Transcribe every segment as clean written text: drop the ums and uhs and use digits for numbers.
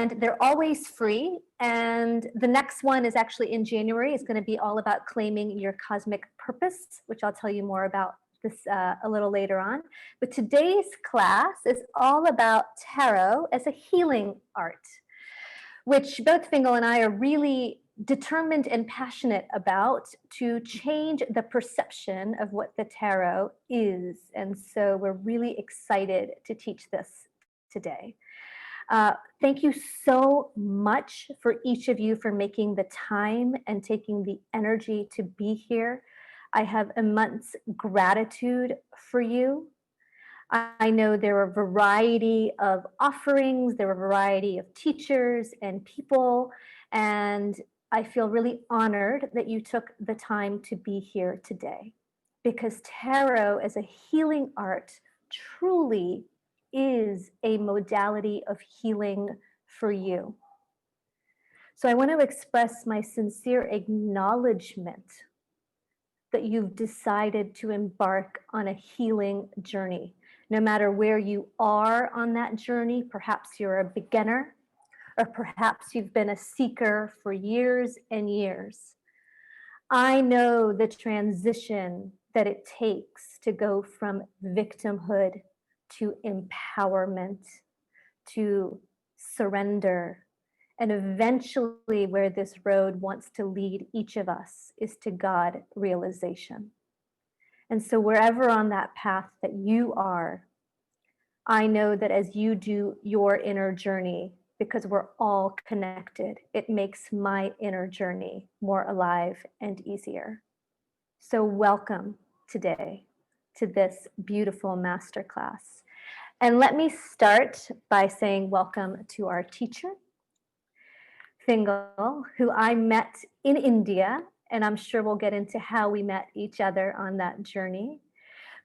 and they're always free. And the next one is actually in January. It's going to be all about claiming your cosmic purpose, which I'll tell you more about this a little later on. But today's class is all about tarot as a healing art, which both Fiongal and I are really determined and passionate about, to change the perception of what the tarot is. And so we're really excited to teach this today. Thank you so much for each of you for making the time and taking the energy to be here. I have immense gratitude for you. I know there are a variety of offerings, there are a variety of teachers and people, and I feel really honored that you took the time to be here today, because tarot as a healing art truly is a modality of healing for you. So I want to express my sincere acknowledgement that you've decided to embark on a healing journey. No matter where you are on that journey, perhaps you're a beginner, or perhaps you've been a seeker for years and years. I know the transition that it takes to go from victimhood to empowerment, to surrender, and eventually where this road wants to lead each of us is to God realization. And so wherever on that path that you are, I know that as you do your inner journey, because we're all connected, it makes my inner journey more alive and easier. So welcome today to this beautiful masterclass. And let me start by saying welcome to our teacher, Fiongal, who I met in India, and I'm sure we'll get into how we met each other on that journey.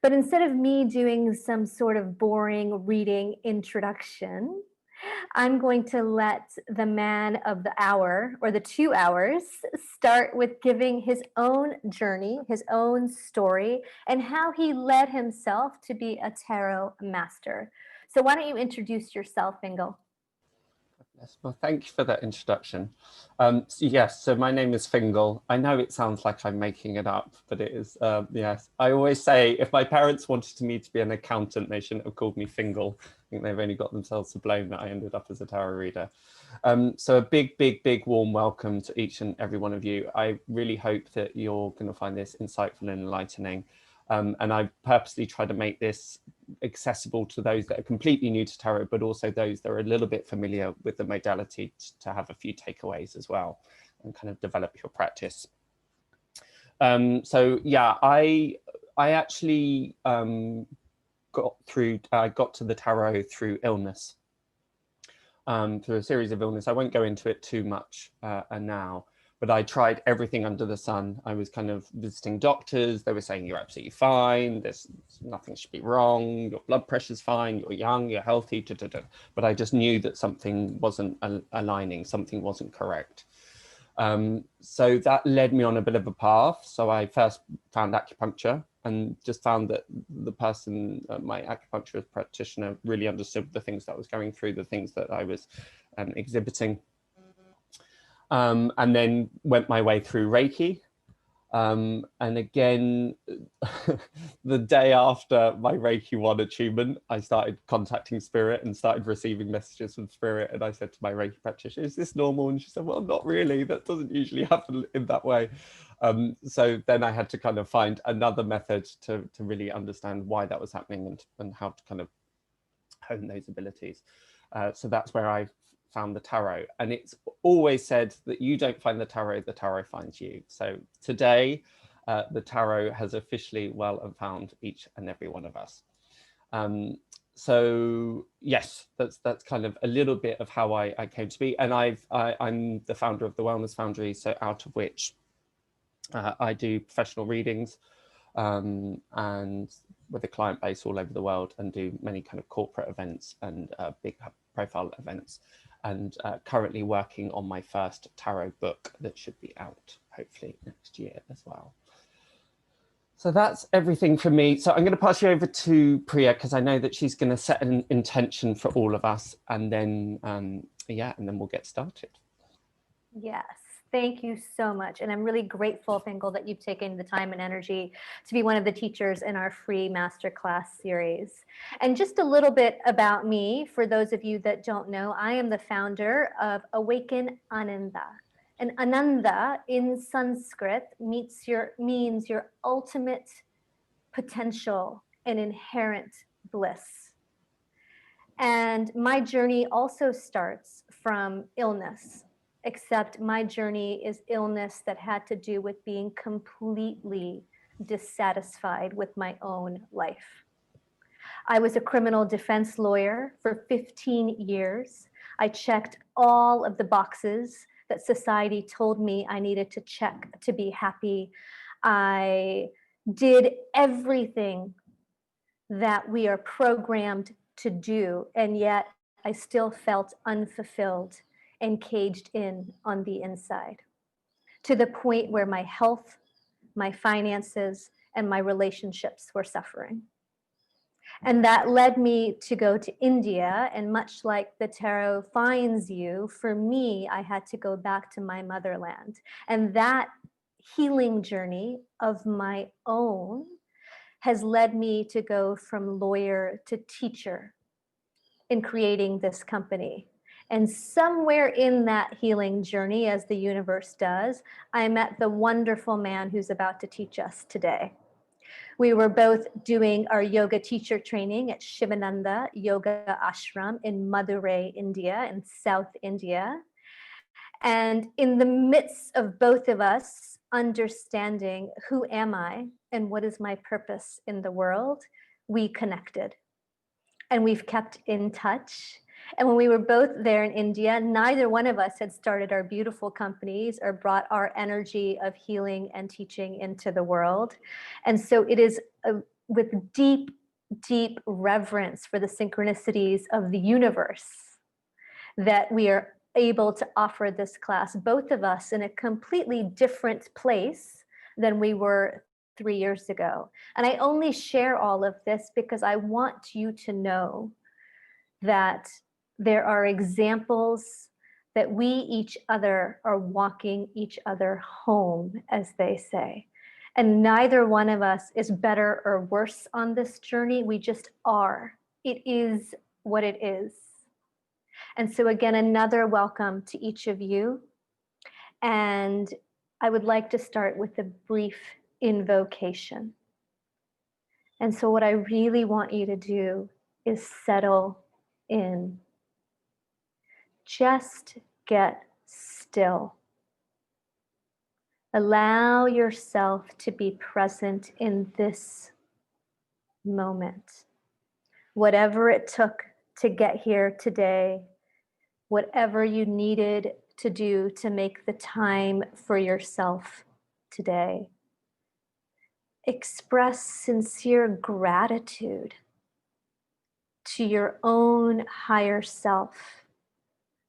But instead of me doing some sort of boring reading introduction, I'm going to let the man of the hour, or the 2 hours, start with giving his own journey, his own story, and how he led himself to be a tarot master. So why don't you introduce yourself, Fiongal? Yes, well, thank you for that introduction. Yes, so my name is Fiongal. I know it sounds like I'm making it up, but it is, yes. I always say if my parents wanted me to be an accountant, they shouldn't have called me Fiongal. I think they've only got themselves to blame that I ended up as a tarot reader. So a big warm welcome to each and every one of you. I really hope that you're going to find this insightful and enlightening. And I purposely try to make this accessible to those that are completely new to tarot, but also those that are a little bit familiar with the modality, to have a few takeaways as well and kind of develop your practice. So yeah, I actually got to the tarot through illness, through a series of illness. I won't go into it too much now. But I tried everything under the sun. I was kind of visiting doctors. They were saying, you're absolutely fine. There's nothing should be wrong. Your blood pressure's fine. You're young, you're healthy. But I just knew that something wasn't aligning. Something wasn't correct. So that led me on a bit of a path. So I first found acupuncture and just found that the person, my acupuncturist practitioner, really understood the things that I was going through, the things that I was exhibiting. And then went my way through Reiki. And again, the day after my Reiki 1 achievement, I started contacting Spirit and started receiving messages from Spirit. And I said to my Reiki practitioner, is this normal? And she said, well, not really. That doesn't usually happen in that way. So then I had to kind of find another method to really understand why that was happening and how to kind of hone those abilities. So that's where I found the tarot. And it's always said that you don't find the tarot finds you. So today, the tarot has officially well and found each and every one of us. So yes, that's kind of a little bit of how I came to be. And I'm the founder of the Wellness Foundry, so out of which I do professional readings and with a client base all over the world, and do many kind of corporate events and big profile events. And currently working on my first tarot book that should be out hopefully next year as well. So that's everything from me. So I'm going to pass you over to Priya, because I know that she's going to set an intention for all of us, and then yeah, and then we'll get started. Yes, thank you so much. And I'm really grateful, Fiongal, that you've taken the time and energy to be one of the teachers in our free masterclass series. And just a little bit about me, for those of you that don't know, I am the founder of Awaken Ananda. And Ananda in Sanskrit means your ultimate potential and inherent bliss. And my journey also starts from illness, except my journey is illness that had to do with being completely dissatisfied with my own life. I was a criminal defense lawyer for 15 years. I checked all of the boxes that society told me I needed to check to be happy. I did everything that we are programmed to do, and yet I still felt unfulfilled and caged in on the inside, to the point where my health, my finances, and my relationships were suffering. And that led me to go to India. And much like the tarot finds you, for me, I had to go back to my motherland. And that healing journey of my own has led me to go from lawyer to teacher in creating this company. And somewhere in that healing journey, as the universe does, I met the wonderful man who's about to teach us today. We were both doing our yoga teacher training at Shivananda Yoga Ashram in Madurai, India, in South India. And in the midst of both of us understanding who am I and what is my purpose in the world, we connected. And we've kept in touch. And when we were both there in India, neither one of us had started our beautiful companies or brought our energy of healing and teaching into the world. And so it is with deep, deep reverence for the synchronicities of the universe that we are able to offer this class, both of us in a completely different place than we were 3 years ago. And I only share all of this because I want you to know that there are examples that we each other are walking each other home, as they say. And neither one of us is better or worse on this journey. We just are. It is what it is. And so again, another welcome to each of you. And I would like to start with a brief invocation. And so what I really want you to do is settle in. Just get still. Allow yourself to be present in this moment. Whatever it took to get here today, whatever you needed to do to make the time for yourself today. Express sincere gratitude to your own higher self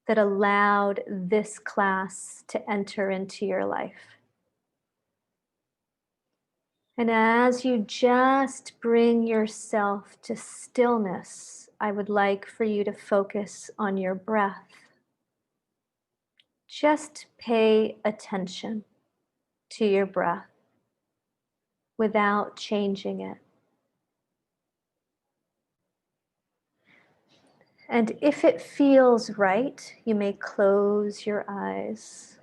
that allowed this class to enter into your life. And as you just bring yourself to stillness, I would like for you to focus on your breath. Just pay attention to your breath without changing it. And if it feels right, you may close your eyes.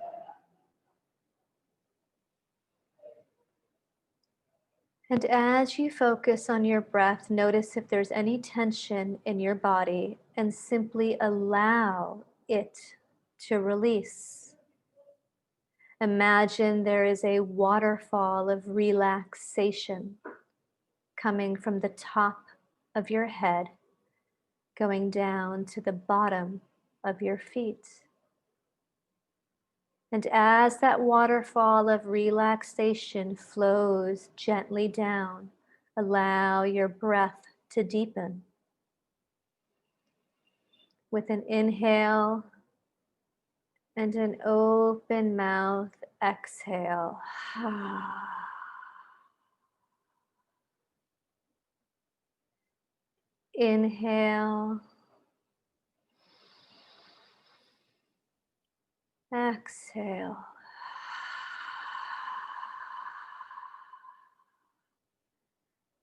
And as you focus on your breath, notice if there's any tension in your body and simply allow it to release. Imagine there is a waterfall of relaxation coming from the top of your head, going down to the bottom of your feet. And as that waterfall of relaxation flows gently down, allow your breath to deepen. With an inhale and an open mouth exhale. Inhale. Exhale.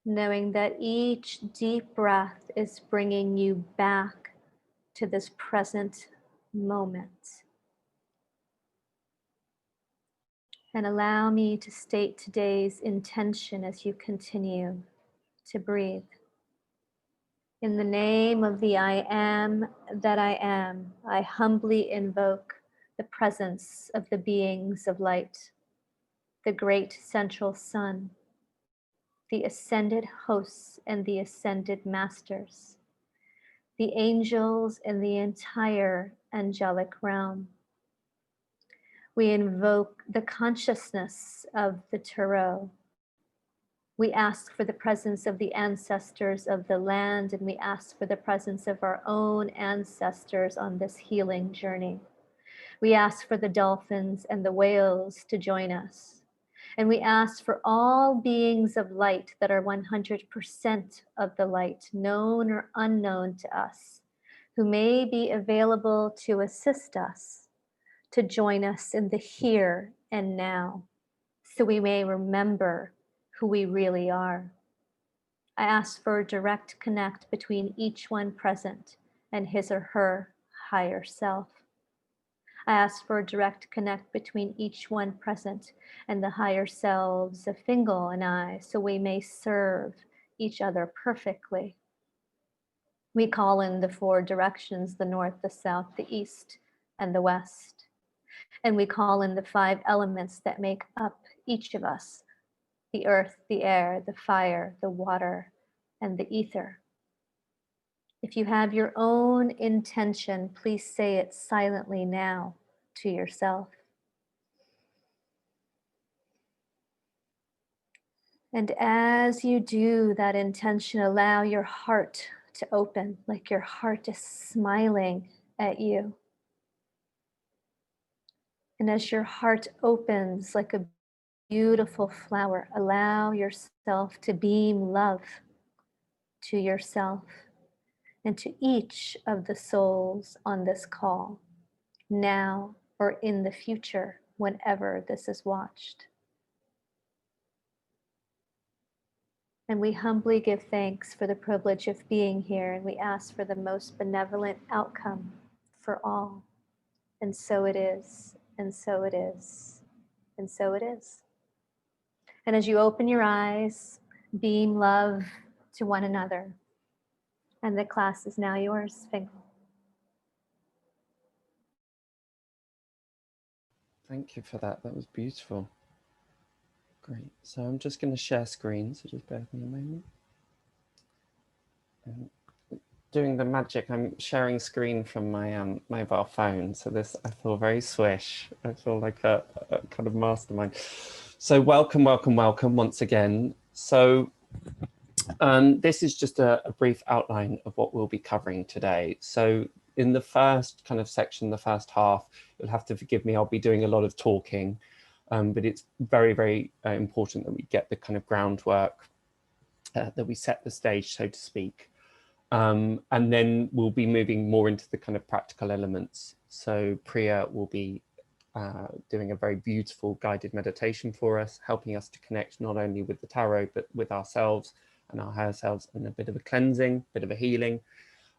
Knowing that each deep breath is bringing you back to this present moment. And allow me to state today's intention as you continue to breathe. In the name of the I am that I am, I humbly invoke the presence of the beings of light, the great central sun, the ascended hosts and the ascended masters, the angels and the entire angelic realm. We invoke the consciousness of the Tarot. We ask for the presence of the ancestors of the land, and we ask for the presence of our own ancestors on this healing journey. We ask for the dolphins and the whales to join us. And we ask for all beings of light that are 100% of the light, known or unknown to us, who may be available to assist us, to join us in the here and now, so we may remember who we really are. I ask for a direct connect between each one present and his or her higher self. I ask for a direct connect between each one present and the higher selves of Fiongal and I, so we may serve each other perfectly. We call in the four directions, the north, the south, the east, and the west. And we call in the five elements that make up each of us: the earth, the air, the fire, the water, and the ether. If you have your own intention, please say it silently now to yourself. And as you do that intention, allow your heart to open, like your heart is smiling at you. And as your heart opens like a beautiful flower, allow yourself to beam love to yourself and to each of the souls on this call, now or in the future, whenever this is watched. And we humbly give thanks for the privilege of being here, and we ask for the most benevolent outcome for all. And so it is, and so it is, and so it is. And as you open your eyes, beam love to one another. And the class is now yours, Fiongal. Thank you for that. That was beautiful. Great. So I'm just going to share screen. So just bear with me a moment. Doing the magic, I'm sharing screen from my mobile phone. So this, I feel very swish. I feel like a kind of mastermind. So welcome, welcome, welcome once again. So this is just a brief outline of what we'll be covering today. So in the first kind of section, the first half, you'll have to forgive me, I'll be doing a lot of talking, but it's very, very important that we get the kind of groundwork, that we set the stage, so to speak. And then we'll be moving more into the kind of practical elements. So Priya will be doing a very beautiful guided meditation for us, helping us to connect not only with the tarot, but with ourselves and our higher selves, and a bit of a cleansing, bit of a healing.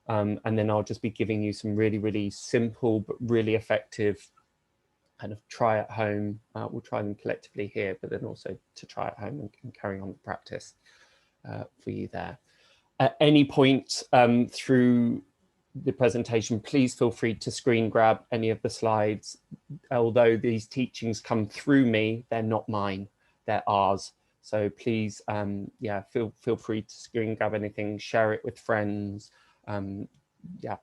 And then I'll just be giving you some really, really simple, but really effective kind of try at home. We'll try them collectively here, but then also to try at home and carrying on the practice for you there. At any point through the presentation, please feel free to screen grab any of the slides. Although these teachings come through me, they're not mine, they're ours. So please, yeah, feel free to screen grab anything, share it with friends. Yeah,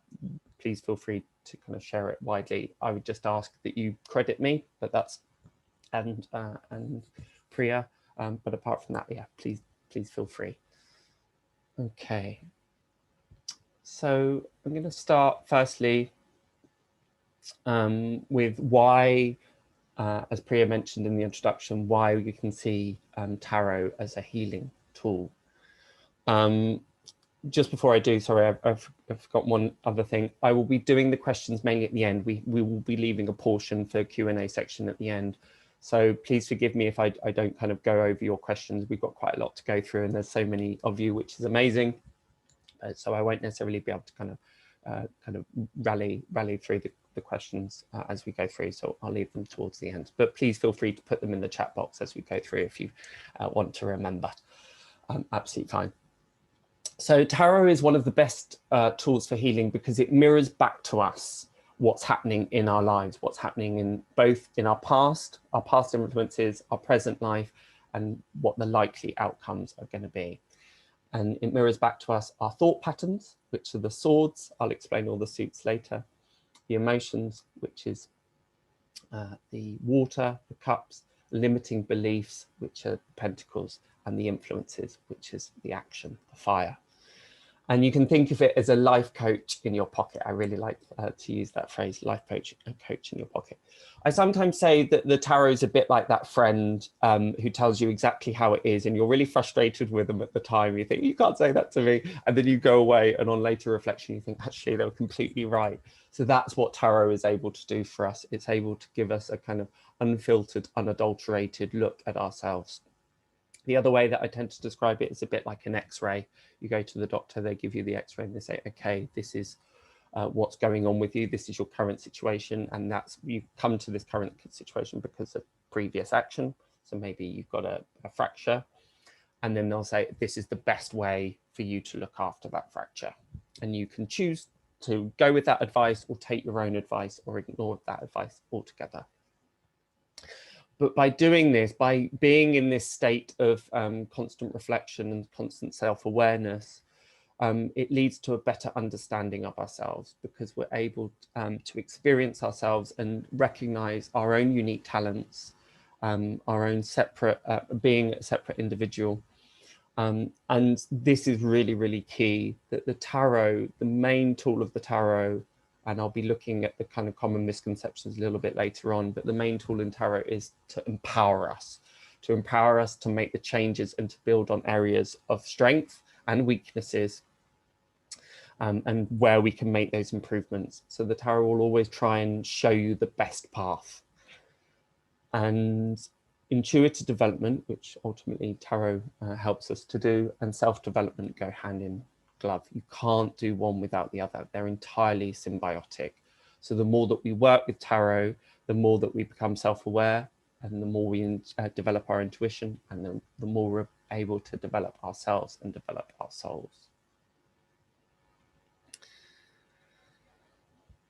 please feel free to kind of share it widely. I would just ask that you credit me, but that's, and Priya, but apart from that, yeah, please feel free. Okay, so I'm going to start firstly with why, as Priya mentioned in the introduction, why you can see tarot as a healing tool. just before I do, sorry, I've forgotten one other thing. I will be doing the questions mainly at the end. We will be leaving a portion for Q&A section at the end. So please forgive me if I don't kind of go over your questions. We've got quite a lot to go through and there's so many of you, which is amazing. So I won't necessarily be able to kind of rally through the questions as we go through. So I'll leave them towards the end, but please feel free to put them in the chat box as we go through if you want to remember. Absolutely fine. So tarot is one of the best tools for healing because it mirrors back to us what's happening in our lives, what's happening in both in our past influences, our present life, and what the likely outcomes are going to be. And it mirrors back to us our thought patterns, which are the swords. I'll explain all the suits later. The emotions, which is the water, the cups, limiting beliefs, which are pentacles, and the influences, which is the action, the fire. And you can think of it as a life coach in your pocket. I really like to use that phrase, life coach in your pocket. I sometimes say that the tarot is a bit like that friend who tells you exactly how it is, and you're really frustrated with them at the time. You think, you can't say that to me. And then you go away, and on later reflection, you think, actually, they were completely right. So that's what tarot is able to do for us. It's able to give us a kind of unfiltered, unadulterated look at ourselves. The other way that I tend to describe it is a bit like an X-ray. You go to the doctor, they give you the X-ray and they say, okay, this is what's going on with you. This is your current situation. And that's, you come to this current situation because of previous action. So maybe you've got a fracture, and then they'll say, this is the best way for you to look after that fracture. And you can choose to go with that advice or take your own advice or ignore that advice altogether. But by doing this, by being in this state of constant reflection and constant self-awareness, it leads to a better understanding of ourselves, because we're able to experience ourselves and recognize our own unique talents, our own separate, being a separate individual. And this is really, really key, that the tarot, the main tool of the tarot, and I'll be looking at the kind of common misconceptions a little bit later on, but the main tool in tarot is to empower us to make the changes and to build on areas of strength and weaknesses, and where we can make those improvements. So the tarot will always try and show you the best path. And intuitive development, which ultimately tarot helps us to do, and self-development go hand in glove. You can't do one without the other. They're entirely symbiotic. So the more that we work with tarot, the more that we become self-aware, and the more we develop our intuition, and the more we're able to develop ourselves and develop our souls.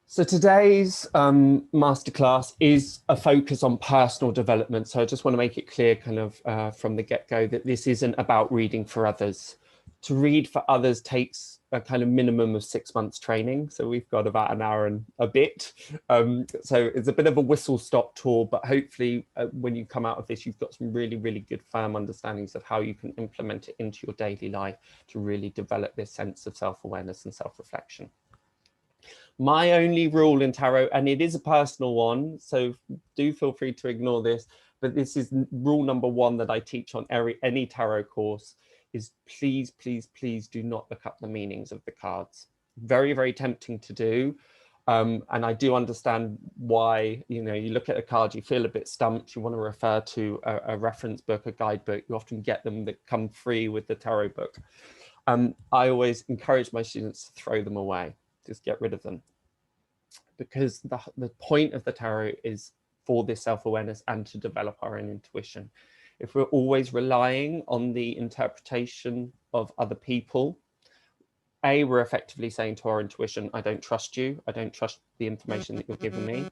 So today's masterclass is a focus on personal development. So I just want to make it clear kind of from the get-go that this isn't about reading for others. To read for others takes a kind of minimum of 6 months training. So we've got about an hour and a bit. So it's a bit of a whistle-stop tour, but hopefully when you come out of this, you've got some really, really good firm understandings of how you can implement it into your daily life to really develop this sense of self-awareness and self-reflection. My only rule in tarot, and it is a personal one, so do feel free to ignore this, but this is rule number 1 that I teach on any tarot course, is please, please, please do not look up the meanings of the cards. Very, very tempting to do. And I do understand why, you know, you look at a card, you feel a bit stumped, you want to refer to a reference book, a guidebook. You often get them that come free with the tarot book. I always encourage my students to throw them away. Just get rid of them, because the point of the tarot is for this self-awareness and to develop our own intuition. If we're always relying on the interpretation of other people, we're effectively saying to our intuition, I don't trust you, I don't trust the information that you're giving me,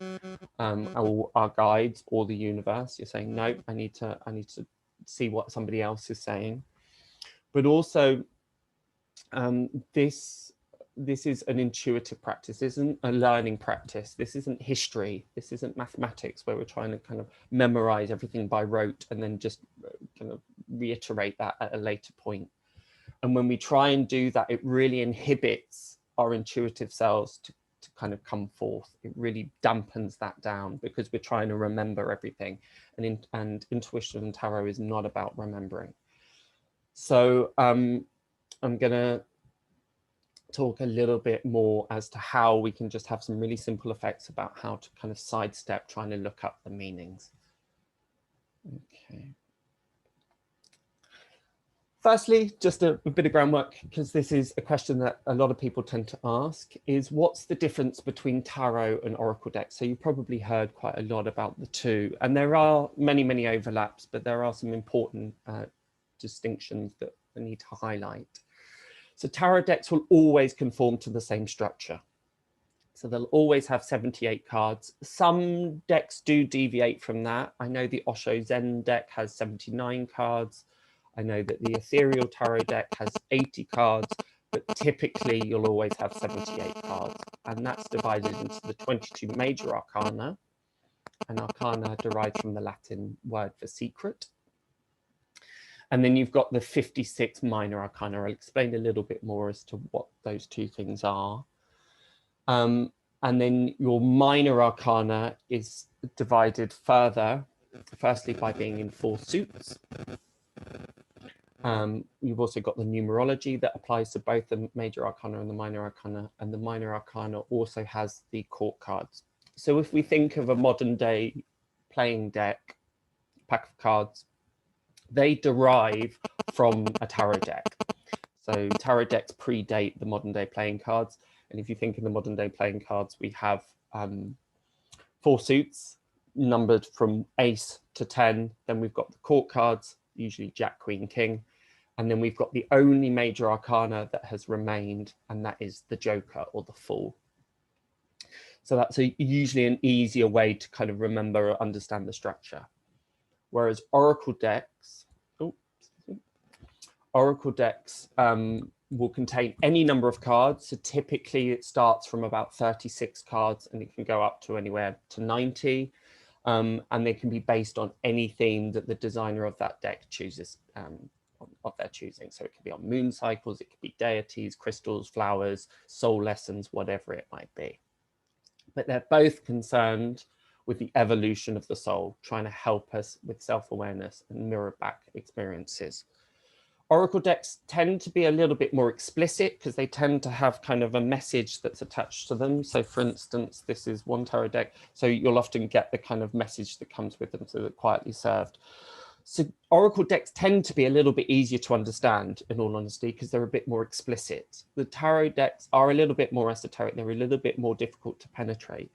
or our guides or the universe. You're saying, no, I need to see what somebody else is saying. But also this is an intuitive practice. This isn't a learning practice. This isn't history. This isn't mathematics where we're trying to kind of memorize everything by rote and then just kind of reiterate that at a later point. And when we try and do that, it really inhibits our intuitive selves to kind of come forth. It really dampens that down because we're trying to remember everything. And intuition and tarot is not about remembering. So I'm going to talk a little bit more as to how we can just have some really simple effects about how to kind of sidestep trying to look up the meanings. Okay. Firstly, just a bit of groundwork, because this is a question that a lot of people tend to ask, is what's the difference between tarot and oracle decks? So you probably heard quite a lot about the two, and there are many, many overlaps, but there are some important distinctions that I need to highlight. So tarot decks will always conform to the same structure. So they'll always have 78 cards. Some decks do deviate from that. I know the Osho Zen deck has 79 cards. I know that the Ethereal Tarot deck has 80 cards, but typically you'll always have 78 cards. And that's divided into the 22 major arcana. And arcana derives from the Latin word for secret. And then you've got the 56 minor arcana. I'll explain a little bit more as to what those two things are. And then your minor arcana is divided further, firstly by being in 4 suits. You've also got the numerology that applies to both the major arcana and the minor arcana also has the court cards. So if we think of a modern day playing deck, pack of cards, they derive from a tarot deck. So tarot decks predate the modern day playing cards. And if you think in the modern day playing cards, we have 4 suits numbered from ace to 10. Then we've got the court cards, usually Jack, Queen, King. And then we've got the only major arcana that has remained, and that is the Joker or the Fool. So that's usually an easier way to kind of remember or understand the structure. Whereas oracle decks, will contain any number of cards. So typically it starts from about 36 cards and it can go up to anywhere to 90. And they can be based on any theme that the designer of that deck chooses of their choosing. So it could be on moon cycles, it could be deities, crystals, flowers, soul lessons, whatever it might be. But they're both concerned with the evolution of the soul, trying to help us with self-awareness and mirror back experiences. Oracle decks tend to be a little bit more explicit because they tend to have kind of a message that's attached to them. So for instance, this is one tarot deck. So you'll often get the kind of message that comes with them, so they're quietly served. So oracle decks tend to be a little bit easier to understand, in all honesty, because they're a bit more explicit. The tarot decks are a little bit more esoteric. They're a little bit more difficult to penetrate.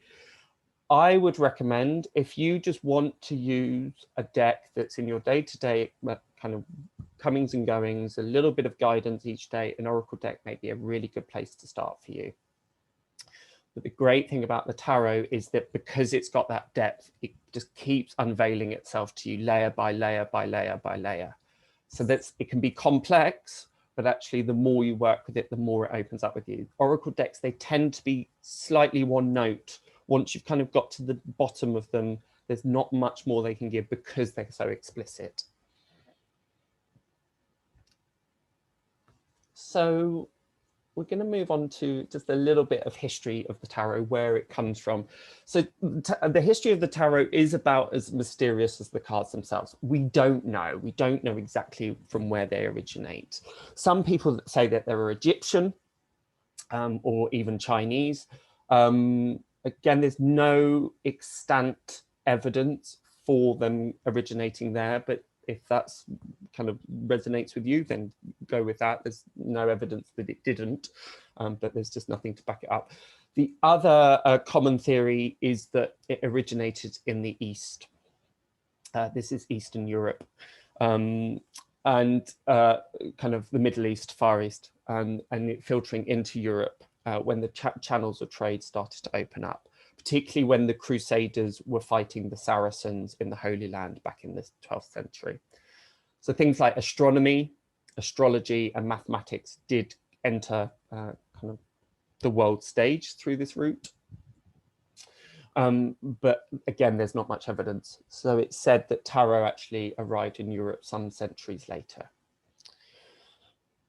I would recommend, if you just want to use a deck that's in your day-to-day kind of comings and goings, a little bit of guidance each day, an oracle deck may be a really good place to start for you. But the great thing about the tarot is that because it's got that depth, it just keeps unveiling itself to you layer by layer by layer by layer. So it can be complex, but actually the more you work with it, the more it opens up with you. Oracle decks, they tend to be slightly one note. Once you've kind of got to the bottom of them, there's not much more they can give because they're so explicit. So we're going to move on to just a little bit of history of the tarot, where it comes from. So the history of the tarot is about as mysterious as the cards themselves. We don't know. We don't know exactly from where they originate. Some people say that they were Egyptian or even Chinese. Again, there's no extant evidence for them originating there, but if that's kind of resonates with you, then go with that. There's no evidence that it didn't, but there's just nothing to back it up. The other common theory is that it originated in the East. This is Eastern Europe and kind of the Middle East, Far East, and it filtering into Europe when the channels of trade started to open up, particularly when the Crusaders were fighting the Saracens in the Holy Land back in the 12th century. So things like astronomy, astrology, and mathematics did enter kind of the world stage through this route. But again, there's not much evidence. So it's said that tarot actually arrived in Europe some centuries later.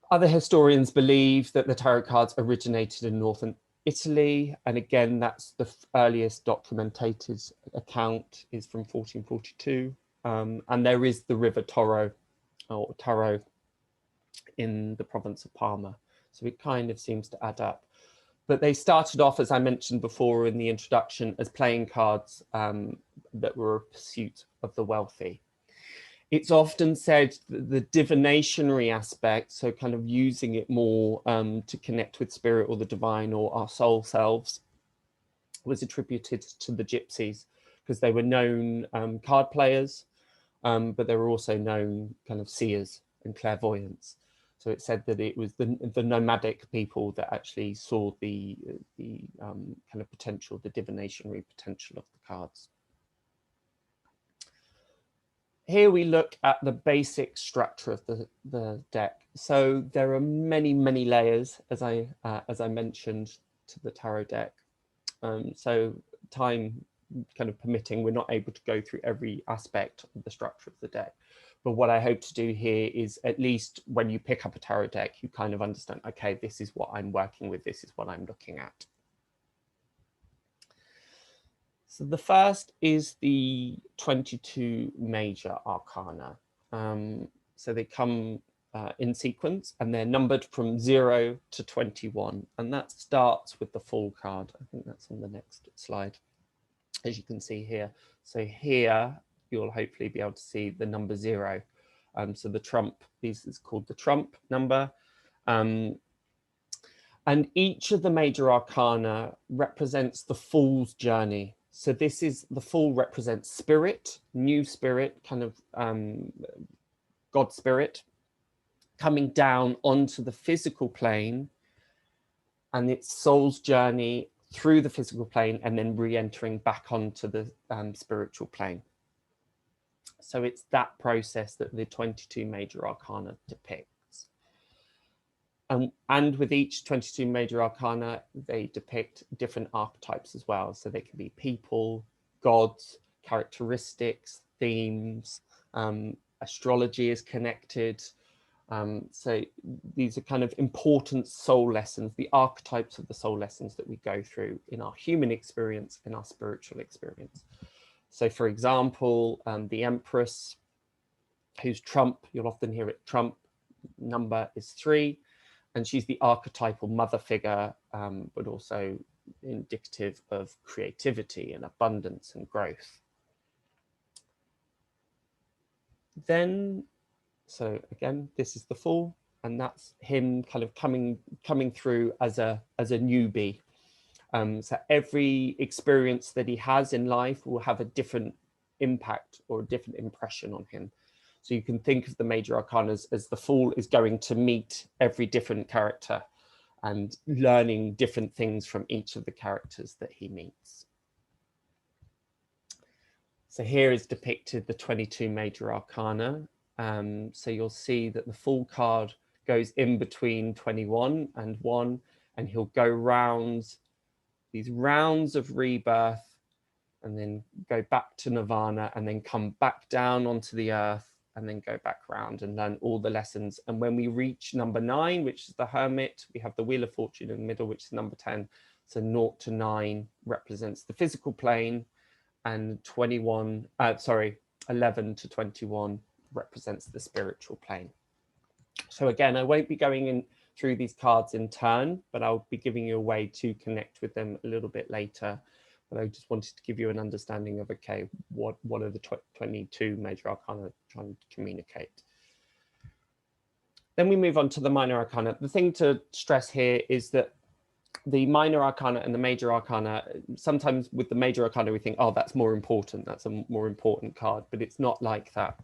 Other historians believe that the tarot cards originated in northern Italy, and again, that's the earliest documented account is from 1442, and there is the river Taro or Taro in the province of Parma. So it kind of seems to add up. But they started off, as I mentioned before in the introduction, as playing cards that were a pursuit of the wealthy. It's often said that the divinationary aspect, so kind of using it more to connect with spirit or the divine or our soul selves, was attributed to the gypsies because they were known card players, but they were also known kind of seers and clairvoyants. So it said that it was the nomadic people that actually saw the kind of potential, the divinationary potential of the cards. Here we look at the basic structure of the deck. So there are many, many layers, as I mentioned, to the tarot deck. So time kind of permitting, we're not able to go through every aspect of the structure of the deck. But what I hope to do here is, at least when you pick up a tarot deck, you kind of understand, okay, this is what I'm working with, this is what I'm looking at. So the first is the 22 major arcana. So they come in sequence and they're numbered from 0 to 21. And that starts with the Fool card. I think that's on the next slide, as you can see here. So here, you'll hopefully be able to see the number 0. So the trump, this is called the trump number. And each of the major arcana represents the Fool's journey. So this is, the Fool represents spirit, new spirit, kind of God spirit, coming down onto the physical plane, and its soul's journey through the physical plane and then re-entering back onto the spiritual plane. So it's that process that the 22 major arcana depicts. And with each 22 major arcana, they depict different archetypes as well. So they can be people, gods, characteristics, themes, astrology is connected. So these are kind of important soul lessons, the archetypes of the soul lessons that we go through in our human experience, in our spiritual experience. So for example, the Empress, whose trump, you'll often hear it, trump number is 3. And she's the archetypal mother figure, but also indicative of creativity and abundance and growth. Then, so again, this is the Fool, and that's him kind of coming through as a newbie. So every experience that he has in life will have a different impact or a different impression on him. So you can think of the major arcana as the Fool is going to meet every different character and learning different things from each of the characters that he meets. So here is depicted the 22 major arcana. So you'll see that the Fool card goes in between 21 and 1, and he'll go round these rounds of rebirth and then go back to nirvana and then come back down onto the earth and then go back around and learn all the lessons. And when we reach number 9, which is the Hermit, we have the Wheel of Fortune in the middle, which is number 10. So 0 to 9 represents the physical plane, and 11 to 21 represents the spiritual plane. So again, I won't be going in through these cards in turn, but I'll be giving you a way to connect with them a little bit later. But I just wanted to give you an understanding of, okay, what are the 22 major arcana trying to communicate? Then we move on to the minor arcana. The thing to stress here is that the minor arcana and the major arcana, sometimes with the major arcana, we think, oh, that's more important. That's a more important card, but it's not like that.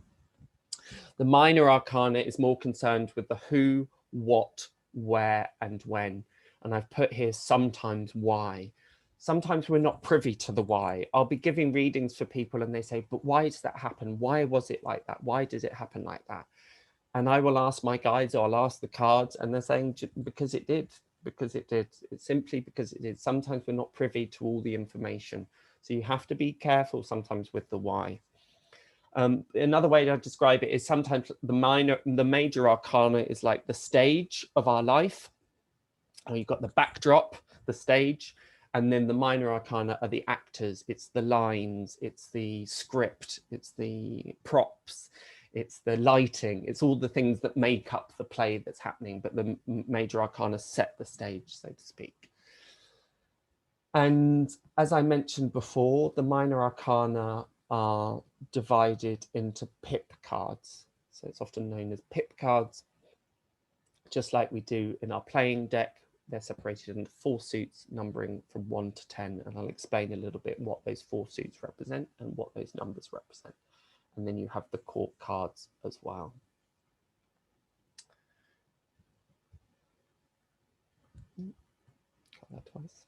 The minor arcana is more concerned with the who, what, where, and when. And I've put here sometimes why. Sometimes we're not privy to the why. I'll be giving readings for people and they say, but why does that happen? Why was it like that? Why does it happen like that? And I will ask my guides, or I'll ask the cards, and they're saying, because it did, because it did. It's simply because it did. Sometimes we're not privy to all the information. So you have to be careful sometimes with the why. Another way to describe it is sometimes the major arcana is like the stage of our life. You've got the backdrop, the stage, and then the minor arcana are the actors. It's the lines, it's the script, it's the props, it's the lighting, it's all the things that make up the play that's happening, but the major arcana set the stage, so to speak. And as I mentioned before, the minor arcana are divided into pip cards. So it's often known as pip cards, just like we do in our playing deck. They're separated into 4 suits, numbering from 1 to 10. And I'll explain a little bit what those 4 suits represent and what those numbers represent. And then you have the court cards as well. Got that twice.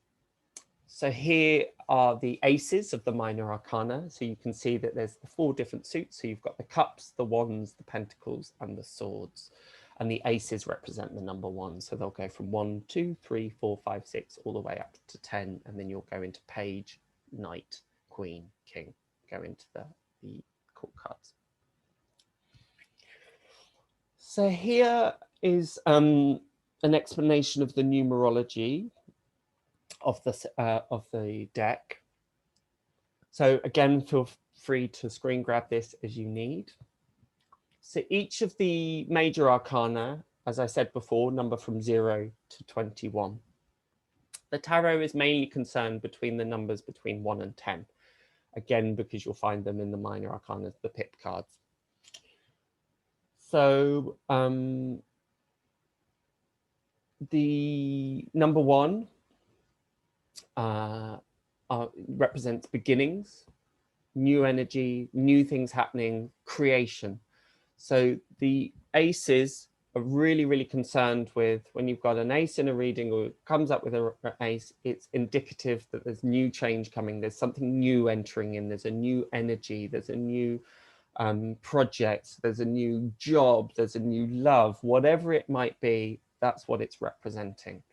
So here are the aces of the minor arcana. So you can see that there's the 4 different suits. So you've got the cups, the wands, the pentacles, and the swords. And the aces represent the number 1. So they'll go from 1, 2, 3, 4, 5, 6, all the way up to 10. And then you'll go into page, knight, queen, king, go into the court cards. So here is an explanation of the numerology of the deck. So again, feel free to screen grab this as you need. So each of the major arcana, as I said before, number from 0 to 21. The tarot is mainly concerned between the numbers between 1 and 10. Again, because you'll find them in the minor arcana, the pip cards. So the number 1 represents beginnings, new energy, new things happening, creation. So the aces are really, really concerned with when you've got an ace in a reading or comes up with an ace, it's indicative that there's new change coming. There's something new entering in. There's a new energy. There's a new project. There's a new job. There's a new love. Whatever it might be, that's what it's representing.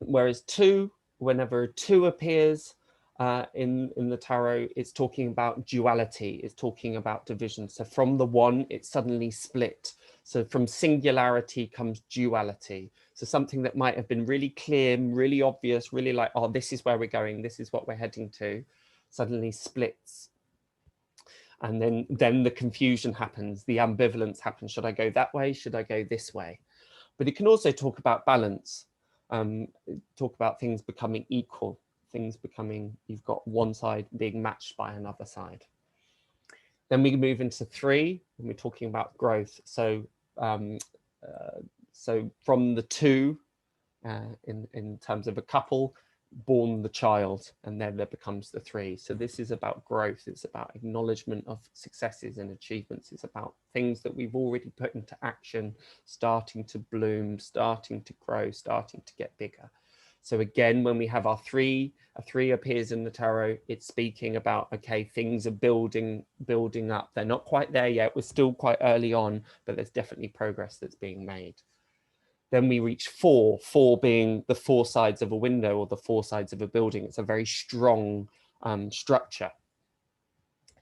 Whereas 2, whenever a 2 appears in the tarot, it's talking about duality, it's talking about division. So from the 1, it's suddenly split. So from singularity comes duality. So something that might have been really clear, really obvious, really like, oh, this is where we're going, this is what we're heading to, suddenly splits. And then the confusion happens, the ambivalence happens. Should I go that way? Should I go this way? But it can also talk about balance. Talk about things becoming equal, things becoming, you've got one side being matched by another side. Then we move into 3, and we're talking about growth. So so from the 2, in terms of a couple, born the child, and then there becomes the 3. So this is about growth. It's about acknowledgement of successes and achievements. It's about things that we've already put into action, starting to bloom, starting to grow, starting to get bigger. So again, when we have our 3, a 3 appears in the tarot, it's speaking about, okay, things are building up. They're not quite there yet. We're still quite early on, but there's definitely progress that's being made. Then we reach 4, 4 being the 4 sides of a window or the 4 sides of a building. It's a very strong structure.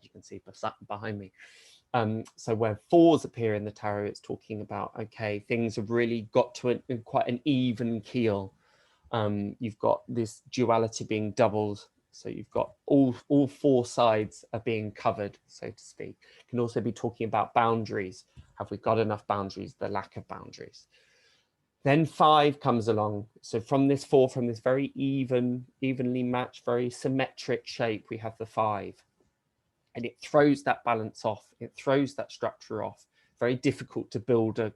You can see behind me. So where 4s appear in the tarot, it's talking about, okay, things have really got to quite an even keel. You've got this duality being doubled. So you've got all 4 sides are being covered, so to speak. You can also be talking about boundaries. Have we got enough boundaries? The lack of boundaries. Then 5 comes along. So from this 4, from this very evenly matched, very symmetric shape, we have the 5. And it throws that balance off. It throws that structure off. Very difficult to build a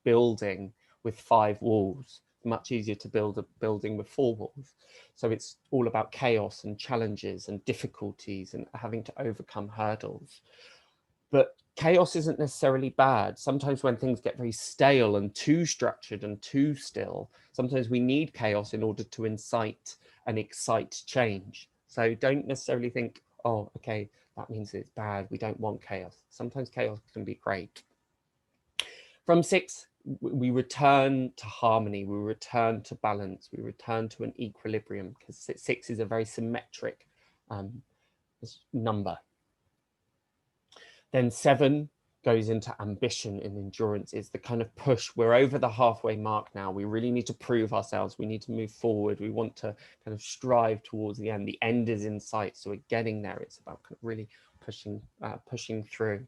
building with 5 walls. Much easier to build a building with 4 walls. So it's all about chaos and challenges and difficulties and having to overcome hurdles. But chaos isn't necessarily bad. Sometimes when things get very stale and too structured and too still, sometimes we need chaos in order to incite and excite change. So don't necessarily think, oh, okay, that means it's bad. We don't want chaos. Sometimes chaos can be great. From 6, we return to harmony. We return to balance. We return to an equilibrium, because 6 is a very symmetric number. Then 7 goes into ambition and endurance. It's the kind of push. We're over the halfway mark now. We really need to prove ourselves. We need to move forward. We want to kind of strive towards the end. The end is in sight. So we're getting there. It's about kind of really pushing through.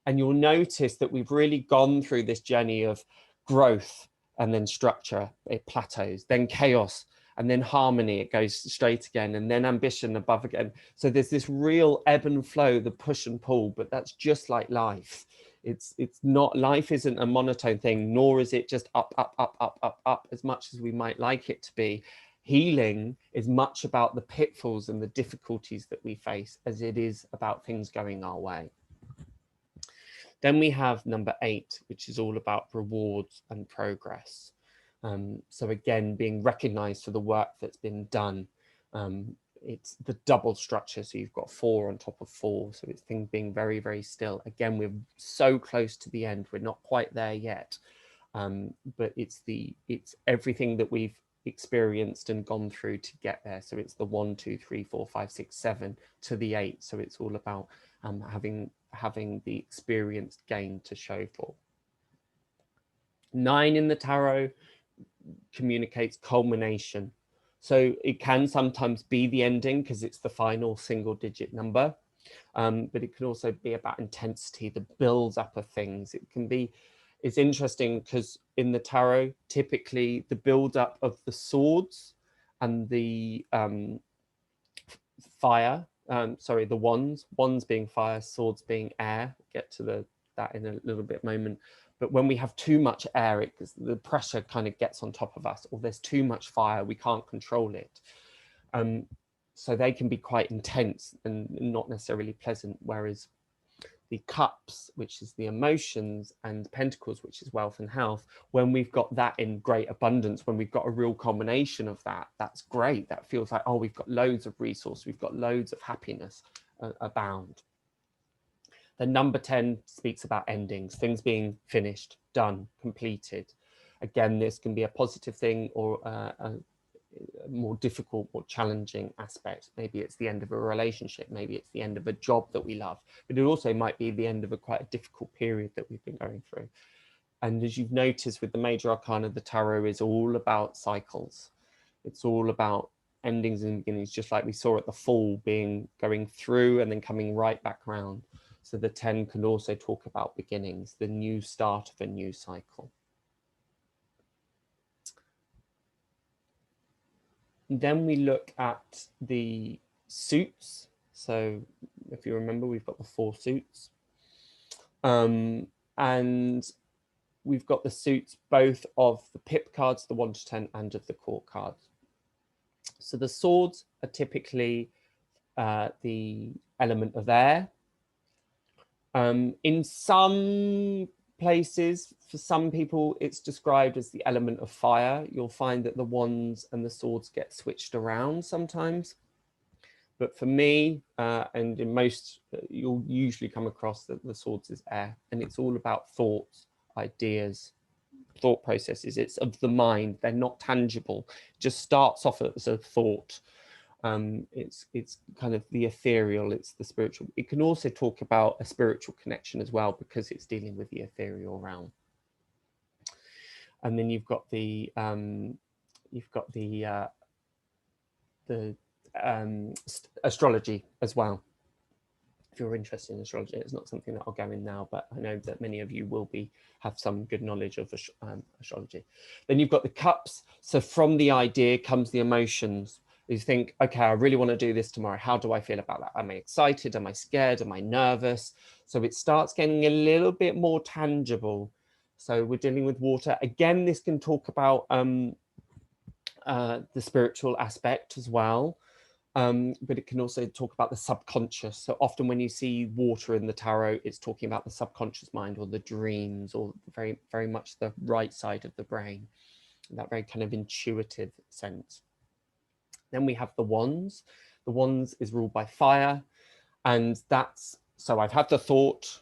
And you'll notice that we've really gone through this journey of growth and then structure, it plateaus, then chaos, and then harmony, it goes straight again, and then ambition above again. So there's this real ebb and flow, the push and pull, but that's just like life. It's not, life isn't a monotone thing, nor is it just up, up, up, up, up, up, as much as we might like it to be. Healing is much about the pitfalls and the difficulties that we face as it is about things going our way. Then we have number 8, which is all about rewards and progress. So again, being recognized for the work that's been done. It's the double structure. So you've got 4 on top of 4. So it's things being very, very still. Again, we're so close to the end. We're not quite there yet. But it's everything that we've experienced and gone through to get there. So it's the 1, 2, 3, 4, 5, 6, 7 to the 8. So it's all about having the experience gained to show for. 9 in the tarot communicates culmination. So it can sometimes be the ending because it's the final single digit number, but it can also be about intensity, the build up of things. It can be, it's interesting because in the tarot, typically the build up of the swords and the fire, sorry, the wands being fire, swords being air. We'll get to that in a little bit moment. But when we have too much air, the pressure kind of gets on top of us, or there's too much fire, we can't control it. So they can be quite intense and not necessarily pleasant, whereas the cups, which is the emotions, and pentacles, which is wealth and health, when we've got that in great abundance, when we've got a real combination of that, that's great. That feels like, oh, we've got loads of resource, we've got loads of happiness abound. The number 10 speaks about endings, things being finished, done, completed. Again, this can be a positive thing or a more difficult, more challenging aspect. Maybe it's the end of a relationship, maybe it's the end of a job that we love, but it also might be the end of quite a difficult period that we've been going through. And as you've noticed with the major arcana, the tarot is all about cycles. It's all about endings and beginnings, just like we saw at the Fool, going through and then coming right back around. So the 10 can also talk about beginnings, the new start of a new cycle. And then we look at the suits. So if you remember, we've got the 4 suits. And we've got the suits both of the pip cards, the 1 to 10, and of the court cards. So the swords are typically the element of air. In some places, for some people, it's described as the element of fire. You'll find that the wands and the swords get switched around sometimes. But for me, and in most, you'll usually come across that the swords is air, and it's all about thoughts, ideas, thought processes. It's of the mind. They're not tangible. It just starts off as a thought. It's kind of the ethereal, it's the spiritual. It can also talk about a spiritual connection as well, because it's dealing with the ethereal realm. And then you've got the astrology as well. If you're interested in astrology, it's not something that I'll go in now, but I know that many of you will have some good knowledge of astrology. Then you've got the cups. So from the idea comes the emotions. You think, okay, I really want to do this tomorrow. How do I feel about that? Am I excited? Am I scared? Am I nervous? So it starts getting a little bit more tangible. So we're dealing with water. Again, this can talk about the spiritual aspect as well. But it can also talk about the subconscious. So often when you see water in the tarot, it's talking about the subconscious mind or the dreams, or very, very much the right side of the brain, that very kind of intuitive sense. Then we have the wands. The wands is ruled by fire. And so I've had the thought,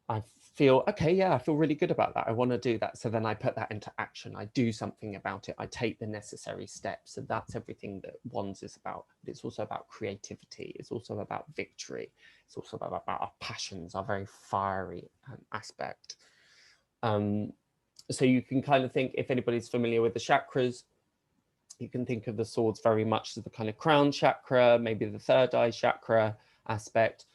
I feel, okay, yeah, I feel really good about that. I want to do that. So then I put that into action. I do something about it. I take the necessary steps. So that's everything that wands is about. But it's also about creativity. It's also about victory. It's also about our passions, our very fiery aspect. So you can kind of think, if anybody's familiar with the chakras, you can think of the swords very much as the kind of crown chakra, maybe the third eye chakra aspect.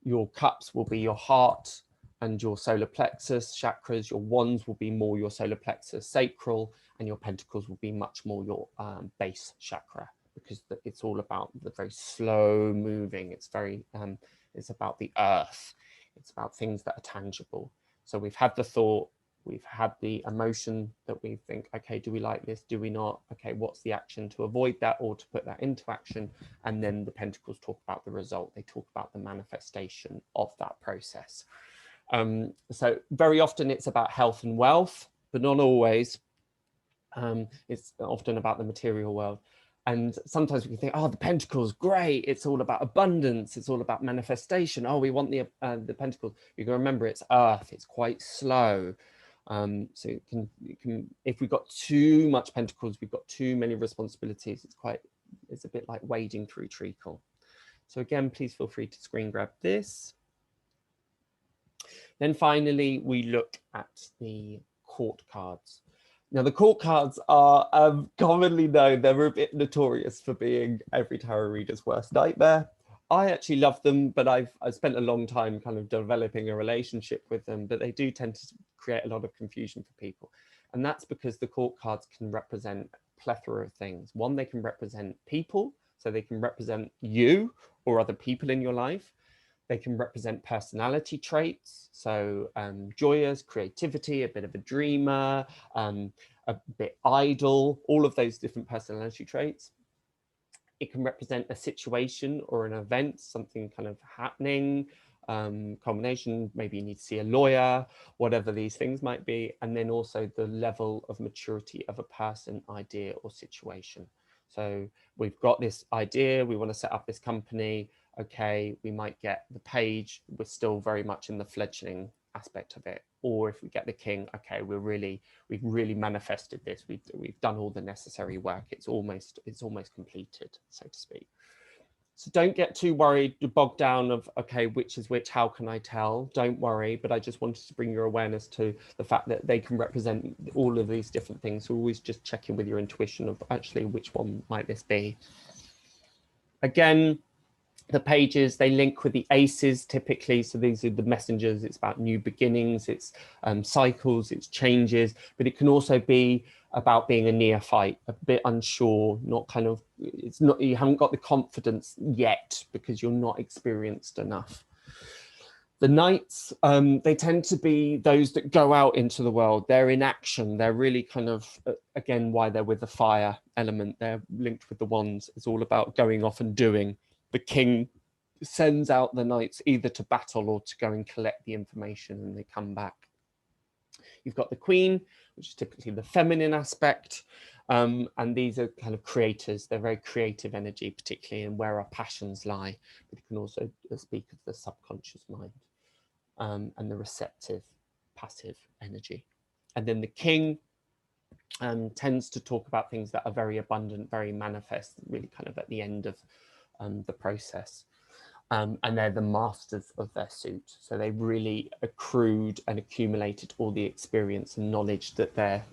Your cups will be your heart and your solar plexus chakras. Your wands will be more your solar plexus sacral, and your pentacles will be much more your base chakra, because it's all about the very slow moving. It's very, it's about the earth. It's about things that are tangible. So we've had the thought, we've had the emotion that we think, okay, do we like this? Do we not? Okay, what's the action to avoid that or to put that into action? And then the pentacles talk about the result. They talk about the manifestation of that process. So very often it's about health and wealth, but not always. It's often about the material world. And sometimes we can think, oh, the pentacles, great. It's all about abundance. It's all about manifestation. Oh, we want the pentacles. You can remember it's earth. It's quite slow. So it can, if we've got too much pentacles, we've got too many responsibilities. It's a bit like wading through treacle. So again, please feel free to screen grab this. Then finally, we look at the court cards. Now, the court cards are commonly known, they're a bit notorious for being every tarot reader's worst nightmare. I actually love them, but I've spent a long time kind of developing a relationship with them, but they do tend to create a lot of confusion for people. And that's because the court cards can represent a plethora of things. One, they can represent people, so they can represent you or other people in your life. They can represent personality traits, so joyous, creativity, a bit of a dreamer, a bit idle, all of those different personality traits. It can represent a situation or an event, something kind of happening, combination, maybe you need to see a lawyer, whatever these things might be, and then also the level of maturity of a person, idea, or situation. So we've got this idea, we want to set up this company. Okay, we might get the page, we're still very much in the fledgling aspect of it. Or if we get the king, okay, we've really manifested this. We've done all the necessary work. It's almost completed, so to speak. So don't get too worried, bogged down of, okay, which is which, how can I tell? Don't worry, but I just wanted to bring your awareness to the fact that they can represent all of these different things. So always just check in with your intuition of actually which one might this be. Again, the pages, they link with the aces typically. So these are the messengers. It's about new beginnings, it's cycles, it's changes, but it can also be about being a neophyte, a bit unsure, not kind of, it's not, you haven't got the confidence yet because you're not experienced enough. The knights, they tend to be those that go out into the world. They're in action. They're really kind of, again, why they're with the fire element. They're linked with the wands. It's all about going off and doing. The king sends out the knights either to battle or to go and collect the information, and they come back. You've got the queen, which is typically the feminine aspect. And these are kind of creators. They're very creative energy, particularly in where our passions lie. But you can also speak of the subconscious mind and the receptive, passive energy. And then the king tends to talk about things that are very abundant, very manifest, really kind of at the end of the process. And they're the masters of their suit. So they really accrued and accumulated all the experience and knowledge that their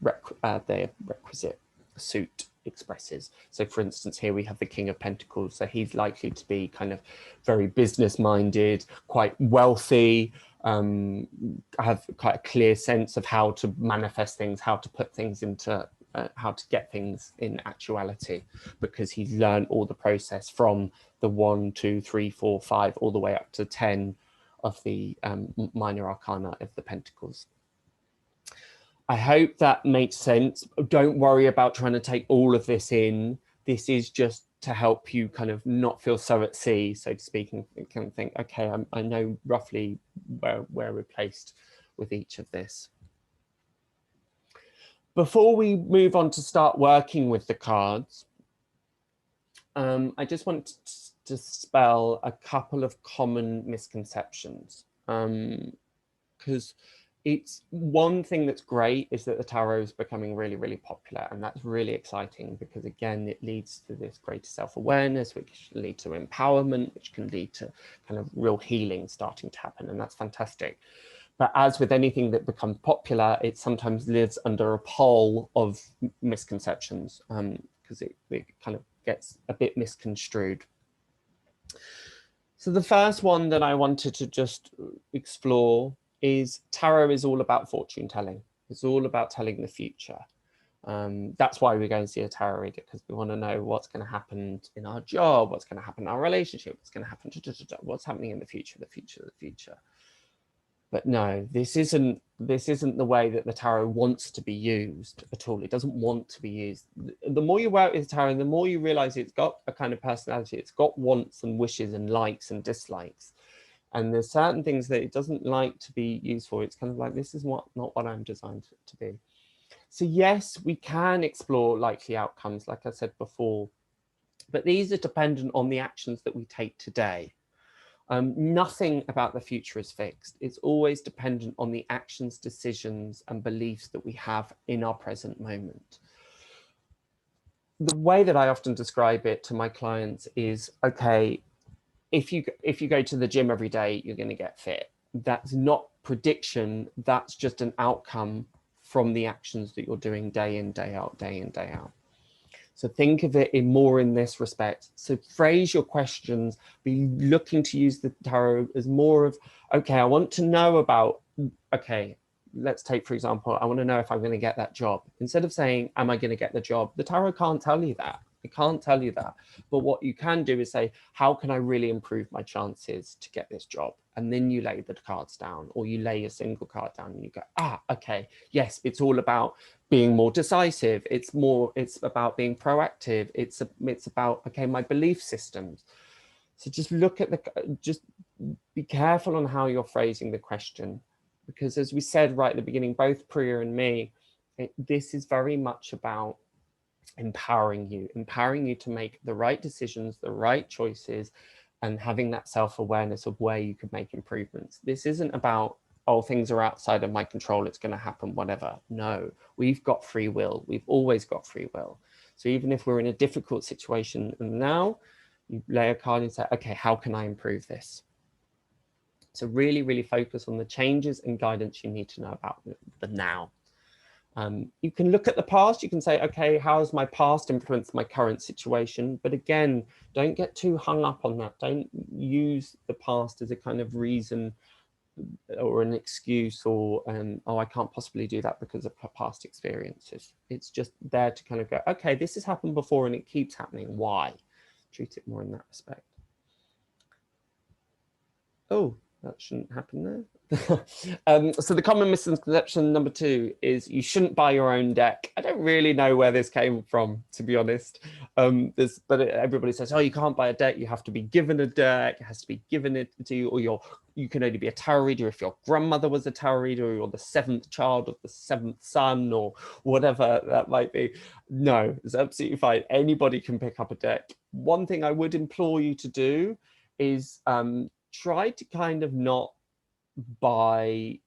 requisite suit expresses. So for instance, here we have the King of Pentacles. So he's likely to be kind of very business minded, quite wealthy, have quite a clear sense of how to manifest things, how to put things into how to get things in actuality, because he's learned all the process from the 1, 2, 3, 4, 5, all the way up to 10 of the minor arcana of the Pentacles. I hope that makes sense. Don't worry about trying to take all of this in. This is just to help you kind of not feel so at sea, so to speak, and kind of think, okay, I know roughly where we're placed with each of this. Before we move on to start working with the cards, I just want to dispel a couple of common misconceptions, because it's one thing that's great is that the tarot is becoming really, really popular, and that's really exciting because, again, it leads to this greater self-awareness, which can lead to empowerment, which can lead to kind of real healing starting to happen, and that's fantastic. But as with anything that becomes popular, it sometimes lives under a pall of misconceptions because it kind of gets a bit misconstrued. So the first one that I wanted to just explore is tarot is all about fortune telling. It's all about telling the future. That's why we're going to see a tarot reader, because we want to know what's going to happen in our job, what's going to happen in our relationship, what's going to happen, what's happening in the future. But no, this isn't the way that the tarot wants to be used at all. It doesn't want to be used. The more you work with tarot, the more you realize it's got a kind of personality. It's got wants and wishes and likes and dislikes. And there's certain things that it doesn't like to be used for. It's kind of like, this is not what I'm designed to be. So yes, we can explore likely outcomes, like I said before, but these are dependent on the actions that we take today. Nothing about the future is fixed. It's always dependent on the actions, decisions, and beliefs that we have in our present moment. The way that I often describe it to my clients is, okay, if you go to the gym every day, you're going to get fit. That's not prediction. That's just an outcome from the actions that you're doing day in, day out, day in, day out. So think of it more in this respect. So phrase your questions, be looking to use the tarot as more of, okay, I want to know about, okay, let's take, for example, I want to know if I'm going to get that job. Instead of saying, am I going to get the job? The tarot can't tell you that. It can't tell you that. But what you can do is say, how can I really improve my chances to get this job? And then you lay the cards down, or you lay a single card down and you go, okay, yes, it's all about being more decisive. It's about being proactive. It's about, okay, my belief systems. So just look at just be careful on how you're phrasing the question, because as we said right at the beginning, both Priya and me, this is very much about empowering you to make the right decisions, the right choices, and having that self-awareness of where you could make improvements. This isn't about, oh, things are outside of my control, it's going to happen, whatever. No, we've got free will. We've always got free will. So even if we're in a difficult situation now, you lay a card and say, okay, how can I improve this? So really, really focus on the changes and guidance you need to know about the now. You can look at the past. You can say, okay, how has my past influenced my current situation? But again, don't get too hung up on that. Don't use the past as a kind of reason or an excuse, or oh, I can't possibly do that because of past experiences. It's just there to kind of go, okay, this has happened before and it keeps happening. Why? Treat it more in that respect. Oh, that shouldn't happen there. So the common misconception number 2 is you shouldn't buy your own deck. I don't really know where this came from, to be honest. But everybody says, oh, you can't buy a deck. You have to be given a deck. It has to be given it to you, or you can only be a tarot reader if your grandmother was a tarot reader, or you're the 7th child of the 7th son, or whatever that might be. No, it's absolutely fine. Anybody can pick up a deck. One thing I would implore you to do is try to kind of not buy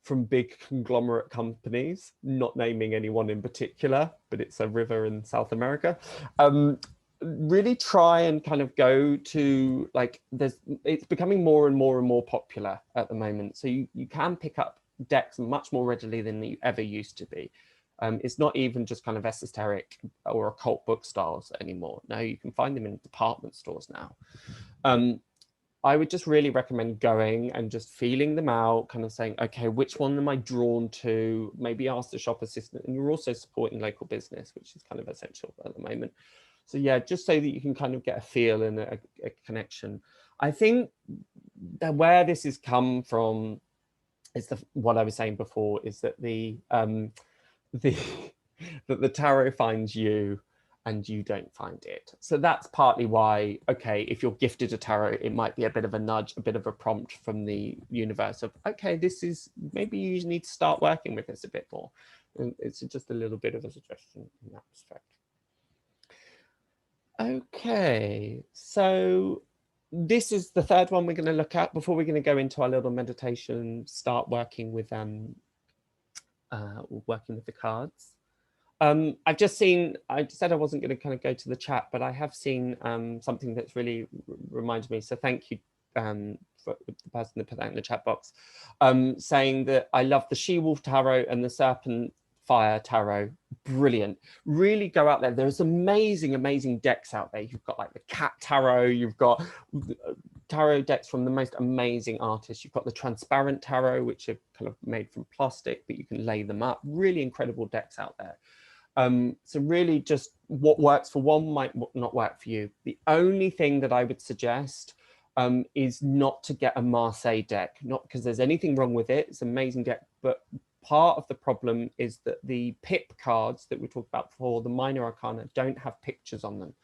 from big conglomerate companies, not naming anyone in particular, but it's a river in South America. Really try and kind of go to, like, it's becoming more and more popular at the moment. So you can pick up decks much more readily than you ever used to be. It's not even just kind of esoteric or occult book styles anymore. No, you can find them in department stores now. I would just really recommend going and just feeling them out, kind of saying, okay, which one am I drawn to? Maybe ask the shop assistant. And you're also supporting local business, which is kind of essential at the moment. So yeah, just so that you can kind of get a feel and a connection. I think that where this has come from is what I was saying before, is that that the tarot finds you and you don't find it. So that's partly why, okay, if you're gifted a tarot, it might be a bit of a nudge, a bit of a prompt from the universe of, okay, maybe you need to start working with this a bit more. And it's just a little bit of a suggestion in that respect. Okay, so this is the third one we're going to look at before we're going to go into our little meditation, start working with the cards. I've just seen, I said I wasn't going to kind of go to the chat, but I have seen something that's really reminded me. So thank you for the person that put that in the chat box, saying that I love the She-Wolf Tarot and the Serpent Fire Tarot. brilliant. Really go out there. There's amazing, amazing decks out there. You've got like the cat tarot, you've got tarot decks from the most amazing artists. You've got the transparent tarot, which are kind of made from plastic, but you can lay them up. Really incredible decks out there. So really just what works for one might not work for you. The only thing that I would suggest is not to get a Marseille deck, not because there's anything wrong with it. It's an amazing deck, but part of the problem is that the pip cards that we talked about for the minor arcana don't have pictures on them.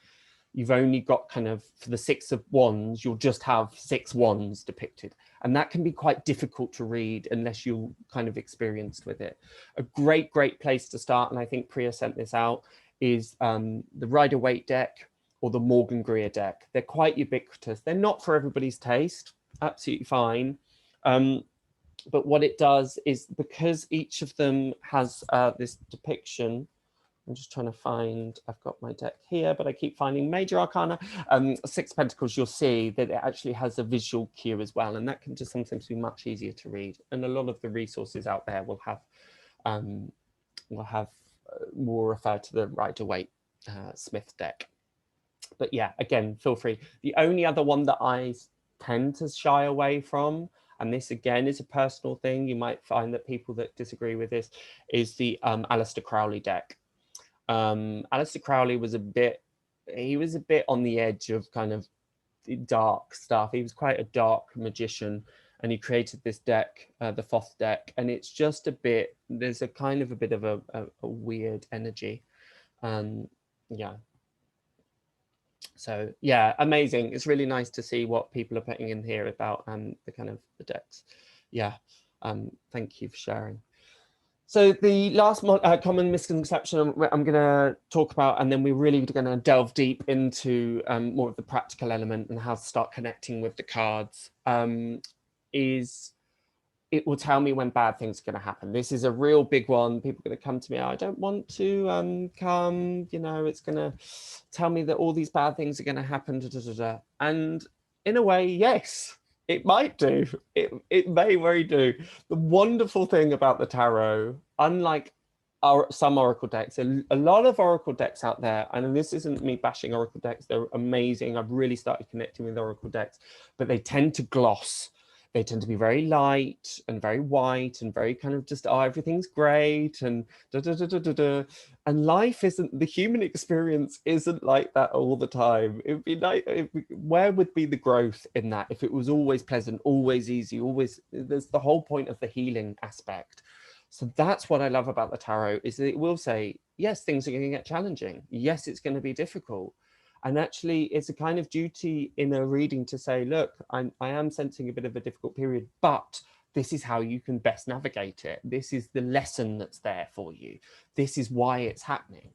You've only got kind of, for the 6 of wands, you'll just have 6 wands depicted. And that can be quite difficult to read unless you're kind of experienced with it. A great, great place to start, and I think Priya sent this out, is the Rider-Waite deck or the Morgan Greer deck. They're quite ubiquitous. They're not for everybody's taste, absolutely fine. But what it does is, because each of them has this depiction, I'm just trying to find, I've got my deck here, but I keep finding major arcana, 6 pentacles, you'll see that it actually has a visual cue as well. And that can just sometimes be much easier to read. And a lot of the resources out there will refer to the Rider-Waite Smith deck. But yeah, again, feel free. The only other one that I tend to shy away from, and this again is a personal thing, you might find that people that disagree with this, is the Aleister Crowley deck. Aleister Crowley was a bit on the edge of kind of dark stuff. He was quite a dark magician, and he created this deck, the Thoth deck, and it's just a bit, there's a kind of a bit of a weird energy. Yeah. So yeah, amazing. It's really nice to see what people are putting in here about the kind of the decks. Yeah, thank you for sharing. So the last common misconception I'm going to talk about, and then we're really going to delve deep into more of the practical element and how to start connecting with the cards, is it will tell me when bad things are going to happen. This is a real big one. People are going to come to me, I don't want to come, you know, it's going to tell me that all these bad things are going to happen. And in a way, yes, it might do. It may very do. The wonderful thing about the tarot, unlike some oracle decks, a lot of oracle decks out there, and this isn't me bashing oracle decks, they're amazing. I've really started connecting with oracle decks, but they tend to gloss. They tend to be very light and very white and very kind of just, oh, everything's great and da. And life isn't, the human experience isn't like that all the time. It'd be like, where would be the growth in that if it was always pleasant, always easy, always, there's the whole point of the healing aspect. So that's what I love about the tarot, is that it will say, yes, things are going to get challenging. Yes, it's going to be difficult. And actually, it's a kind of duty in a reading to say, look, I am sensing a bit of a difficult period, but this is how you can best navigate it. This is the lesson that's there for you. This is why it's happening,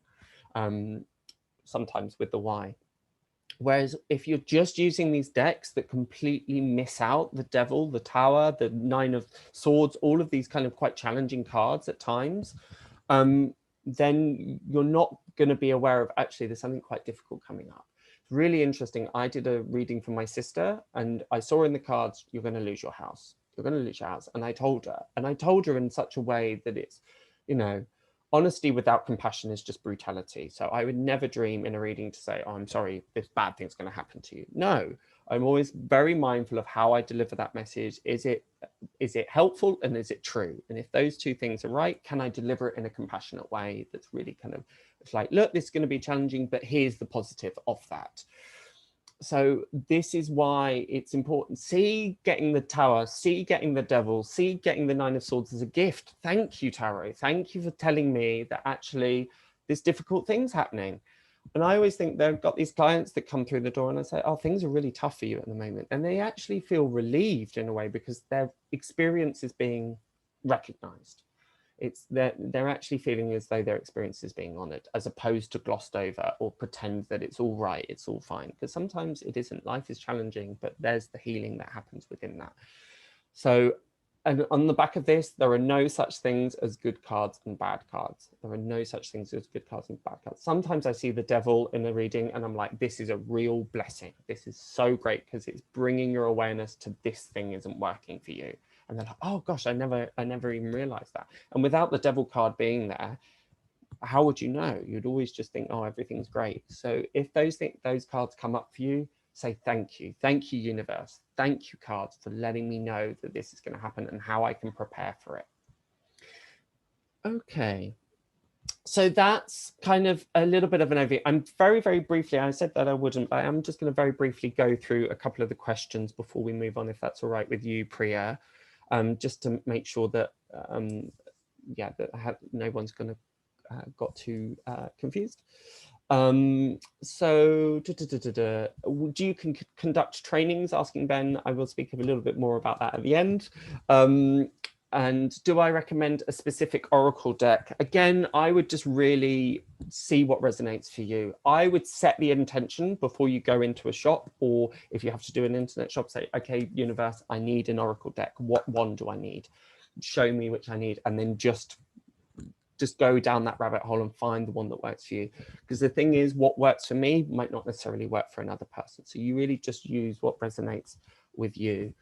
sometimes with the why. Whereas if you're just using these decks that completely miss out the Devil, the Tower, the 9 of Swords, all of these kind of quite challenging cards at times, then you're not going to be aware of, actually, there's something quite difficult coming up. It's really interesting. I did a reading for my sister, and I saw in the cards, you're going to lose your house. You're going to lose your house. And I told her in such a way that it's, you know, honesty without compassion is just brutality. So I would never dream in a reading to say, oh, I'm sorry, this bad thing's going to happen to you. No, I'm always very mindful of how I deliver that message. Is it helpful, and is it true? And if those two things are right, can I deliver it in a compassionate way that's really kind of, it's like, look, this is going to be challenging, but here's the positive of that. So this is why it's important. See getting the Tower, see getting the Devil, see getting the 9 of Swords as a gift. Thank you, Tarot. Thank you for telling me that actually this difficult thing's happening. And I always think they've got these clients that come through the door and I say, oh, things are really tough for you at the moment. And they actually feel relieved in a way, because their experience is being recognized. It's they're actually feeling as though their experience is being honored, as opposed to glossed over or pretend that it's all right, it's all fine. Because sometimes it isn't. Life is challenging, but there's the healing that happens within that. So, and on the back of this, there are no such things as good cards and bad cards. There are no such things as good cards and bad cards. Sometimes I see the Devil in a reading and I'm like, this is a real blessing. This is so great, because it's bringing your awareness to this thing isn't working for you. And they're like, oh gosh, I never even realized that. And without the Devil card being there, how would you know? You'd always just think, oh, everything's great. So if those cards come up for you, say thank you universe, thank you cards for letting me know that this is going to happen and how I can prepare for it. Okay, so that's kind of a little bit of an overview. I'm very briefly, I said that I wouldn't, but I'm just going to very briefly go through a couple of the questions before we move on, if that's all right with you, Priya, just to make sure that yeah, that no one's going to got too confused. So do you conduct trainings? Asking Ben. I will speak a little bit more about that at the end. And do I recommend a specific oracle deck? Again, I would just really see what resonates for you. I would set the intention before you go into a shop, or if you have to do an internet shop, say, okay, universe, I need an oracle deck. What one do I need? Show me which I need, and then just go down that rabbit hole and find the one that works for you. Because the thing is, what works for me might not necessarily work for another person. So you really just use what resonates with you.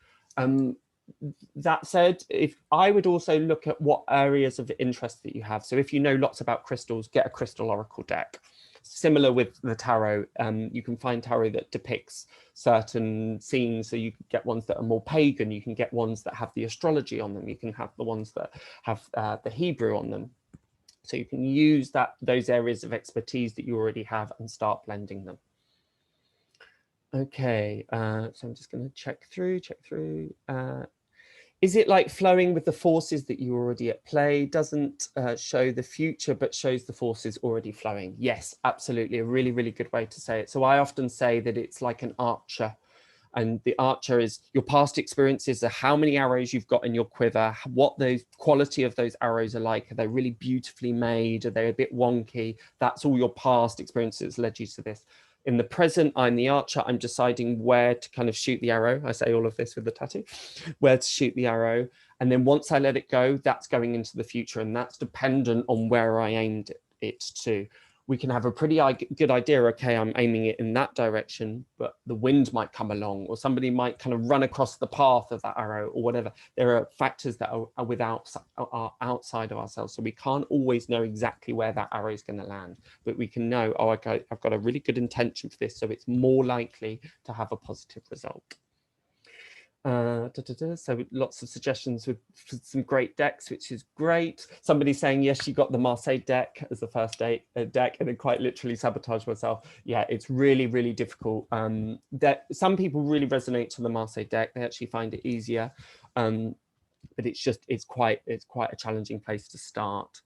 That said, if I would also look at what areas of interest that you have. So if you know lots about crystals, get a crystal oracle deck. Similar with the tarot, you can find tarot that depicts certain scenes. So you can get ones that are more pagan. You can get ones that have the astrology on them. You can have the ones that have the Hebrew on them. So you can use those areas of expertise that you already have and start blending them. Okay, so I'm just going to check through. Is it like flowing with the forces that you already at play? Doesn't show the future, but shows the forces already flowing? Yes, absolutely. A really good way to say it. So I often say that it's like an archer. And the archer is your past experiences, are how many arrows you've got in your quiver, what the quality of those arrows are like. Are they really beautifully made? Are they a bit wonky? That's all your past experiences led you to this. In the present, I'm the archer. I'm deciding where to kind of shoot the arrow. I say all of this with the tattoo, where to shoot the arrow. And then once I let it go, that's going into the future. And that's dependent on where I aimed it to. We can have a pretty good idea, okay, I'm aiming it in that direction, but the wind might come along, or somebody might kind of run across the path of that arrow, or whatever. There are factors that are outside of ourselves, so we can't always know exactly where that arrow is going to land, but we can know, oh, okay, I've got a really good intention for this, so it's more likely to have a positive result. So lots of suggestions with some great decks, which is great. Somebody saying, yes, you got the Marseille deck as the first deck, and then quite literally sabotaged myself. Yeah, it's really difficult. That some people really resonate to the Marseille deck. They actually find it easier, but it's quite a challenging place to start.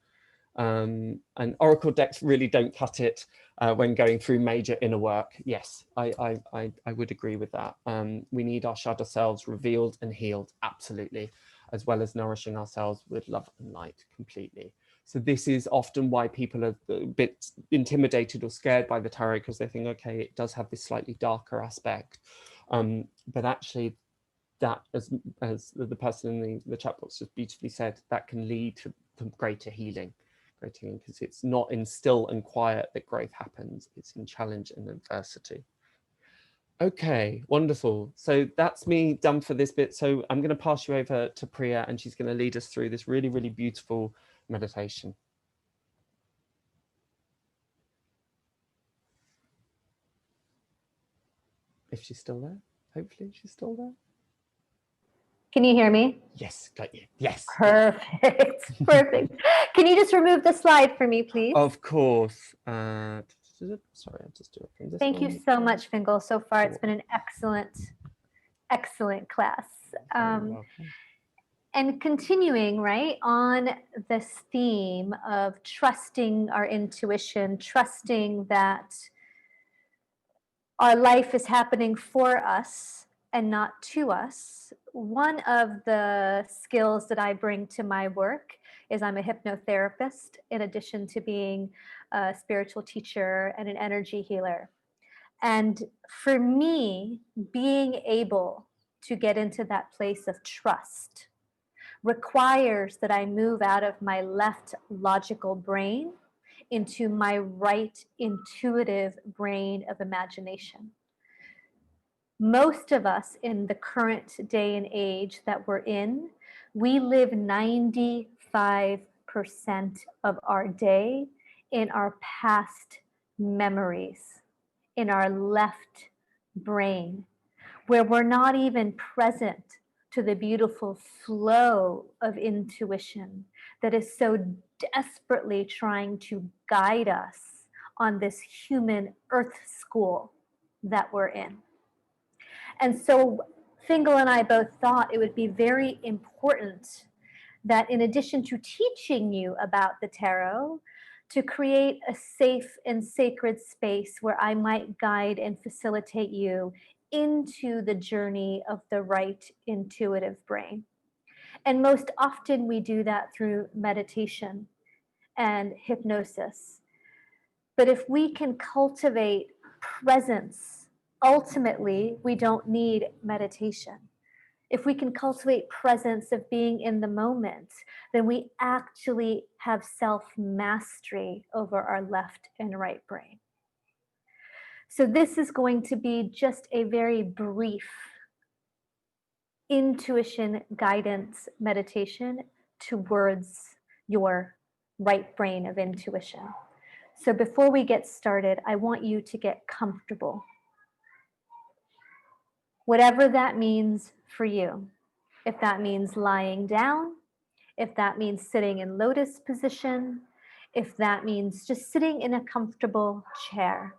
And oracle decks really don't cut it when going through major inner work. Yes, I would agree with that. We need our shadow selves revealed and healed, absolutely, as well as nourishing ourselves with love and light completely. So this is often why people are a bit intimidated or scared by the tarot, because they think, okay, it does have this slightly darker aspect, but actually that, as the person in the chat box just beautifully said, that can lead to greater healing, because it's not in still and quiet that growth happens, it's in challenge and adversity. Okay, wonderful. So that's me done for this bit. So I'm going to pass you over to Priya, and she's going to lead us through this really beautiful meditation. If she's still there, hopefully she's still there. Can you hear me? Yes, got you. Yes. Perfect. Perfect. Can you just remove the slide for me, please? Of course. Sorry, I'll just do it from this Thank one. you so much, Fiongal. So far, it's been an excellent class. And continuing right on this theme of trusting our intuition, trusting that our life is happening for us and not to us. One of the skills that I bring to my work is I'm a hypnotherapist, in addition to being a spiritual teacher and an energy healer. And for me, being able to get into that place of trust requires that I move out of my left logical brain into my right intuitive brain of imagination. Most of us in the current day and age that we're in, we live 95% of our day in our past memories, in our left brain, where we're not even present to the beautiful flow of intuition that is so desperately trying to guide us on this human earth school that we're in. And so Fiongal and I both thought it would be very important that in addition to teaching you about the tarot, to create a safe and sacred space where I might guide and facilitate you into the journey of the right intuitive brain. And most often we do that through meditation and hypnosis. But if we can cultivate presence, ultimately, we don't need meditation. If we can cultivate presence of being in the moment, then we actually have self-mastery over our left and right brain. So this is going to be just a very brief intuition guidance meditation towards your right brain of intuition. So before we get started, I want you to get comfortable. Whatever that means for you. If that means lying down, if that means sitting in lotus position, if that means just sitting in a comfortable chair.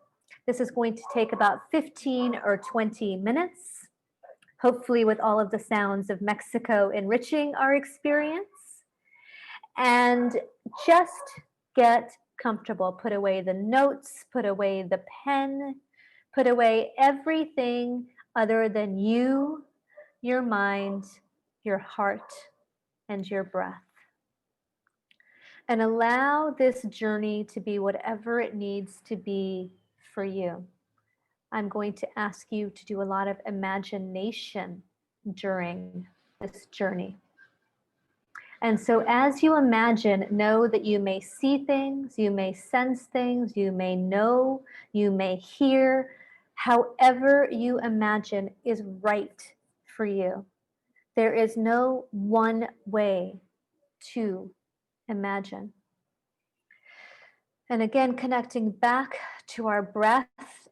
This is going to take about 15 or 20 minutes, hopefully with all of the sounds of Mexico enriching our experience. And just get comfortable. Put away the notes, put away the pen, put away everything other than you, your mind, your heart, and your breath. And allow this journey to be whatever it needs to be for you. I'm going to ask you to do a lot of imagination during this journey. And so as you imagine, know that you may see things, you may sense things, you may know, you may hear. However you imagine is right for you. There is no one way to imagine. And again, connecting back to our breath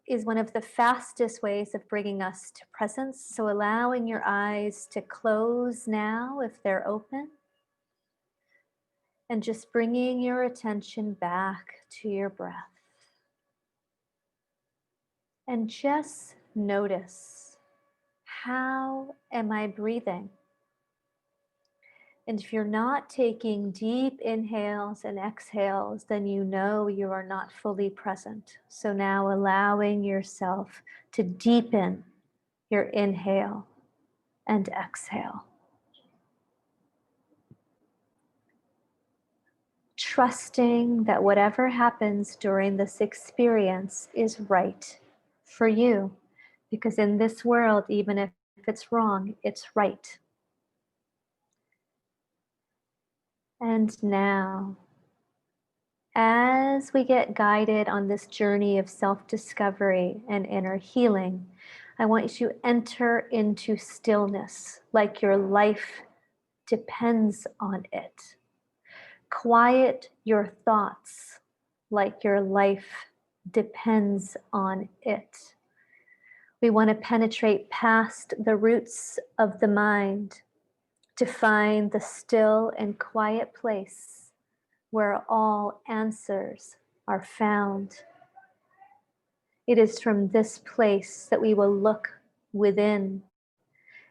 is one of the fastest ways of bringing us to presence. So allowing your eyes to close now if they're open. And just bringing your attention back to your breath. And just notice, how am I breathing? And if you're not taking deep inhales and exhales, then you know you are not fully present. So now allowing yourself to deepen your inhale and exhale. Trusting that whatever happens during this experience is right for you. Because in this world, even if it's wrong, it's right. And now, as we get guided on this journey of self-discovery and inner healing, I want you to enter into stillness like your life depends on it. Quiet your thoughts like your life depends on it. We want to penetrate past the roots of the mind to find the still and quiet place where all answers are found. It is from this place that we will look within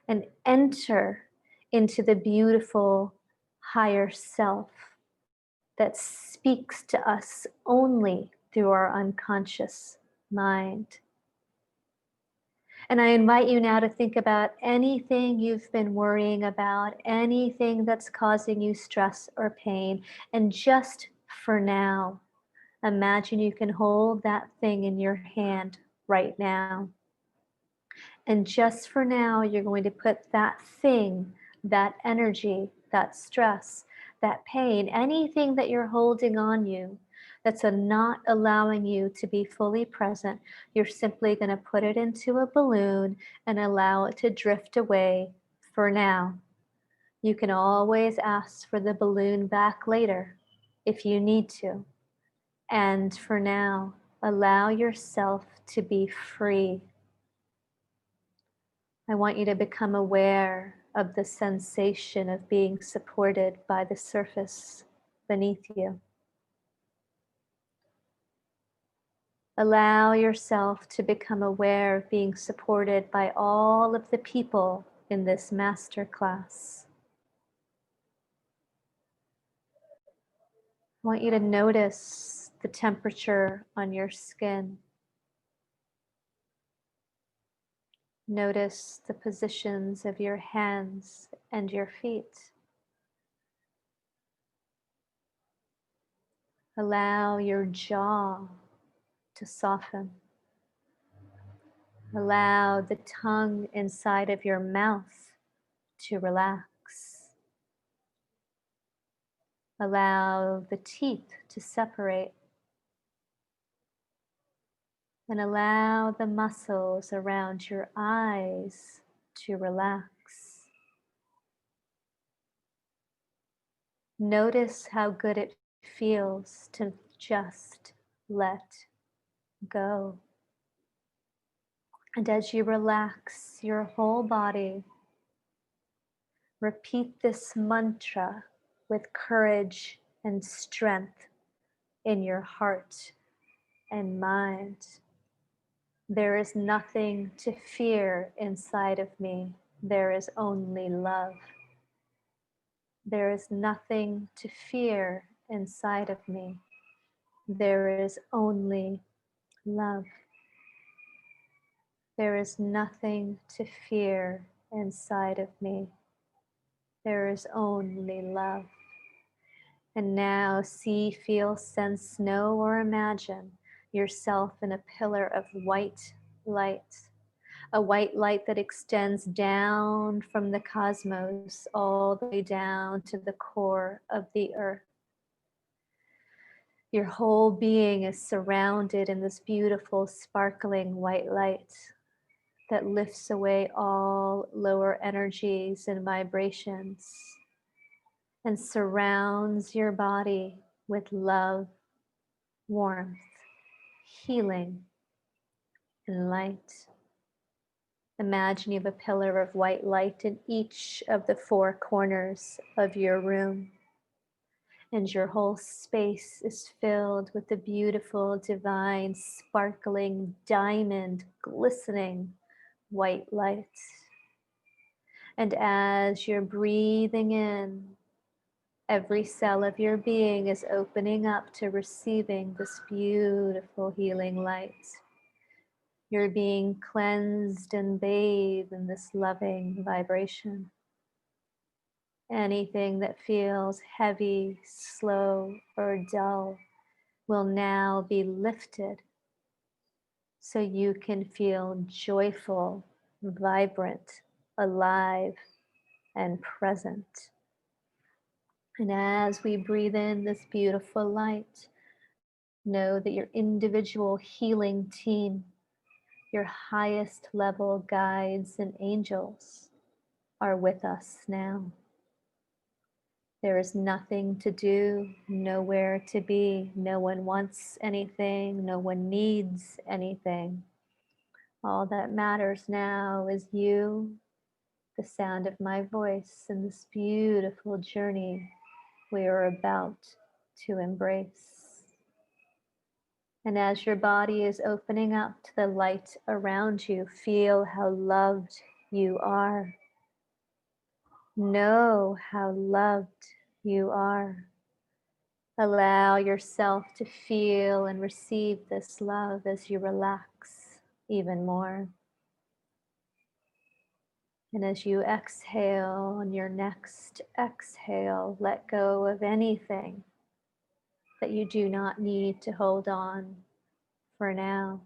and enter into the beautiful higher self that speaks to us only through our unconscious mind. And I invite you now to think about anything you've been worrying about, anything that's causing you stress or pain. And just for now, imagine you can hold that thing in your hand right now. And just for now, you're going to put that thing, that energy, that stress, that pain, anything that you're holding on you that's not allowing you to be fully present, you're simply going to put it into a balloon and allow it to drift away for now. You can always ask for the balloon back later if you need to. And for now, allow yourself to be free. I want you to become aware of the sensation of being supported by the surface beneath you. Allow yourself to become aware of being supported by all of the people in this master class. I want you to notice the temperature on your skin. Notice the positions of your hands and your feet. Allow your jaw to soften. Allow the tongue inside of your mouth to relax. Allow the teeth to separate. And allow the muscles around your eyes to relax. Notice how good it feels to just let go. And as you relax your whole body, repeat this mantra with courage and strength in your heart and mind. There is nothing to fear inside of me. There is only love. There is nothing to fear inside of me. There is only love. There is nothing to fear inside of me. There is only love. And now see, feel, sense, know, or imagine yourself in a pillar of white light. A white light that extends down from the cosmos all the way down to the core of the earth. Your whole being is surrounded in this beautiful, sparkling white light that lifts away all lower energies and vibrations and surrounds your body with love, warmth, healing, and light. Imagine you have a pillar of white light in each of the four corners of your room, and your whole space is filled with the beautiful, divine, sparkling, diamond, glistening white light. And as you're breathing in, every cell of your being is opening up to receiving this beautiful healing light. You're being cleansed and bathed in this loving vibration. Anything that feels heavy, slow, or dull will now be lifted so you can feel joyful, vibrant, alive, and present. And as we breathe in this beautiful light, know that your individual healing team, your highest level guides and angels are with us now. There is nothing to do, nowhere to be. No one wants anything, no one needs anything. All that matters now is you, the sound of my voice, and this beautiful journey we are about to embrace. And as your body is opening up to the light around you, feel how loved you are. Know how loved you are. Allow yourself to feel and receive this love as you relax even more. And as you exhale, on your next exhale, let go of anything that you do not need to hold on for now.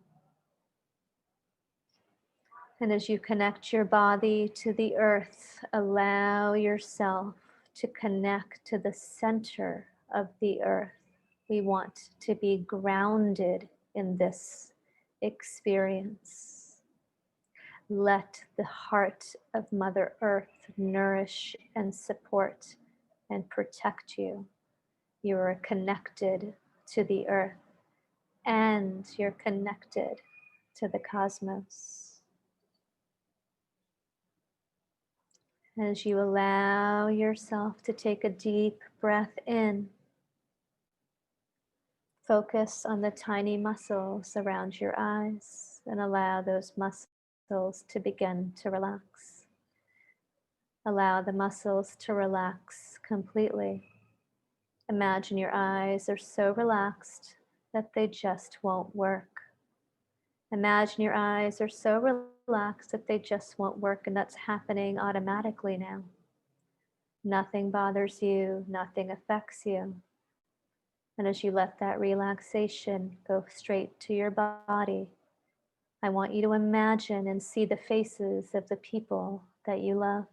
And as you connect your body to the earth, allow yourself to connect to the center of the earth. We want to be grounded in this experience. Let the heart of Mother Earth nourish and support and protect you. You are connected to the earth. pretend you're connected to the cosmos. As you allow yourself to take a deep breath in, focus on the tiny muscles around your eyes and allow those muscles to begin to relax. Allow the muscles to relax completely. Imagine your eyes are so relaxed that they just won't work. Imagine your eyes are so relaxed that they just won't work, and that's happening automatically now. Nothing bothers you, nothing affects you. And as you let that relaxation go straight to your body, I want you to imagine and see the faces of the people that you love.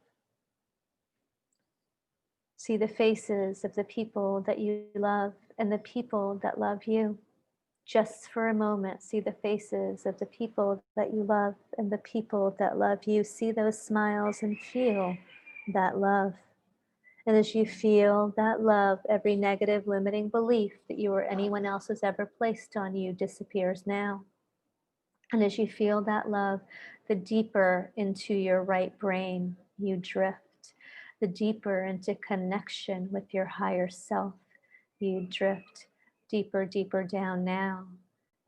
See the faces of the people that you love and the people that love you. Just for a moment, see the faces of the people that you love and the people that love you. See those smiles and feel that love. And as you feel that love, every negative limiting belief that you or anyone else has ever placed on you disappears now. And as you feel that love, the deeper into your right brain you drift, the deeper into connection with your higher self you drift, deeper, deeper down now.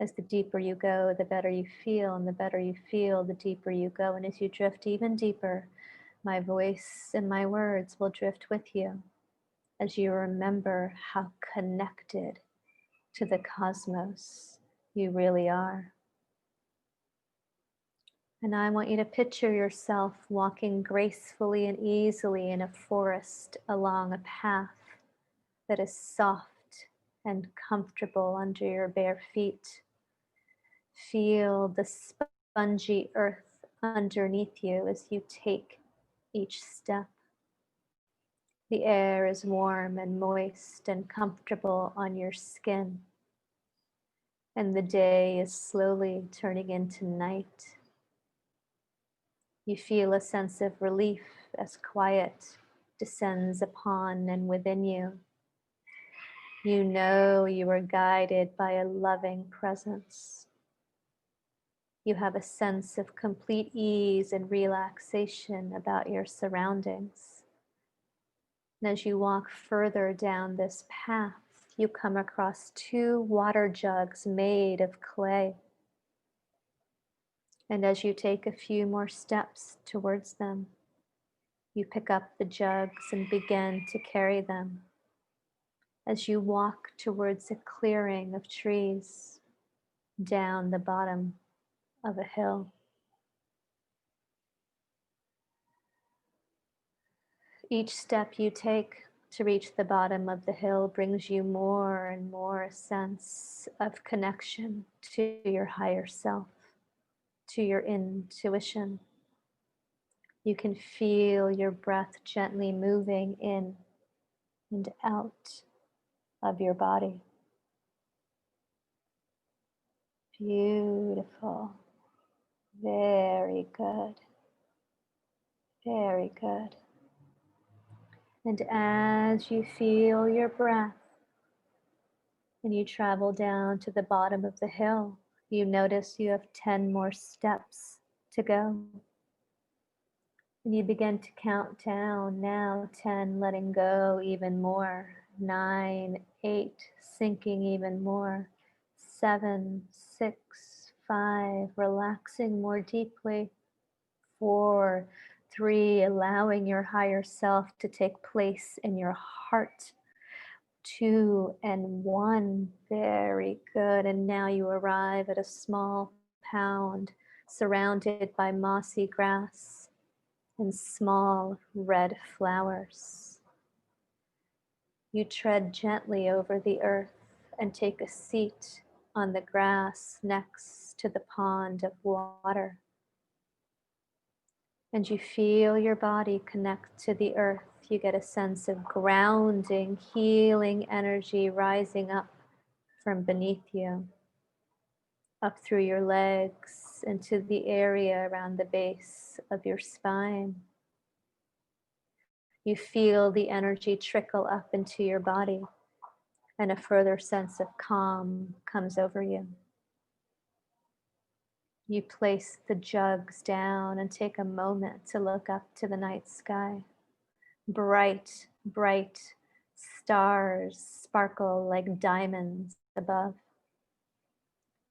As the deeper you go, the better you feel, and the better you feel, the deeper you go. And as you drift even deeper, my voice and my words will drift with you as you remember how connected to the cosmos you really are. And I want you to picture yourself walking gracefully and easily in a forest along a path that is soft and comfortable under your bare feet. Feel the spongy earth underneath you as you take each step. The air is warm and moist and comfortable on your skin. And the day is slowly turning into night. You feel a sense of relief as quiet descends upon and within you. You know you are guided by a loving presence. You have a sense of complete ease and relaxation about your surroundings. And as you walk further down this path, you come across 2 water jugs made of clay. And as you take a few more steps towards them, you pick up the jugs and begin to carry them. As you walk towards a clearing of trees down the bottom of a hill. Each step you take to reach the bottom of the hill brings you more and more a sense of connection to your higher self, to your intuition. You can feel your breath gently moving in and out of your body. Beautiful. Very good. Very good. And as you feel your breath and you travel down to the bottom of the hill, you notice you have 10 more steps to go. And you begin to count down now, 10, letting go even more, 9, 8, sinking even more, 7, 6, 5, relaxing more deeply, 4, 3, allowing your higher self to take place in your heart, 2 and 1, very good. And now you arrive at a small pound surrounded by mossy grass and small red flowers. You tread gently over the earth and take a seat on the grass next to the pond of water. And you feel your body connect to the earth. You get a sense of grounding, healing energy rising up from beneath you, up through your legs, into the area around the base of your spine. You feel the energy trickle up into your body, and a further sense of calm comes over you. You place the jugs down and take a moment to look up to the night sky. Bright, bright stars sparkle like diamonds above.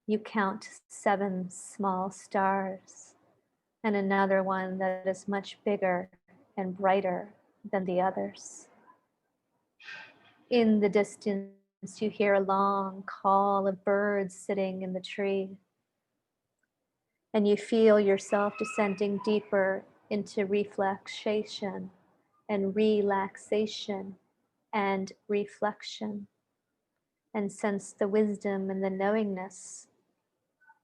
You count 7 small stars and another one that is much bigger and brighter than the others. In the distance, you hear a long call of birds sitting in the tree. And you feel yourself descending deeper into reflection and relaxation and reflection, and sense the wisdom and the knowingness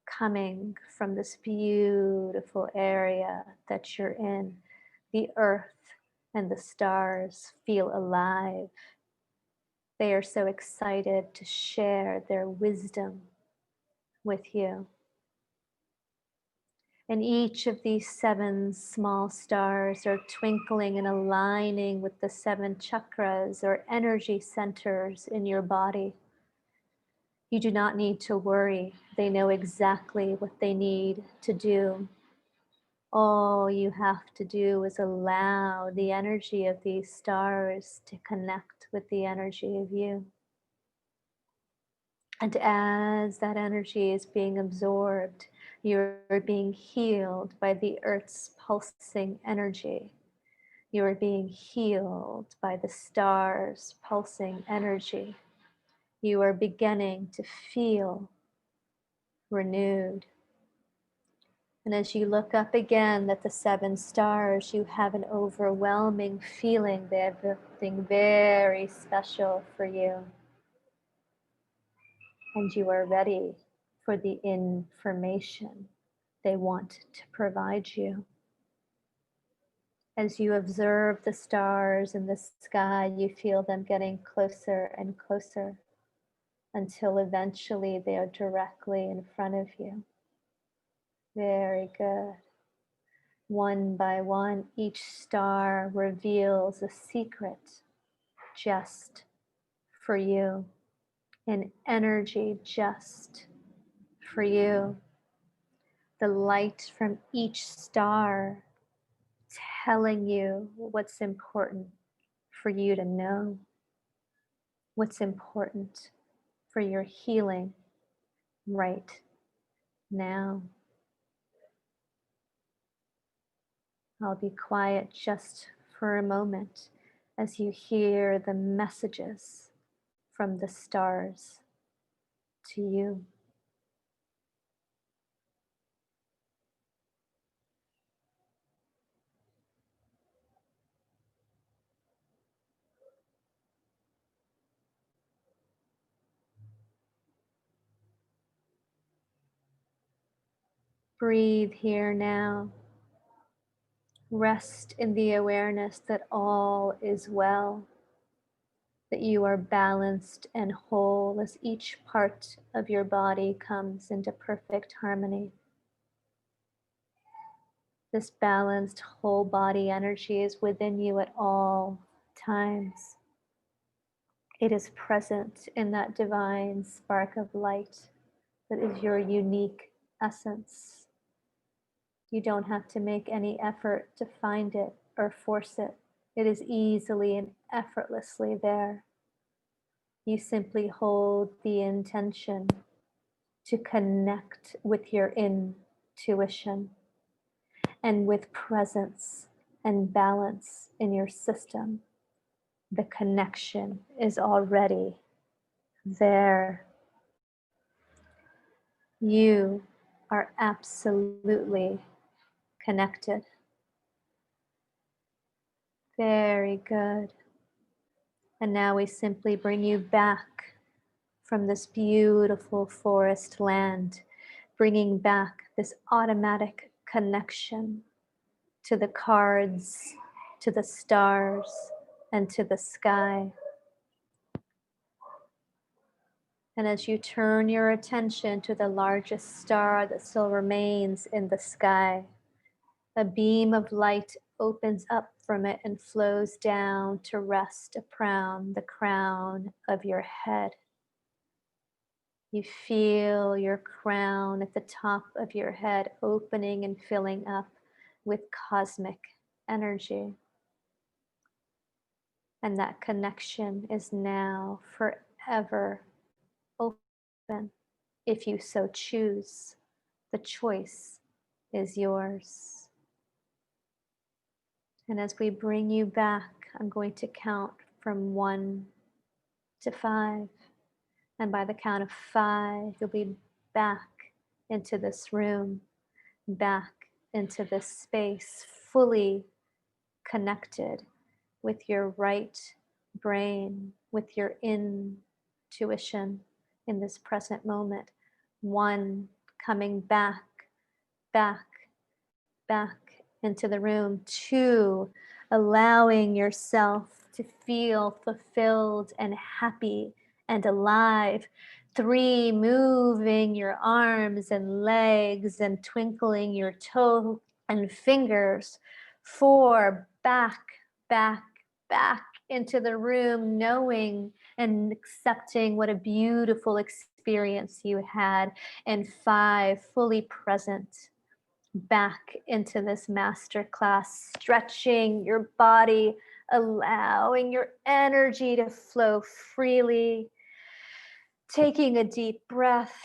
coming from this beautiful area that you're in. The earth and the stars feel alive. They are so excited to share their wisdom with you. And each of these 7 small stars are twinkling and aligning with the 7 chakras or energy centers in your body. You do not need to worry. They know exactly what they need to do. All you have to do is allow the energy of these stars to connect with the energy of you. And as that energy is being absorbed, you're being healed by the earth's pulsing energy. You're being healed by the stars' pulsing energy. You are beginning to feel renewed. And as you look up again at the 7 stars, you have an overwhelming feeling they have something very special for you. And you are ready for the information they want to provide you. As you observe the stars in the sky, you feel them getting closer and closer until eventually they are directly in front of you. Very good. One by one, each star reveals a secret just for you, an energy just for you. The light from each star telling you what's important for you to know, what's important for your healing right now. I'll be quiet just for a moment as you hear the messages from the stars to you. Breathe here now. Rest in the awareness that all is well, that you are balanced and whole as each part of your body comes into perfect harmony. This balanced whole body energy is within you at all times. It is present in that divine spark of light that is your unique essence. You don't have to make any effort to find it or force it. It is easily and effortlessly there. You simply hold the intention to connect with your intuition and with presence and balance in your system. The connection is already there. You are absolutely connected. Very good. And now we simply bring you back from this beautiful forest land, bringing back this automatic connection to the cards, to the stars, and to the sky. And as you turn your attention to the largest star that still remains in the sky, a beam of light opens up from it and flows down to rest upon the crown of your head. You feel your crown at the top of your head opening and filling up with cosmic energy. And that connection is now forever open. If you so choose, the choice is yours. And as we bring you back, I'm going to count from 1 to 5. And by the count of 5, you'll be back into this room, back into this space, fully connected with your right brain, with your intuition in this present moment. 1, coming back, back, back into the room. 2, allowing yourself to feel fulfilled and happy and alive. 3, moving your arms and legs and twinkling your toe and fingers. 4, back, back, back into the room, knowing and accepting what a beautiful experience you had. And 5, fully present, back into this master class, stretching your body, allowing your energy to flow freely, taking a deep breath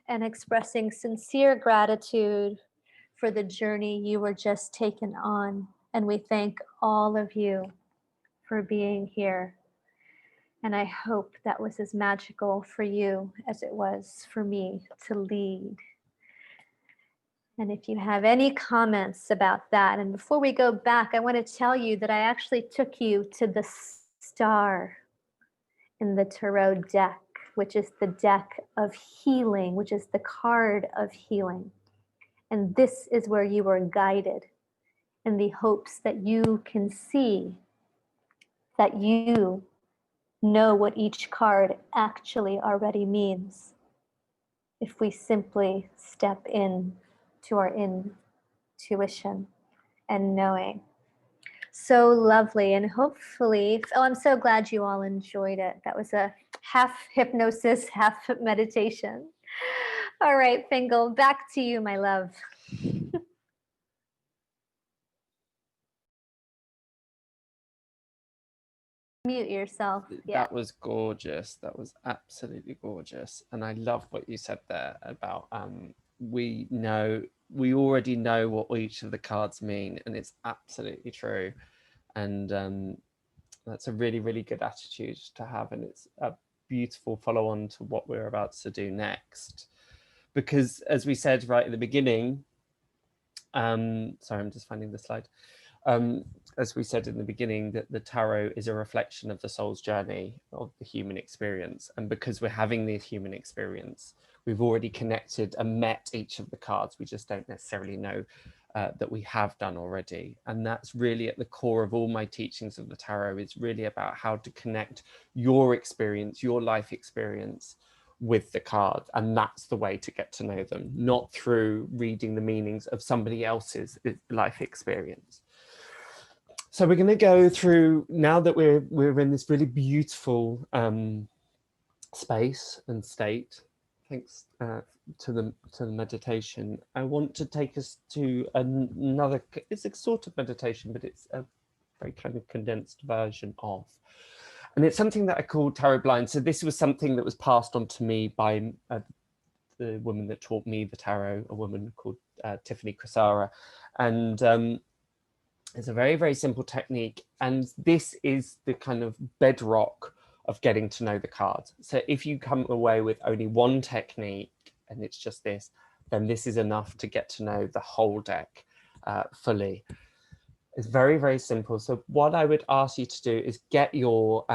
and expressing sincere gratitude for the journey you were just taken on. And we thank all of you for being here. And I hope that was as magical for you as it was for me to lead. And if you have any comments about that, and before we go back, I want to tell you that I actually took you to the star in the tarot deck, which is the deck of healing, which is the card of healing. And this is where you were guided in the hopes that you can see, that you know what each card actually already means. If we simply step in to our intuition and knowing. So lovely. And hopefully, oh, I'm so glad you all enjoyed it. That was a half hypnosis, half meditation. All right, Fiongal, back to you, my love. Mute yourself. Yeah. That was gorgeous. That was absolutely gorgeous. And I love what you said there about we already know what each of the cards mean, and it's absolutely true. And that's a really, really good attitude to have, and it's a beautiful follow on to what we're about to do next. Because as we said right at the beginning, sorry, I'm just finding the slide. As we said in the beginning, that the tarot is a reflection of the soul's journey of the human experience. And because we're having the human experience, we've already connected and met each of the cards. We just don't necessarily know that we have done already. And that's really at the core of all my teachings of the tarot. It's really about how to connect your experience, your life experience, with the card. And that's the way to get to know them, not through reading the meanings of somebody else's life experience. So we're going to go through, now that we're in this really beautiful space and state, thanks to the meditation, I want to take us to another, it's a sort of meditation, but it's a very kind of condensed version of. And it's something that I call tarot blind. So this was something that was passed on to me by the woman that taught me the tarot, a woman called Tiffany Crisara. And it's a very, very simple technique. And this is the kind of bedrock of getting to know the cards. So if you come away with only one technique and it's just this, then this is enough to get to know the whole deck fully. It's very, very simple. So what I would ask you to do is get your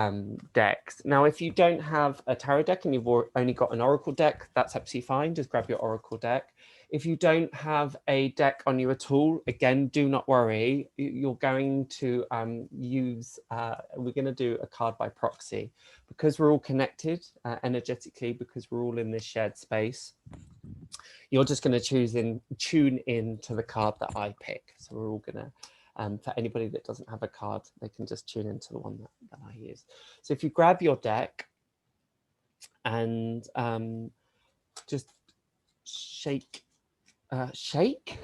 decks. Now, if you don't have a tarot deck and you've only got an oracle deck, that's absolutely fine. Just grab your oracle deck. If you don't have a deck on you at all, again, do not worry. You're going to we're going to do a card by proxy. Because we're all connected energetically, because we're all in this shared space, you're just going to tune in to the card that I pick. So we're all going to, for anybody that doesn't have a card, they can just tune into the one that I use. So if you grab your deck and just shake. Shake?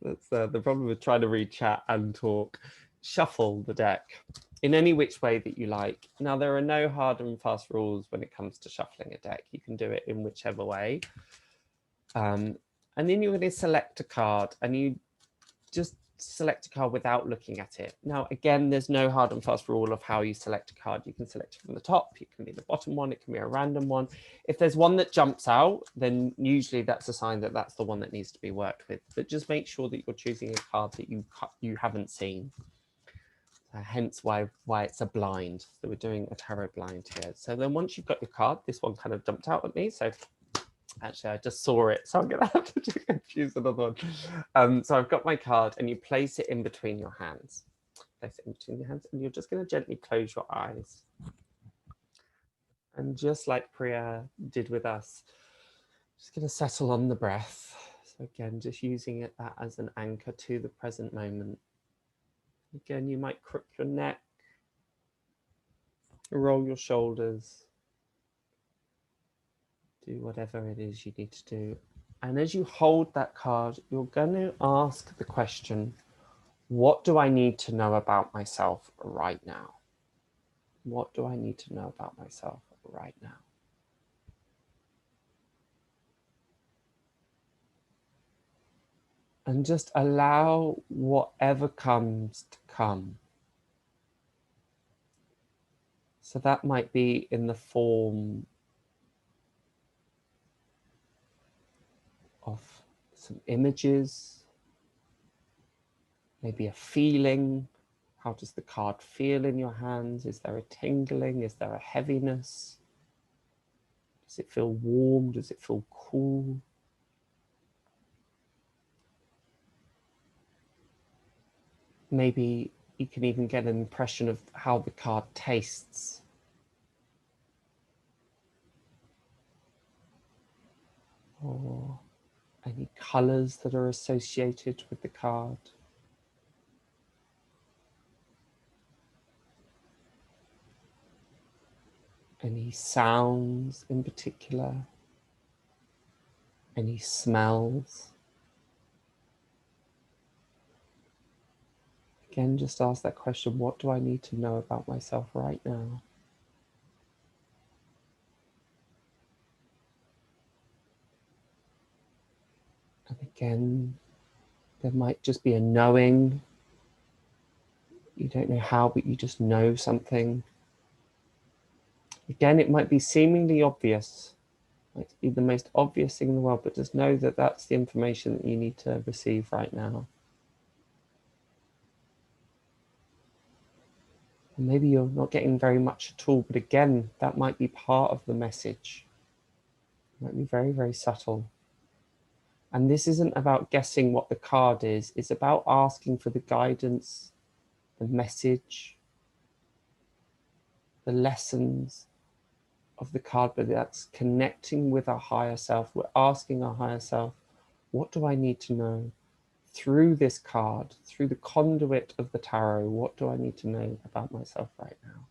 That's the problem with trying to read chat and talk. Shuffle the deck in any which way that you like. Now, there are no hard and fast rules when it comes to shuffling a deck. You can do it in whichever way. And then you're going to select a card, and you just select a card without looking at it. Now, again, there's no hard and fast rule of how you select a card. You can select it from the top, it can be the bottom one, it can be a random one. If there's one that jumps out, then usually that's a sign that that's the one that needs to be worked with. But just make sure that you're choosing a card that you haven't seen. Hence why it's a blind. So we're doing a tarot blind here. So then once you've got your card, this one kind of jumped out at me. So actually, I just saw it, so I'm going to have to choose another one. So I've got my card, and you place it in between your hands. Place it in between your hands, and you're just going to gently close your eyes. And just like Priya did with us, just going to settle on the breath. So again, just using that as an anchor to the present moment. Again, you might crook your neck, roll your shoulders, do whatever it is you need to do. And as you hold that card, you're going to ask the question, what do I need to know about myself right now? What do I need to know about myself right now? And just allow whatever comes to come. So that might be in the form of some images, maybe a feeling. How does the card feel in your hands? Is there a tingling? Is there a heaviness? Does it feel warm? Does it feel cool? Maybe you can even get an impression of how the card tastes. Or any colors that are associated with the card. Any sounds in particular? Any smells? Again, just ask that question, what do I need to know about myself right now? And again, there might just be a knowing. You don't know how, but you just know something. Again, it might be seemingly obvious. It might be the most obvious thing in the world, but just know that that's the information that you need to receive right now. And maybe you're not getting very much at all, but again, that might be part of the message. It might be very, very subtle. And this isn't about guessing what the card is. It's about asking for the guidance, the message, the lessons of the card, but that's connecting with our higher self. We're asking our higher self, what do I need to know through this card, through the conduit of the tarot? What do I need to know about myself right now?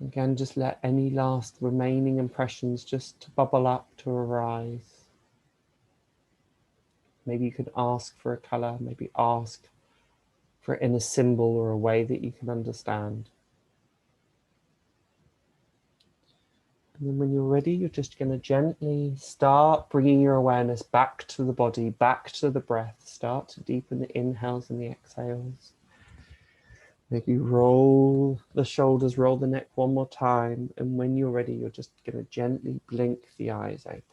Again, just let any last remaining impressions just bubble up, to arise. Maybe you could ask for a color, maybe ask for it in a symbol or a way that you can understand. And then when you're ready, you're just going to gently start bringing your awareness back to the body, back to the breath. Start to deepen the inhales and the exhales. Maybe roll the shoulders, roll the neck one more time. And when you're ready, you're just going to gently blink the eyes open.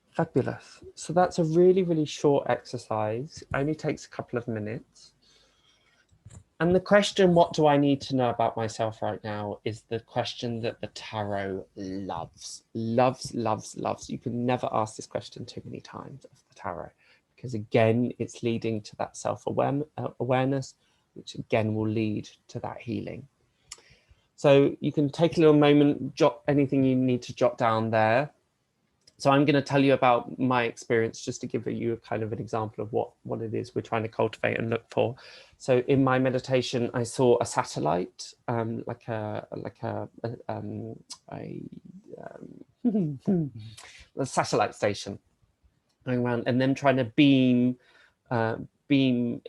Fabulous. So that's a really, really short exercise. It only takes a couple of minutes. And the question, what do I need to know about myself right now, is the question that the tarot loves. Loves, loves, loves. You can never ask this question too many times of the tarot, because again, it's leading to that self-awareness, which again will lead to that healing. So you can take a little moment, jot anything you need to jot down there. So I'm going to tell you about my experience just to give you a kind of an example of what it is we're trying to cultivate and look for. So in my meditation, I saw a satellite, like a a satellite station going around, and them trying to beam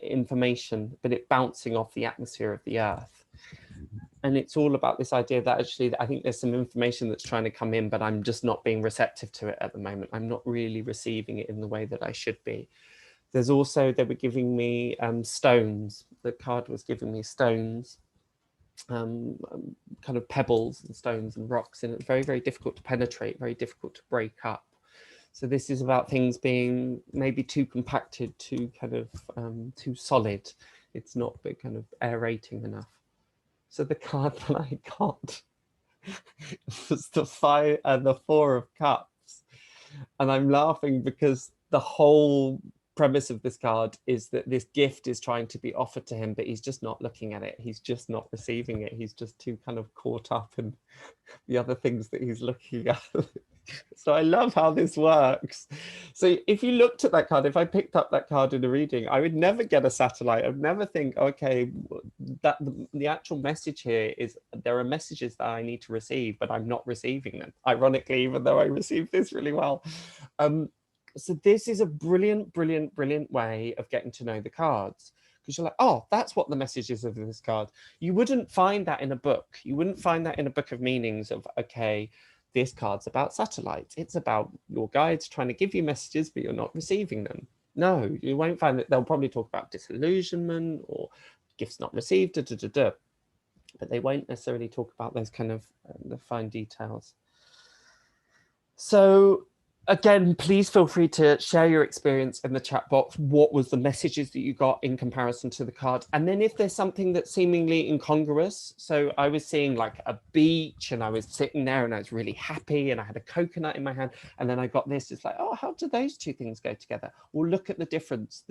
information, but it bouncing off the atmosphere of the Earth. And it's all about this idea that actually, I think there's some information that's trying to come in, but I'm just not being receptive to it at the moment. I'm not really receiving it in the way that I should be. There's also, they were giving me stones. The card was giving me stones, kind of pebbles and stones and rocks, and it's very, very difficult to penetrate, very difficult to break up. So this is about things being maybe too compacted, too kind of too solid. It's not kind of aerating enough. So the card that I got was the 4 of Cups. And I'm laughing because the whole premise of this card is that this gift is trying to be offered to him, but he's just not looking at it. He's just not receiving it. He's just too kind of caught up in the other things that he's looking at. So I love how this works. So if you looked at that card, if I picked up that card in a reading, I would never get a satellite. I'd never think, okay, that the actual message here is there are messages that I need to receive, but I'm not receiving them. Ironically, even though I received this really well. So this is a brilliant, brilliant, brilliant way of getting to know the cards. Because you're like, oh, that's what the message is of this card. You wouldn't find that in a book. You wouldn't find that in a book of meanings of, okay, this card's about satellites. It's about your guides trying to give you messages, but you're not receiving them. No, you won't find that. They'll probably talk about disillusionment or gifts not received, but they won't necessarily talk about those kind of the fine details. So again, please feel free to share your experience in the chat box. What was the messages that you got in comparison to the card? And then if there's something that's seemingly incongruous, so I was seeing like a beach and I was sitting there and I was really happy and I had a coconut in my hand. And then I got this, it's like, oh, how do those two things go together? Well, look at the difference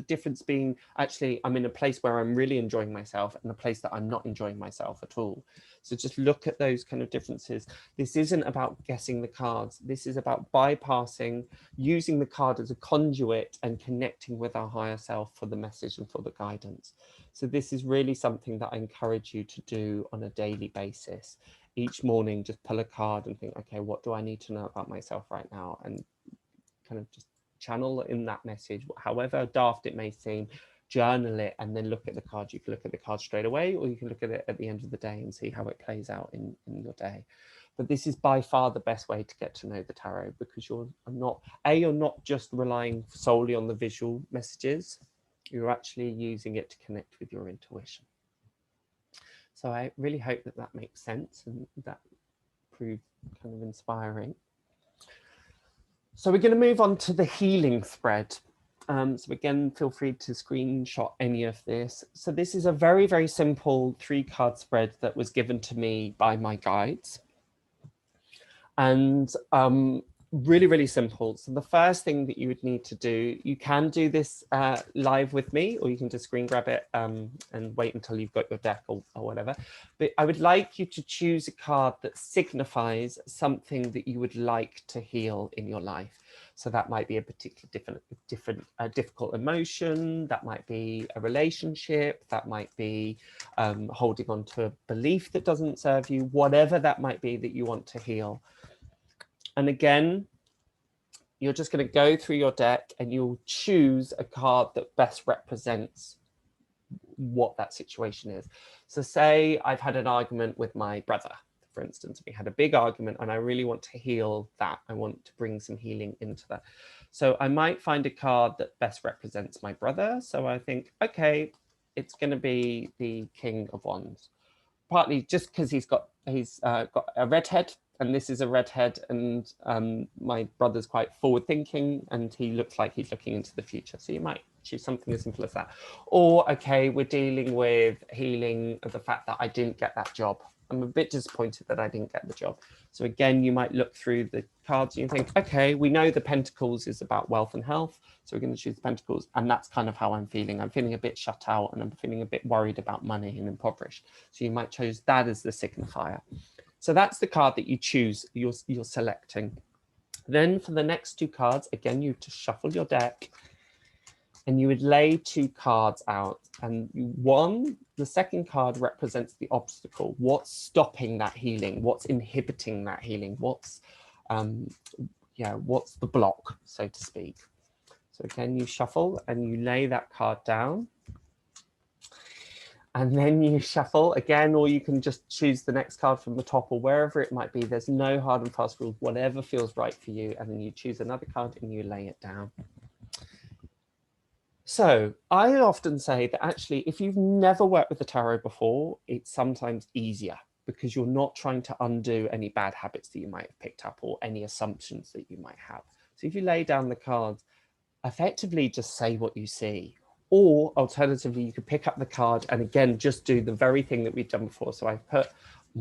being actually, I'm in a place where I'm really enjoying myself and a place that I'm not enjoying myself at all. So just look at those kind of differences. This isn't about guessing the cards. This is about bypassing, using the card as a conduit and connecting with our higher self for the message and for the guidance. So this is really something that I encourage you to do on a daily basis. Each morning, just pull a card and think, okay, what do I need to know about myself right now? And kind of just channel in that message, however daft it may seem. Journal it and then look at the card. You can look at the card straight away, or you can look at it at the end of the day and see how it plays out in your day. But this is by far the best way to get to know the tarot, because you're not just relying solely on the visual messages, you're actually using it to connect with your intuition. So I really hope that that makes sense and that proved kind of inspiring. So we're going to move on to the healing thread. So again, feel free to screenshot any of this. So this is a very, very simple 3-card spread that was given to me by my guides. And really, really simple. So the first thing that you would need to do, you can do this live with me, or you can just screen grab it and wait until you've got your deck or whatever. But I would like you to choose a card that signifies something that you would like to heal in your life. So that might be a particular difficult emotion, that might be a relationship, that might be holding on to a belief that doesn't serve you, whatever that might be that you want to heal. And again, you're just going to go through your deck and you'll choose a card that best represents what that situation is. So say I've had an argument with my brother, for instance. We had a big argument and I really want to heal that. I want to bring some healing into that. So I might find a card that best represents my brother. So I think, okay, it's going to be the King of Wands. Partly just because he's got a red head, and this is a red head, and my brother's quite forward thinking and he looks like he's looking into the future. So you might choose something as simple as that. Or, okay, we're dealing with healing of the fact that I didn't get that job. I'm a bit disappointed that I didn't get the job. So again, you might look through the cards and you think, okay, we know the Pentacles is about wealth and health. So we're going to choose the Pentacles. And that's kind of how I'm feeling. I'm feeling a bit shut out and I'm feeling a bit worried about money and impoverished. So you might choose that as the signifier. So that's the card that you choose, you're selecting. Then for the next 2 cards, again, you to shuffle your deck and you would lay 2 cards out. And the second card represents the obstacle. What's stopping that healing? What's inhibiting that healing? What's the block, so to speak? So again, you shuffle and you lay that card down. And then you shuffle again, or you can just choose the next card from the top or wherever it might be. There's no hard and fast rules, whatever feels right for you. And then you choose another card and you lay it down. So I often say that actually, if you've never worked with the tarot before, it's sometimes easier because you're not trying to undo any bad habits that you might have picked up or any assumptions that you might have. So if you lay down the cards, effectively just say what you see. Or alternatively, you could pick up the card and again, just do the very thing that we've done before. So I've put,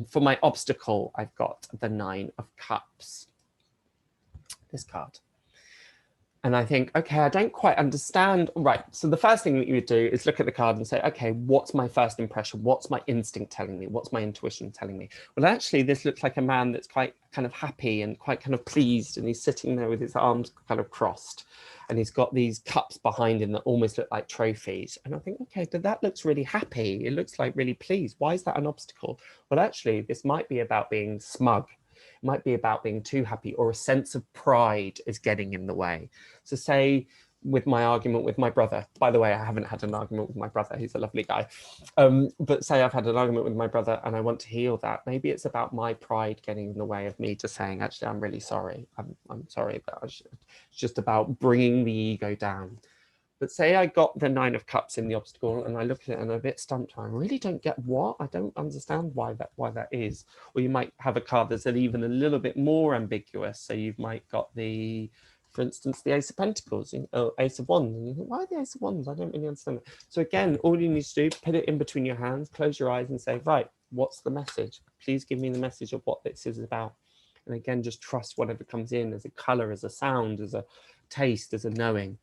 for my obstacle, I've got the 9 of Cups, this card. And I think, okay, I don't quite understand. Right, so the first thing that you would do is look at the card and say, okay, what's my first impression? What's my instinct telling me? What's my intuition telling me? Well, actually, this looks like a man that's quite kind of happy and quite kind of pleased. And he's sitting there with his arms kind of crossed. And he's got these cups behind him that almost look like trophies. And I think, okay, but that looks really happy. It looks like really pleased. Why is that an obstacle? Well, actually, this might be about being smug. It might be about being too happy, or a sense of pride is getting in the way. So say with my argument with my brother, by the way, I haven't had an argument with my brother, he's a lovely guy. But say I've had an argument with my brother and I want to heal that. Maybe it's about my pride getting in the way of me just saying, actually, I'm really sorry. I'm sorry, but it's just about bringing the ego down. But say I got the 9 of Cups in the obstacle and I look at it and I'm a bit stumped. I really don't get what? I don't understand why that is. Or you might have a card that's even a little bit more ambiguous. So you might got the, for instance, the Ace of Pentacles, or Ace of Wands. And you think, why the Ace of Wands? I don't really understand it. So again, all you need to do, put it in between your hands, close your eyes and say, right, what's the message? Please give me the message of what this is about. And again, just trust whatever comes in as a color, as a sound, as a taste, as a knowing.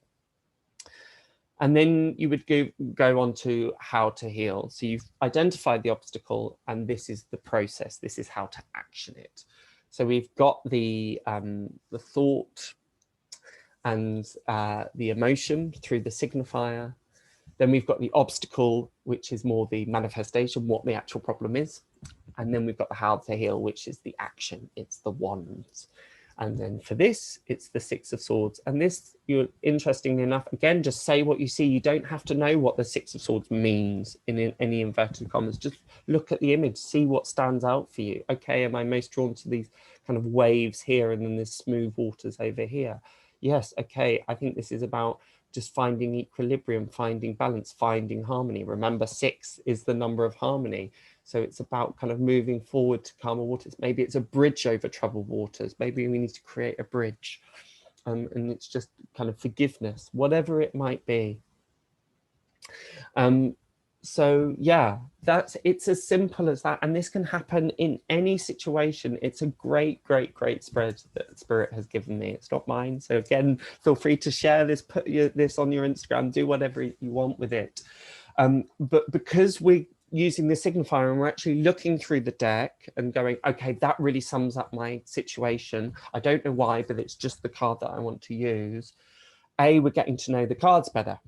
And then you would go on to how to heal. So you've identified the obstacle and this is the process. This is how to action it. So we've got the thought and the emotion through the signifier. Then we've got the obstacle, which is more the manifestation, what the actual problem is. And then we've got the how to heal, which is the action. It's the wands. And then for this, it's the 6 of Swords. And this, you're interestingly enough, again, just say what you see. You don't have to know what the 6 of Swords means in any inverted commas. Just look at the image, see what stands out for you. Okay, am I most drawn to these kind of waves here and then there's smooth waters over here? Yes, okay, I think this is about just finding equilibrium, finding balance, finding harmony. Remember, 6 is the number of harmony. So it's about kind of moving forward to calmer waters. Maybe it's a bridge over troubled waters. Maybe we need to create a bridge. And it's just kind of forgiveness, whatever it might be. So yeah, it's as simple as that. And this can happen in any situation. It's a great, great, great spread that Spirit has given me. It's not mine. So again, feel free to share this, put this on your Instagram, do whatever you want with it. But because we're using the signifier and we're actually looking through the deck and going, okay, that really sums up my situation. I don't know why, but it's just the card that I want to use. We're getting to know the cards better.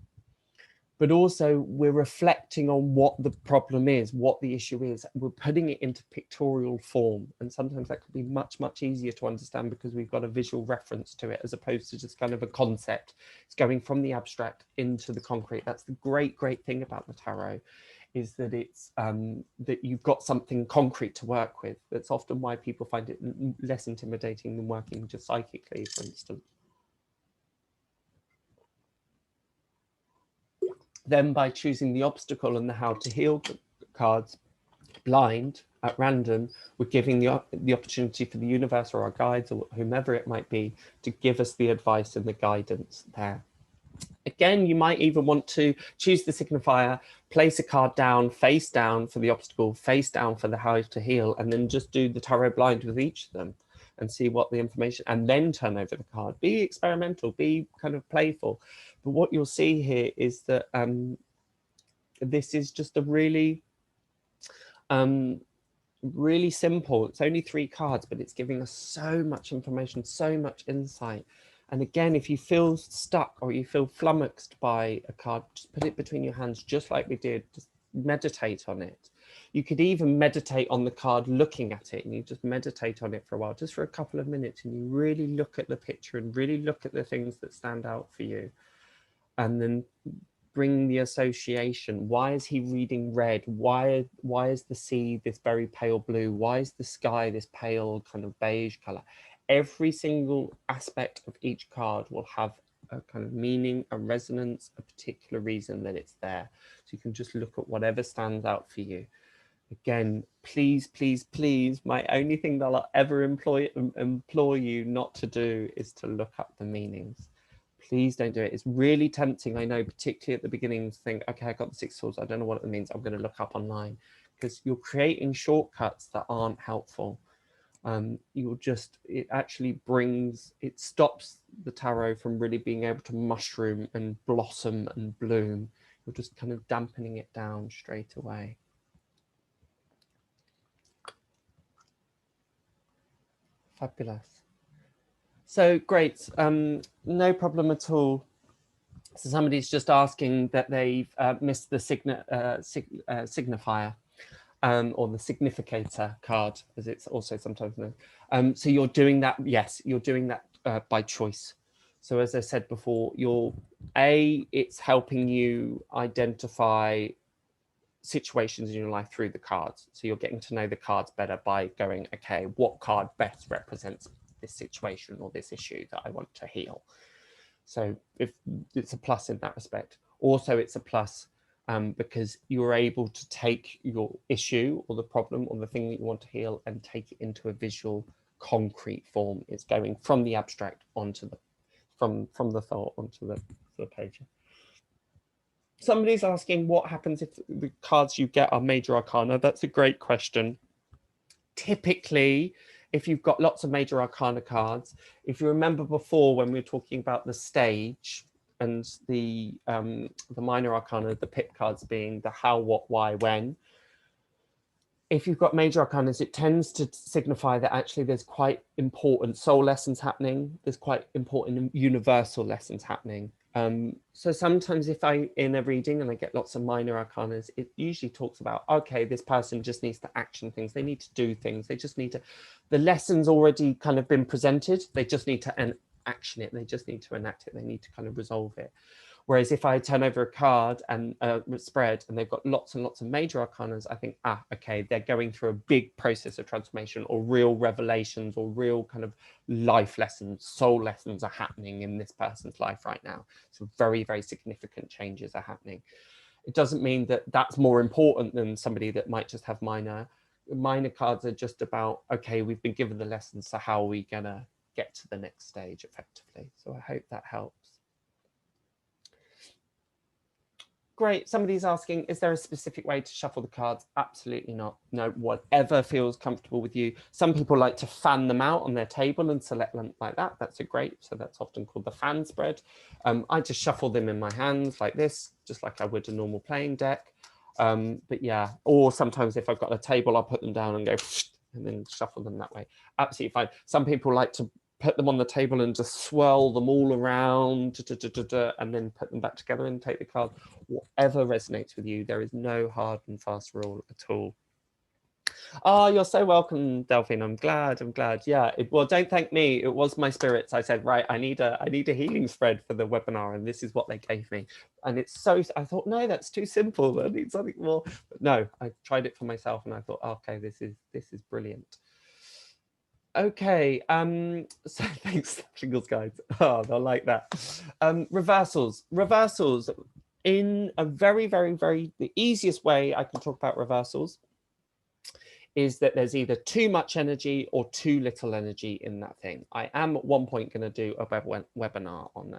But also we're reflecting on what the problem is, what the issue is. We're putting it into pictorial form. And sometimes that could be much, much easier to understand because we've got a visual reference to it as opposed to just kind of a concept. It's going from the abstract into the concrete. That's the great, great thing about the tarot, is that it's that you've got something concrete to work with. That's often why people find it less intimidating than working just psychically, for instance. Then by choosing the obstacle and the how to heal cards blind at random, we're giving the opportunity for the universe or our guides or whomever it might be to give us the advice and the guidance there. Again, you might even want to choose the signifier, place a card down, face down for the obstacle, face down for the how to heal, and then just do the tarot blind with each of them and see what the information, and then turn over the card. Be experimental, be kind of playful. But what you'll see here is that this is just a really really simple. It's only 3 cards, but it's giving us so much information, so much insight. And again, if you feel stuck or you feel flummoxed by a card, just put it between your hands, just like we did. Just meditate on it. You could even meditate on the card looking at it, and you just meditate on it for a while, just for a couple of minutes, and you really look at the picture and really look at the things that stand out for you. And then bring the association. Why is he reading red? Why is the sea this very pale blue? Why is the sky this pale kind of beige color? Every single aspect of each card will have a kind of meaning, a resonance, a particular reason that it's there. So you can just look at whatever stands out for you. Again, please, please, please, my only thing that I'll ever implore you not to do is to look up the meanings. Please don't do it. It's really tempting, I know, particularly at the beginning, to think, okay, I got the 6 swords, I don't know what it means, I'm going to look up online, because you're creating shortcuts that aren't helpful. It actually it stops the tarot from really being able to mushroom and blossom and bloom. You're just kind of dampening it down straight away. Fabulous. So great, no problem at all. So somebody's just asking that they've missed the signifier or the significator card, as it's also sometimes known. So you're doing that, yes, you're doing that by choice. So as I said before, it's helping you identify situations in your life through the cards. So you're getting to know the cards better by going, okay, what card best represents this situation or this issue that I want to heal? So if it's a plus in that respect. Also, it's a plus because you're able to take your issue or the problem or the thing that you want to heal and take it into a visual, concrete form. It's going from the abstract onto the from the thought onto the page. Somebody's asking what happens if the cards you get are major arcana. That's a great question. Typically, if you've got lots of major arcana cards, if you remember before when we were talking about the stage and the minor arcana, the pip cards being the how, what, why, when, if you've got major arcanas, it tends to signify that actually there's quite important soul lessons happening. There's quite important universal lessons happening. So sometimes if I'm in a reading and I get lots of minor arcanas, it usually talks about, okay, this person just needs to action things. They need to do things. They just need to, the lesson's already kind of been presented. They just need to action it. They just need to enact it. They need to kind of resolve it. Whereas if I turn over a card and spread and they've got lots and lots of major arcanas, I think, okay, they're going through a big process of transformation or real revelations or real kind of life lessons, soul lessons are happening in this person's life right now. So very, very significant changes are happening. It doesn't mean that that's more important than somebody that might just have minor. Minor cards are just about, okay, we've been given the lessons, so how are we gonna get to the next stage effectively? So I hope that helps. Great. Somebody's asking, is there a specific way to shuffle the cards? Absolutely not. No, whatever feels comfortable with you. Some people like to fan them out on their table and select them like that. That's a great. So that's often called the fan spread. I just shuffle them in my hands like this, just like I would a normal playing deck. But yeah, or sometimes if I've got a table, I'll put them down and go and then shuffle them that way. Absolutely fine. Some people like to put them on the table and just swirl them all around and then put them back together and take the card. Whatever resonates with you, there is no hard and fast rule at all. Oh, you're so welcome, Delphine. I'm glad. Yeah. Well, don't thank me. It was my spirits. I said, right, I need a healing spread for the webinar, and this is what they gave me. And it's so. I thought, no, that's too simple. I need something more. But no, I tried it for myself, and I thought, okay, this is brilliant. Okay, so thanks, Shingles Guides. Oh, they'll like that. Reversals in a very, very, very, the easiest way I can talk about reversals is that there's either too much energy or too little energy in that thing. I am at one point going to do a webinar on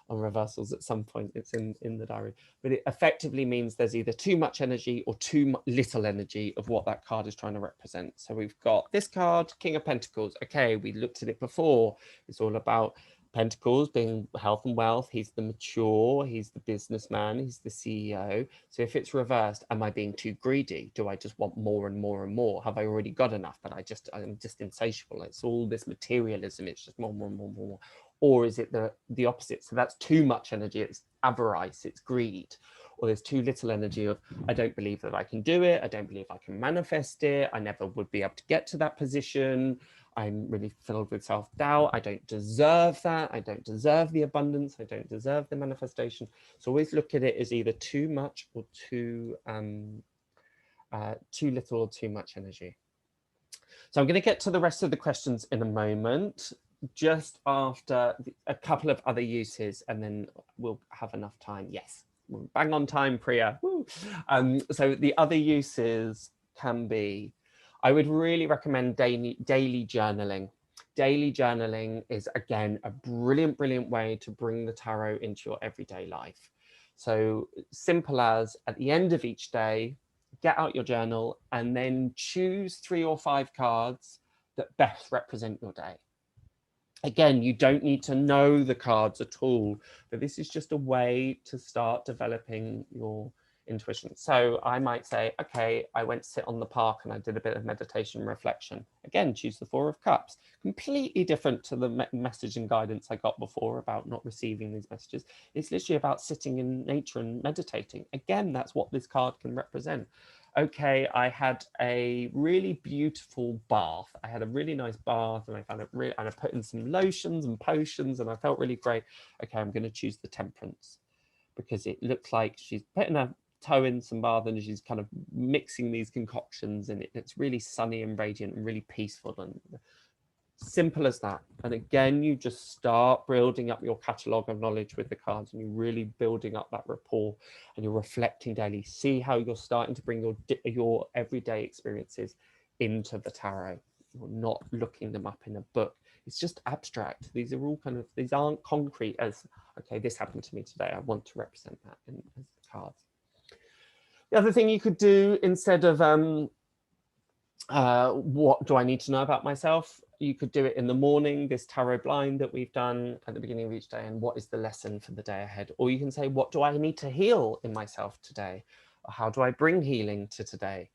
reversals at some point. It's in the diary, but it effectively means there's either too much energy or too little energy of what that card is trying to represent. So we've got this card, King of Pentacles. Okay, we looked at it before. It's all about Pentacles being health and wealth. He's the mature, he's the businessman, he's the CEO. So if it's reversed, am I being too greedy? Do I just want more and more and more? Have I already got enough, but I'm just insatiable? It's all this materialism. It's just more, more, more, more. Or is it the opposite? So that's too much energy. It's avarice, it's greed. Or there's too little energy of, I don't believe that I can do it. I don't believe I can manifest it. I never would be able to get to that position. I'm really filled with self-doubt. I don't deserve that. I don't deserve the abundance. I don't deserve the manifestation. So always look at it as either too much or too little or too much energy. So I'm going to get to the rest of the questions in a moment, just after a couple of other uses, and then we'll have enough time. Yes, we're bang on time, Priya. Woo. So the other uses can be, I would really recommend daily journaling. Daily journaling is, again, a brilliant, brilliant way to bring the tarot into your everyday life. So simple as, at the end of each day, get out your journal and then choose 3 or 5 cards that best represent your day. Again, you don't need to know the cards at all, but this is just a way to start developing your intuition. So I might say, okay, I went to sit on the park and I did a bit of meditation reflection. Again, choose the 4 of Cups. Completely different to the message and guidance I got before about not receiving these messages. It's literally about sitting in nature and meditating. Again, that's what this card can represent. Okay, I had a really beautiful bath. I had a really nice bath and I found it really, and I put in some lotions and potions and I felt really great. Okay, I'm going to choose the Temperance, because it looks like she's putting her toe in some bath and she's kind of mixing these concoctions, and it's really sunny and radiant and really peaceful, and simple as that. And again, you just start building up your catalogue of knowledge with the cards, and you're really building up that rapport, and you're reflecting daily. See how you're starting to bring your everyday experiences into the tarot. You're not looking them up in a book. It's just abstract. These are all kind of, these aren't concrete as, okay, this happened to me today, I want to represent that as the cards. The other thing you could do, instead of what do I need to know about myself, you could do it in the morning, this tarot blind that we've done at the beginning of each day, and what is the lesson for the day ahead? Or you can say, what do I need to heal in myself today? Or how do I bring healing to today?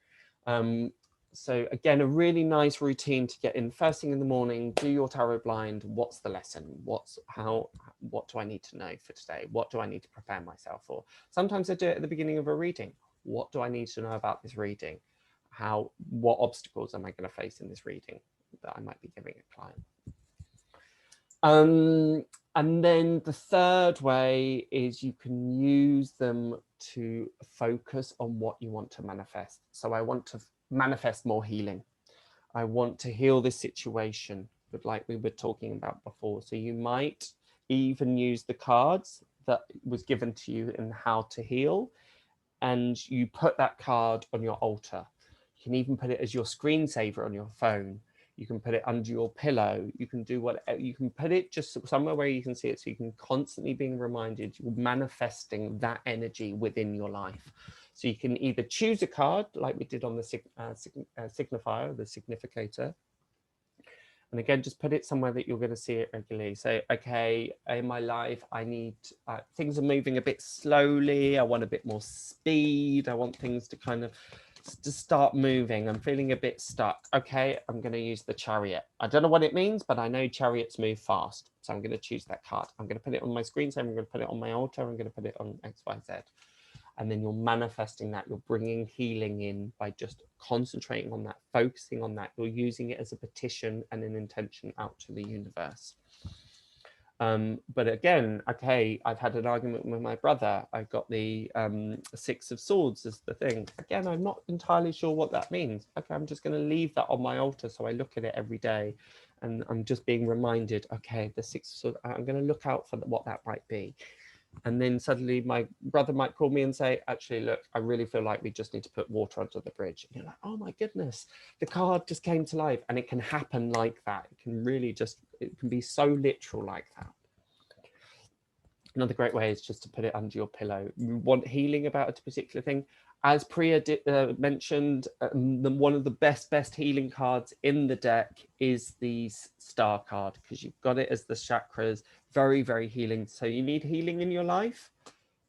So again, a really nice routine to get in first thing in the morning. Do your tarot blind. What's the lesson? What do I need to know for today? What do I need to prepare myself for? Sometimes I do it at the beginning of a reading. What do I need to know about this reading? What obstacles am I going to face in this reading that I might be giving a client? And then the third way is you can use them to focus on what you want to manifest. So I want to manifest more healing. I want to heal this situation, but like we were talking about before. So you might even use the cards that was given to you in how to heal, and you put that card on your altar. You can even put it as your screensaver on your phone. You can put it under your pillow. You can do whatever. You can put it just somewhere where you can see it, so you can constantly be reminded you're manifesting that energy within your life. So you can either choose a card like we did on the signifier, the significator. And again, just put it somewhere that you're going to see it regularly. So, okay, in my life, I need, things are moving a bit slowly. I want a bit more speed. I want things to kind of start moving. I'm feeling a bit stuck. Okay, I'm going to use the Chariot. I don't know what it means, but I know chariots move fast. So I'm going to choose that card. I'm going to put it on my screensaver. I'm going to put it on my altar. I'm going to put it on X, Y, Z. And then you're manifesting that, you're bringing healing in by just concentrating on that, focusing on that. You're using it as a petition and an intention out to the universe. But again, okay, I've had an argument with my brother. I've got the 6 of Swords as the thing. Again, I'm not entirely sure what that means. Okay, I'm just going to leave that on my altar, so I look at it every day. And I'm just being reminded, okay, the 6 of Swords, I'm going to look out for what that might be. And then suddenly my brother might call me and say, actually, look, I really feel like we just need to put water under the bridge. And you're like, oh my goodness, the card just came to life. And it can happen like that. It can really just, it can be so literal like that. Another great way is just to put it under your pillow. You want healing about a particular thing, As Priya mentioned, one of the best healing cards in the deck is the star card, because you've got it as the chakras, very healing. So you need healing in your life,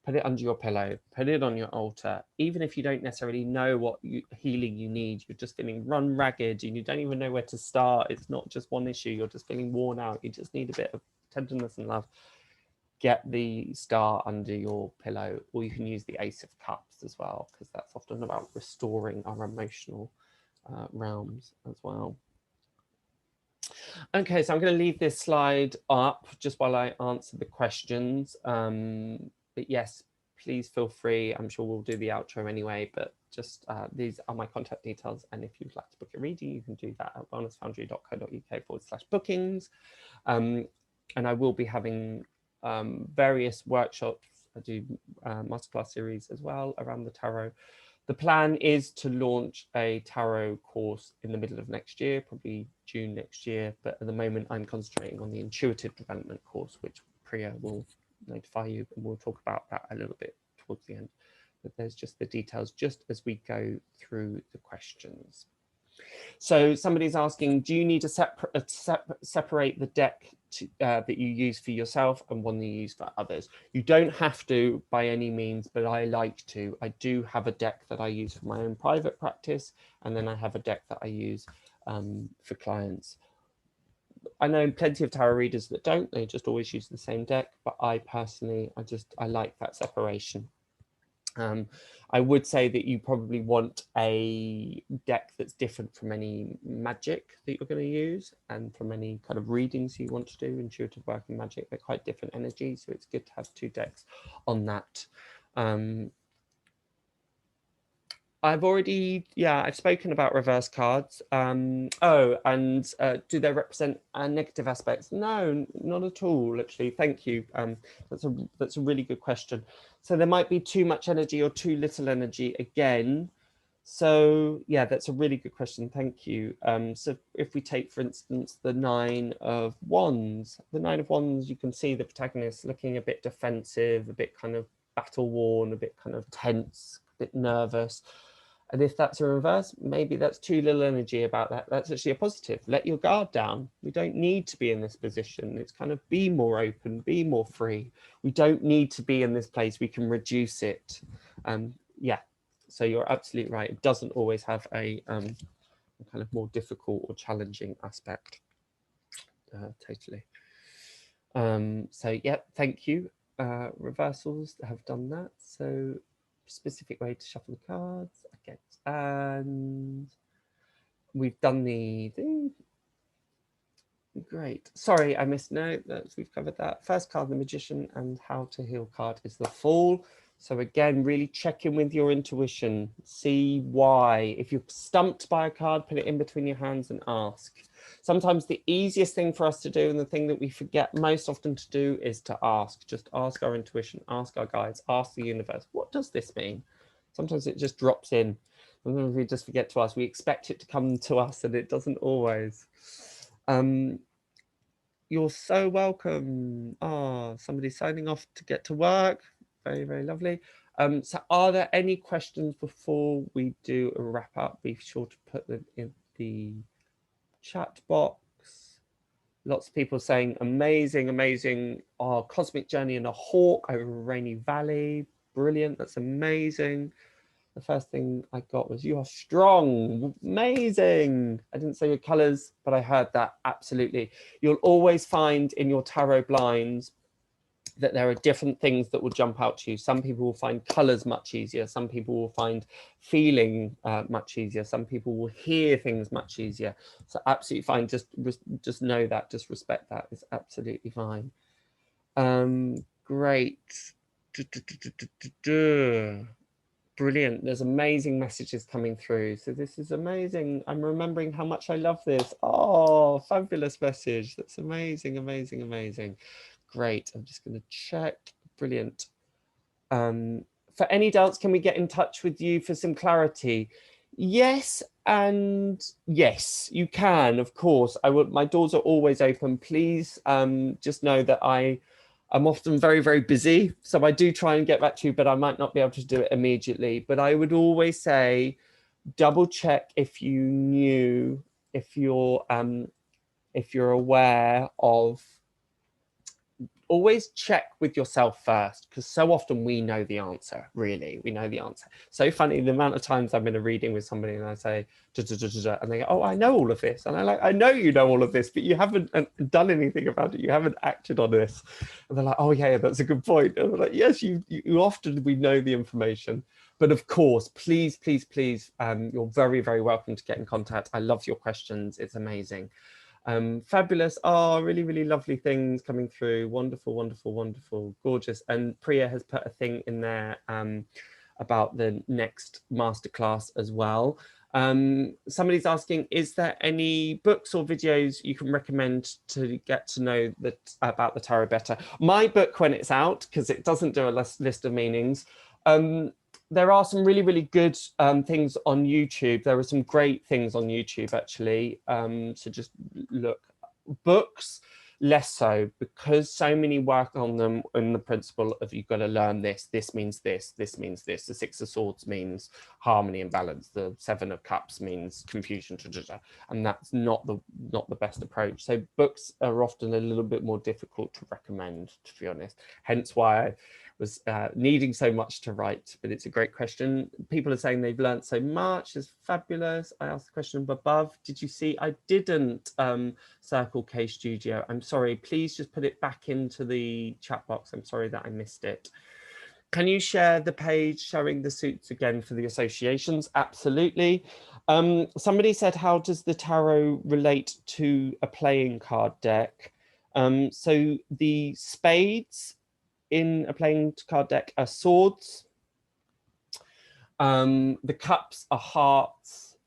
put it under your pillow, put it on your altar. Even if you don't necessarily know what healing you need, you're just feeling run ragged and you don't even know where to start. It's not just one issue, you're just feeling worn out. You just need a bit of tenderness and love. Get the star under your pillow, or you can use the Ace of Cups as well, because that's often about restoring our emotional realms as well. Okay, so I'm going to leave this slide up just while I answer the questions. But yes, please feel free. I'm sure we'll do the outro anyway, but just these are my contact details. And if you'd like to book a reading, you can do that at wellnessfoundry.co.uk/bookings. And I will be having various workshops. I do masterclass series as well around the tarot. The plan is to launch a tarot course in the middle of next year, probably June next year. But at the moment, I'm concentrating on the intuitive development course, which Priya will notify you, and we'll talk about that a little bit towards the end. But there's just the details just as we go through the questions. So somebody's asking, do you need to separate the deck that you use for yourself and one that you use for others? You don't have to by any means, but I like to. I do have a deck that I use for my own private practice, and then I have a deck that I use for clients. I know plenty of tarot readers that don't, they just always use the same deck, but I personally, I like that separation. I would say that you probably want a deck that's different from any magic that you're going to use, and from any kind of readings you want to do, intuitive work and magic. They're quite different energies, so it's good to have two decks on that. I've spoken about reverse cards. Do they represent negative aspects? No, not at all, actually. Thank you. That's a really good question. So there might be too much energy or too little energy again. So yeah, that's a really good question. Thank you. So if we take, for instance, the Nine of Wands, you can see the protagonist looking a bit defensive, a bit kind of battle worn, a bit kind of tense, a bit nervous. And if that's a reverse, maybe that's too little energy about that. That's actually a positive. Let your guard down. We don't need to be in this position. It's kind of be more open, be more free. We don't need to be in this place. We can reduce it. Yeah, so you're absolutely right. It doesn't always have a kind of more difficult or challenging aspect. Totally. So yeah, thank you. Reversals have done that. So specific way to shuffle the cards. Okay, and we've done the thing. Great. Sorry, I missed note. We've covered that. First card, the Magician, and how to heal card is the Fool. So again, really check in with your intuition. See why. If you're stumped by a card, put it in between your hands and ask. Sometimes the easiest thing for us to do, and the thing that we forget most often to do, is to ask. Just ask our intuition, ask our guides, ask the universe. What does this mean? Sometimes it just drops in. Sometimes we just forget to ask. We expect it to come to us, and it doesn't always. You're so welcome. Somebody's signing off to get to work. Very lovely. So are there any questions before we do a wrap up? Be sure to put them in the chat box. Lots of people saying amazing. Our cosmic journey in a hawk over Rainy Valley. Brilliant. That's amazing. The first thing I got was, you are strong. Amazing. I didn't say your colors, but I heard that. Absolutely. You'll always find in your tarot blinds that there are different things that will jump out to you. Some people will find colors much easier. Some people will find feeling much easier. Some people will hear things much easier. So absolutely fine. Just know that, just respect that. It's absolutely fine. Great. Brilliant. There's amazing messages coming through. So this is amazing. I'm remembering how much I love this. Oh, fabulous message. That's amazing. Great. I'm just going to check. Brilliant. For any doubts, can we get in touch with you for some clarity? Yes, and yes, you can, of course. My doors are always open. Please just know that I'm often very, very busy. So I do try and get back to you, but I might not be able to do it immediately. But I would always say, double check if you knew, if you're aware of, always check with yourself first, because so often we know the answer, really. We know the answer. So funny, the amount of times I'm in a reading with somebody and I say, da, da, da, da, da, and they go, oh, I know all of this. And I'm like, I know you know all of this, but you haven't done anything about it. You haven't acted on this. And they're like, oh, yeah, that's a good point. And I'm like, yes, you often, we know the information. But of course, please, please, please, you're very, very welcome to get in contact. I love your questions. It's amazing. Fabulous. Oh, really, really lovely things coming through. Wonderful, wonderful, wonderful, gorgeous. And Priya has put a thing in there about the next masterclass as well. Somebody's asking, is there any books or videos you can recommend to get to know about the tarot better? My book, when it's out, because it doesn't do a list of meanings, there are some really, really good things on YouTube. There are some great things on YouTube, actually. So just look. Books, less so, because so many work on them in the principle of you've got to learn this. This means this. This means this. The Six of Swords means harmony and balance. The Seven of Cups means confusion. And that's not the best approach. So books are often a little bit more difficult to recommend, to be honest. Hence why I was needing so much to write, but it's a great question. People are saying they've learned so much. It's fabulous. I asked the question above. Did you see? I didn't, Circle K Studio. I'm sorry. Please just put it back into the chat box. I'm sorry that I missed it. Can you share the page showing the suits again for the associations? Absolutely. Somebody said, how does the tarot relate to a playing card deck? So the spades in a playing card deck are swords. The cups are hearts.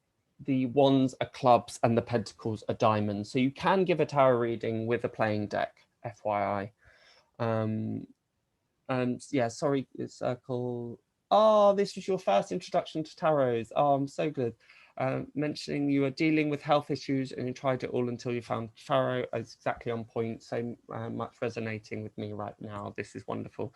The wands are clubs, and the pentacles are diamonds. So you can give a tarot reading with a playing deck, FYI. And yeah, sorry, Circle. Oh, this was your first introduction to tarots. Oh, I'm so good. Mentioning you were dealing with health issues and you tried it all until you found tarot. Is exactly on point. So much resonating with me right now. This is wonderful.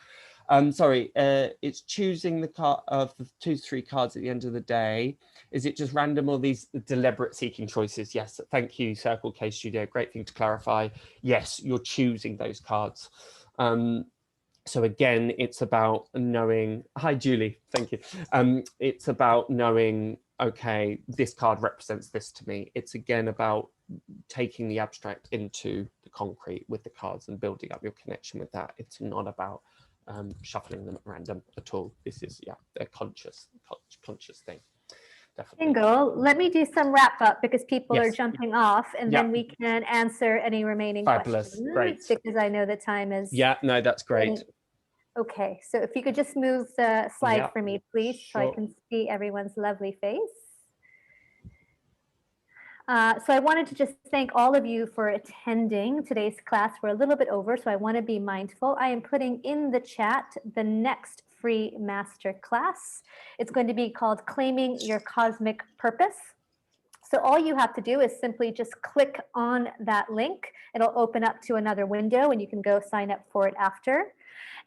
Sorry, it's choosing the card of the 2 to 3 cards at the end of the day. Is it just random or these deliberate seeking choices? Yes, thank you, Circle K Studio. Great thing to clarify. Yes, you're choosing those cards. So again, it's about knowing, hi Julie, thank you. It's about knowing, okay, this card represents this to me. It's again about taking the abstract into the concrete with the cards and building up your connection with that. It's not about shuffling them at random at all. This is, yeah, a conscious thing. Definitely. Fiongal, let me do some wrap up because people Yes. are jumping off, and then we can answer any remaining questions. Great. Because I know the time is. Yeah, no, that's great. Okay, so if you could just move the slide for me, please, so I can see everyone's lovely face. So I wanted to just thank all of you for attending today's class. We're a little bit over, so I want to be mindful. I am putting in the chat the next free master class. It's going to be called Claiming Your Cosmic Purpose. So all you have to do is simply just click on that link. It'll open up to another window and you can go sign up for it after.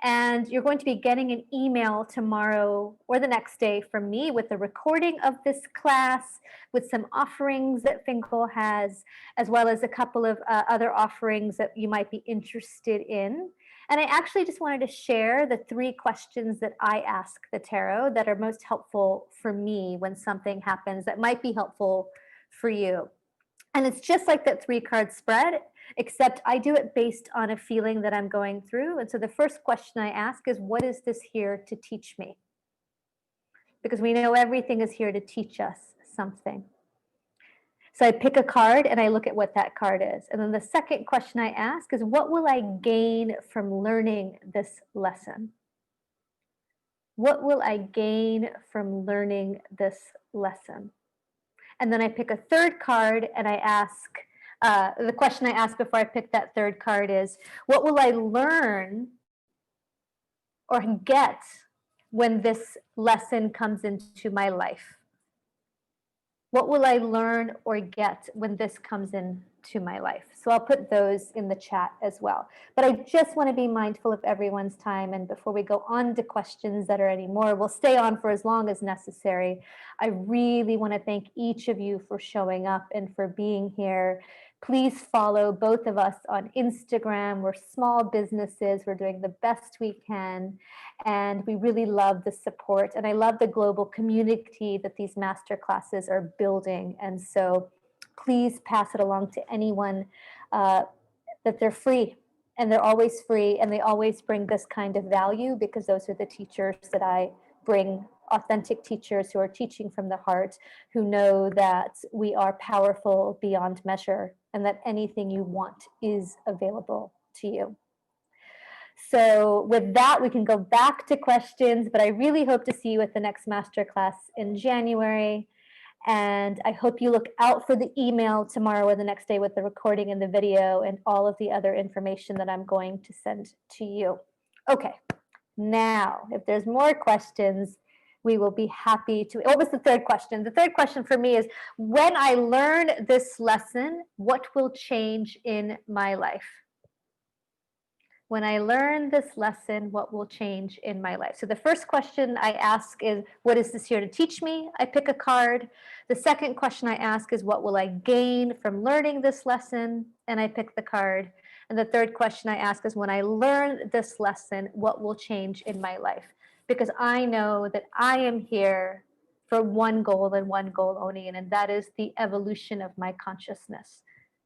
And you're going to be getting an email tomorrow or the next day from me with a recording of this class, with some offerings that Fiongal has, as well as a couple of other offerings that you might be interested in. And I actually just wanted to share the 3 questions that I ask the tarot that are most helpful for me when something happens that might be helpful for you. And it's just like that 3-card spread, except I do it based on a feeling that I'm going through. And so the first question I ask is, what is this here to teach me? Because we know everything is here to teach us something. So I pick a card and I look at what that card is. And then the second question I ask is, what will I gain from learning this lesson? What will I gain from learning this lesson? And then I pick a third card and I ask, the question I ask before I pick that third card is, what will I learn or get when this lesson comes into my life? What will I learn or get when this comes into my life? So I'll put those in the chat as well. But I just want to be mindful of everyone's time. And before we go on to questions that are any more, we'll stay on for as long as necessary. I really want to thank each of you for showing up and for being here. Please follow both of us on Instagram. We're small businesses. We're doing the best we can. And we really love the support. And I love the global community that these master classes are building. And so please pass it along to anyone that they're free. And they're always free. And they always bring this kind of value, because those are the teachers that I bring, authentic teachers who are teaching from the heart, who know that we are powerful beyond measure and that anything you want is available to you. So with that, we can go back to questions, but I really hope to see you at the next masterclass in January. And I hope you look out for the email tomorrow or the next day with the recording and the video and all of the other information that I'm going to send to you. Okay, now, if there's more questions, we will be happy to. What was the third question? The third question for me is, when I learn this lesson, what will change in my life? When I learn this lesson, what will change in my life? So the first question I ask is, what is this here to teach me? I pick a card. The second question I ask is, what will I gain from learning this lesson? And I pick the card. And the third question I ask is, when I learn this lesson, what will change in my life? Because I know that I am here for one goal and one goal only, and that is the evolution of my consciousness.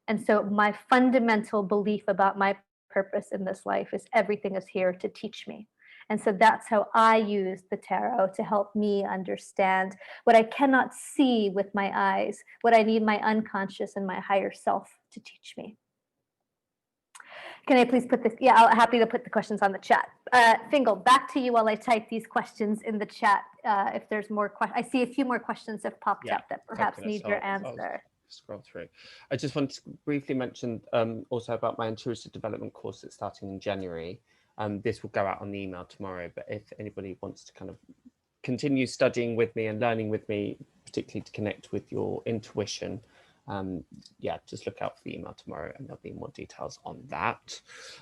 And so my fundamental belief about my purpose in this life is everything is here to teach me. And so that's how I use the tarot, to help me understand what I cannot see with my eyes, what I need my unconscious and my higher self to teach me. Can I please put this? Yeah, I'm happy to put the questions on the chat. Fiongal, back to you while I type these questions in the chat. If there's more questions, I see a few more questions have popped up that perhaps need your answer. Scroll through. I just want to briefly mention also about my intuitive development course that's starting in January. This will go out on the email tomorrow, but if anybody wants to kind of continue studying with me and learning with me, particularly to connect with your intuition, yeah, just look out for the email tomorrow and there'll be more details on that.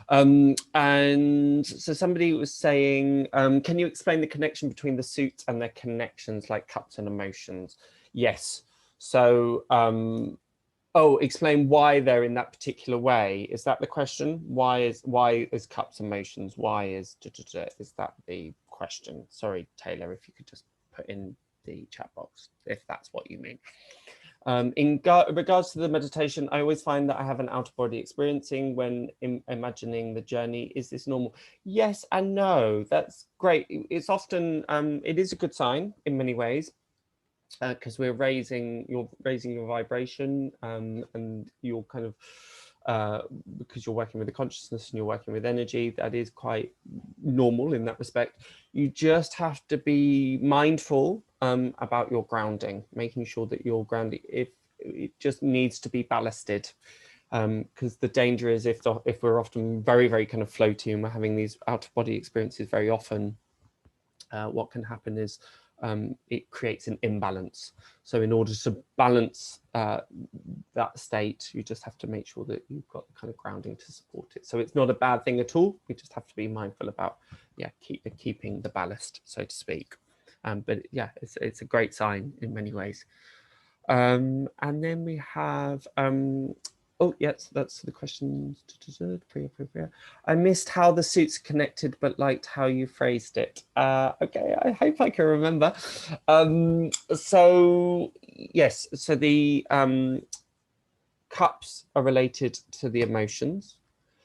And so somebody was saying, can you explain the connection between the suits and their connections, like cups and emotions? Yes. So, explain why they're in that particular way. Is that the question? Why is cups emotions? Why is is that the question? Sorry, Taylor, if you could just put in the chat box if that's what you mean. In regards to the meditation, I always find that I have an out-of-body experiencing when imagining the journey. Is this normal? Yes and no. That's great. It's often, it is a good sign in many ways, because you're raising your vibration, and you're kind of, because you're working with the consciousness and you're working with energy, that is quite normal in that respect. You just have to be mindful about your grounding, making sure that you're grounding. If it just needs to be ballasted, because the danger is if we're often very, very kind of floaty and we're having these out-of-body experiences very often, what can happen is it creates an imbalance. So in order to balance that state, you just have to make sure that you've got the kind of grounding to support it. So it's not a bad thing at all. You just have to be mindful about, yeah, keeping the ballast, so to speak. But yeah, it's a great sign in many ways. And then we have, oh yes, that's the questions. I missed how the suits connected, but liked how you phrased it. Okay, I hope I can remember. So yes, so the cups are related to the emotions.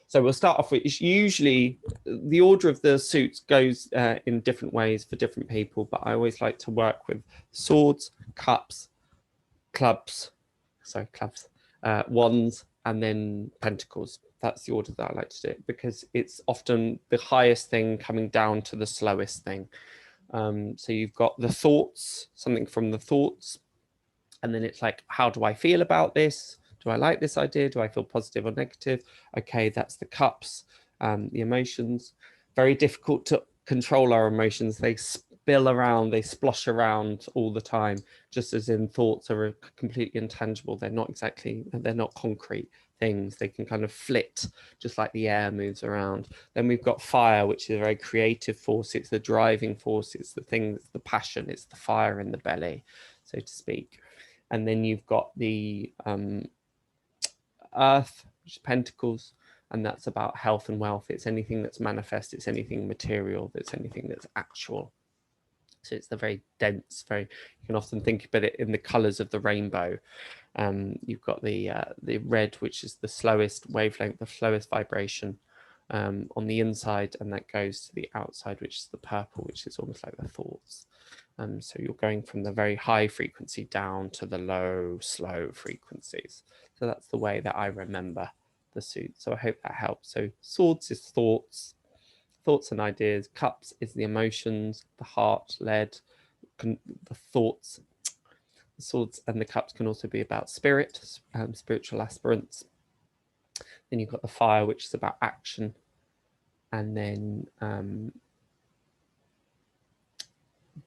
So we'll start off with, usually the order of the suits goes in different ways for different people, but I always like to work with swords, cups, clubs, wands, and then pentacles. That's the order that I like to do it, because it's often the highest thing coming down to the slowest thing. So you've got the thoughts, something from the thoughts, and then it's like, how do I feel about this? Do I like this idea? Do I feel positive or negative? Okay, that's the cups, the emotions. Very difficult to control our emotions. They spill around, they splosh around all the time, just as in thoughts are completely intangible. They're not concrete things. They can kind of flit, just like the air moves around. Then we've got fire, which is a very creative force. It's the driving force. It's the thing, it's the passion. It's the fire in the belly, so to speak. And then you've got the earth, which is pentacles, and that's about health and wealth. It's anything that's manifest. It's anything material. It's anything that's actual. So it's the very dense, you can often think about it in the colors of the rainbow. You've got the red, which is the slowest wavelength, the slowest vibration on the inside, and that goes to the outside, which is the purple, which is almost like the thoughts. So you're going from the very high frequency down to the low, slow frequencies. So that's the way that I remember the suit. So I hope that helps. So swords is thoughts and ideas. Cups is the emotions, the heart, lead, the thoughts. The swords and the cups can also be about spirit, spiritual aspirants. Then you've got the fire, which is about action. And then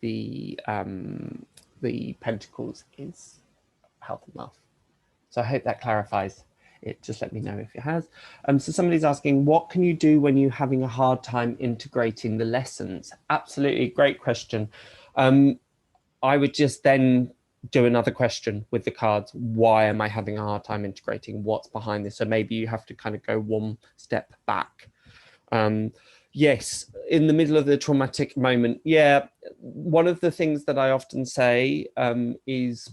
the pentacles is health and wealth. So I hope that clarifies it. Just let me know if it has. So somebody's asking, what can you do when you're having a hard time integrating the lessons? Absolutely, great question. I would just then do another question with the cards. Why am I having a hard time integrating? What's behind this? So maybe you have to kind of go one step back. Yes, in the middle of the traumatic moment. Yeah, one of the things that I often say is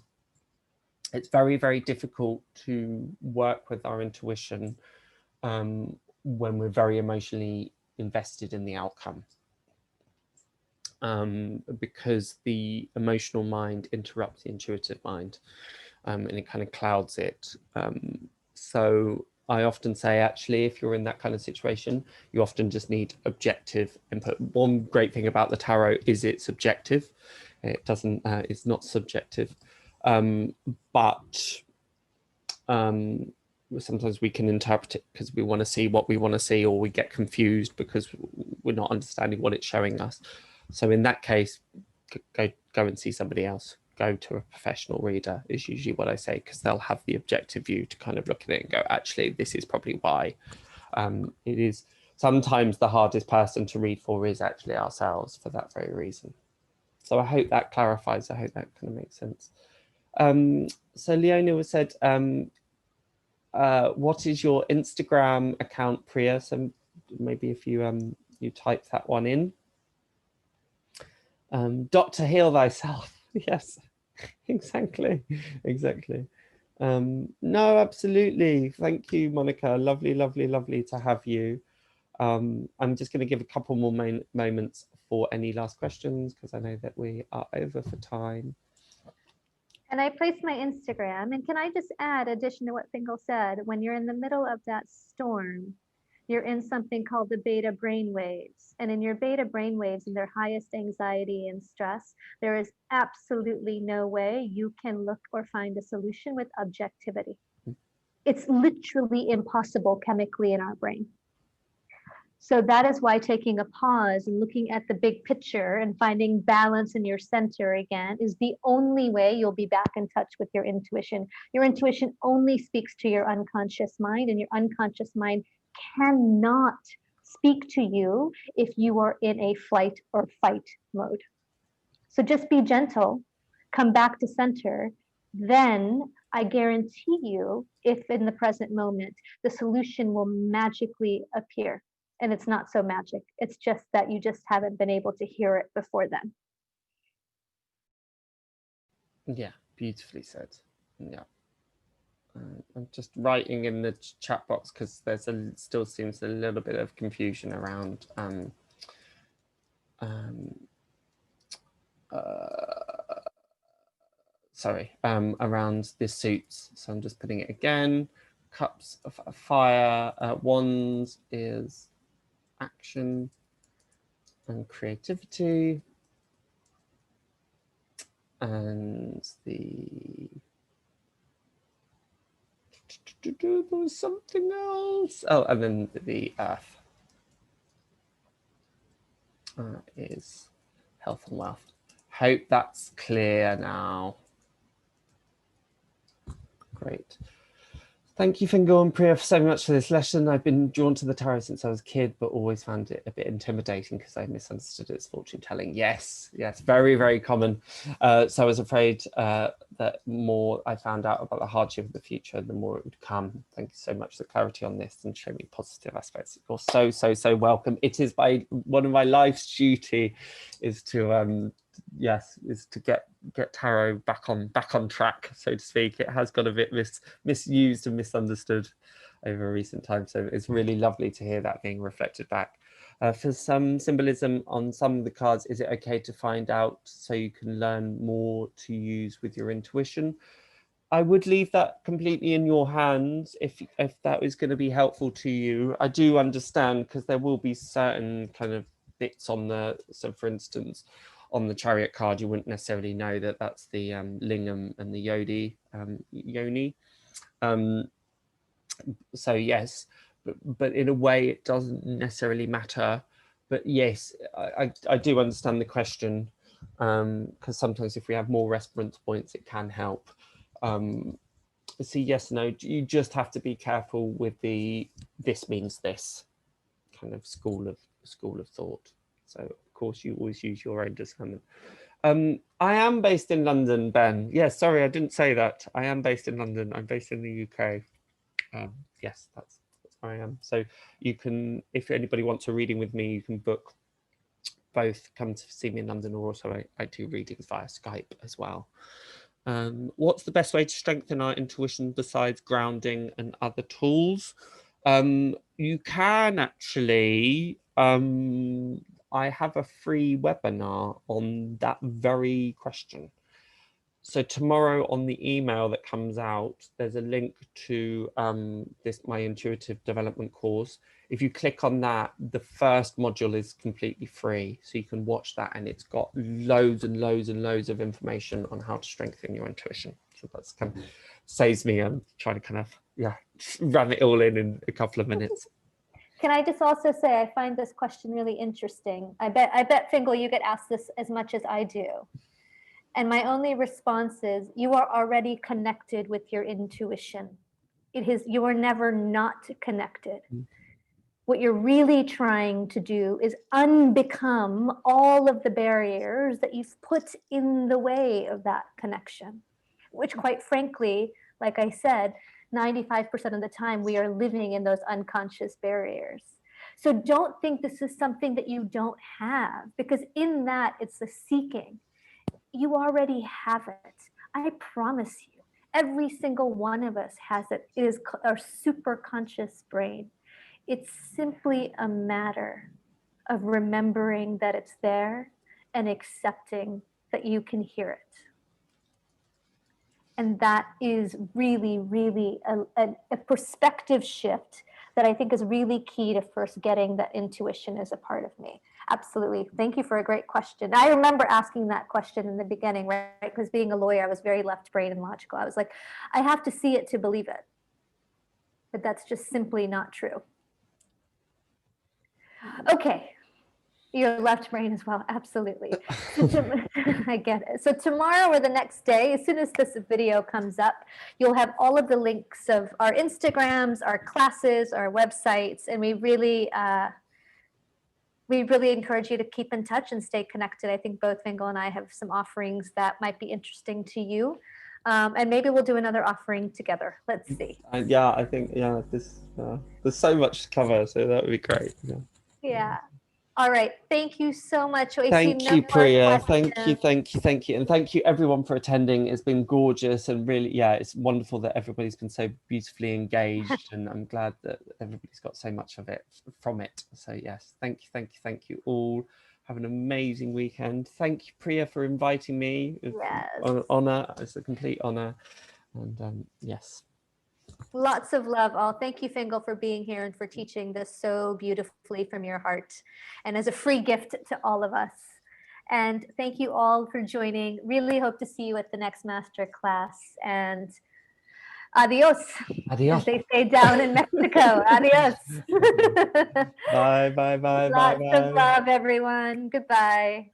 it's very, very difficult to work with our intuition when we're very emotionally invested in the outcome. Because the emotional mind interrupts the intuitive mind and it kind of clouds it. So I often say, actually, if you're in that kind of situation, you often just need objective input. One great thing about the tarot is it's objective. It doesn't, it's not subjective. But sometimes we can interpret it because we want to see what we want to see, or we get confused because we're not understanding what it's showing us. So in that case, go and see somebody else. Go to a professional reader is usually what I say, because they'll have the objective view to kind of look at it and go, actually, this is probably why. It is sometimes the hardest person to read for is actually ourselves for that very reason. So I hope that clarifies. I hope that kind of makes sense. So Leona said, what is your Instagram account, Priya? So maybe if you you type that one in. Dr. Heal Thyself. Yes, exactly. No, absolutely. Thank you, Monica. Lovely, lovely, lovely to have you. I'm just going to give a couple more moments for any last questions, because I know that we are over for time. And I placed my Instagram, and can I just add, addition to what Fiongal said, when you're in the middle of that storm, you're in something called the beta brainwaves. And in your beta brainwaves, in their highest anxiety and stress, there is absolutely no way you can look or find a solution with objectivity. It's literally impossible chemically in our brain. So that is why taking a pause and looking at the big picture and finding balance in your center again is the only way you'll be back in touch with your intuition. Your intuition only speaks to your unconscious mind, and your unconscious mind cannot speak to you if you are in a flight or fight mode. So just be gentle, come back to center. Then I guarantee you, if in the present moment, the solution will magically appear. And it's not so magic. It's just that you just haven't been able to hear it before then. Yeah, beautifully said. Yeah. I'm just writing in the chat box because there's still seems a little bit of confusion around around the suits. So I'm just putting it again. Cups of fire, wands is action and creativity, and the there's something else. Oh, and then the earth is health and wealth. Hope that's clear now. Great. Thank you, Fiongal and Priya, so much for this lesson. I've been drawn to the tarot since I was a kid, but always found it a bit intimidating because I misunderstood its fortune telling. Yes, very, very common. So I was afraid that more I found out about the hardship of the future, the more it would come. Thank you so much for the clarity on this and showing me positive aspects. You're so welcome. It is one of my life's duty is to is to get tarot back on track, so to speak. It has got a bit misused and misunderstood over recent times, so it's really lovely to hear that being reflected back. For some symbolism on some of the cards, is it okay to find out so you can learn more to use with your intuition? I would leave that completely in your hands if that is going to be helpful to you. I do understand, because there will be certain kind of bits on the, so for instance, on the Chariot card, you wouldn't necessarily know that that's the lingam and the yoni. So yes, but in a way it doesn't necessarily matter. But yes, I do understand the question, because sometimes if we have more reference points, it can help. So yes, no, you just have to be careful with the this means this kind of school of thought. So of course you always use your own discernment. I am based in London, Ben. Yes, sorry, I didn't say that. I am based in London. I'm based in the UK. Yes, that's where I am. So you can, if anybody wants a reading with me, you can book both, come to see me in London, or also I do readings via Skype as well. What's the best way to strengthen our intuition besides grounding and other tools? You can actually, I have a free webinar on that very question. So tomorrow on the email that comes out, there's a link to my intuitive development course. If you click on that, the first module is completely free. So you can watch that, and it's got loads and loads and loads of information on how to strengthen your intuition. So that's kind of saves me trying to kind of, run it all in a couple of minutes. Can I just also say, I find this question really interesting. I bet, Fiongal, you get asked this as much as I do. And my only response is, you are already connected with your intuition. You are never not connected. What you're really trying to do is unbecome all of the barriers that you've put in the way of that connection, which quite frankly, like I said, 95% of the time we are living in those unconscious barriers. So don't think this is something that you don't have, because in that it's the seeking. You already have it. I promise you, every single one of us has it. It is our super conscious brain. It's simply a matter of remembering that it's there and accepting that you can hear it. And that is really, really a perspective shift that I think is really key to first getting that intuition is a part of me. Absolutely. Thank you for a great question. I remember asking that question in the beginning, right? Because being a lawyer, I was very left brain and logical. I was like, I have to see it to believe it. But that's just simply not true. Okay. Your left brain as well, absolutely. I get it. So tomorrow or the next day, as soon as this video comes up, you'll have all of the links of our Instagrams, our classes, our websites, and we really encourage you to keep in touch and stay connected. I think both Fiongal and I have some offerings that might be interesting to you. And maybe we'll do another offering together. Let's see. Yeah, I think, there's so much to cover, so that would be great. Yeah. All right. Thank you so much. Thank you, Priya. Thank you. And thank you everyone for attending. It's been gorgeous, and really, it's wonderful that everybody's been so beautifully engaged, and I'm glad that everybody's got so much of it from it. So yes, thank you all. Have an amazing weekend. Thank you, Priya, for inviting me. It's an honor. It's a complete honor. And yes. Lots of love all. Thank you, Fiongal, for being here and for teaching this so beautifully from your heart and as a free gift to all of us. And thank you all for joining. Really hope to see you at the next master class. And adios. Adios. As they say down in Mexico. Adios. Bye. Lots of love, everyone. Goodbye.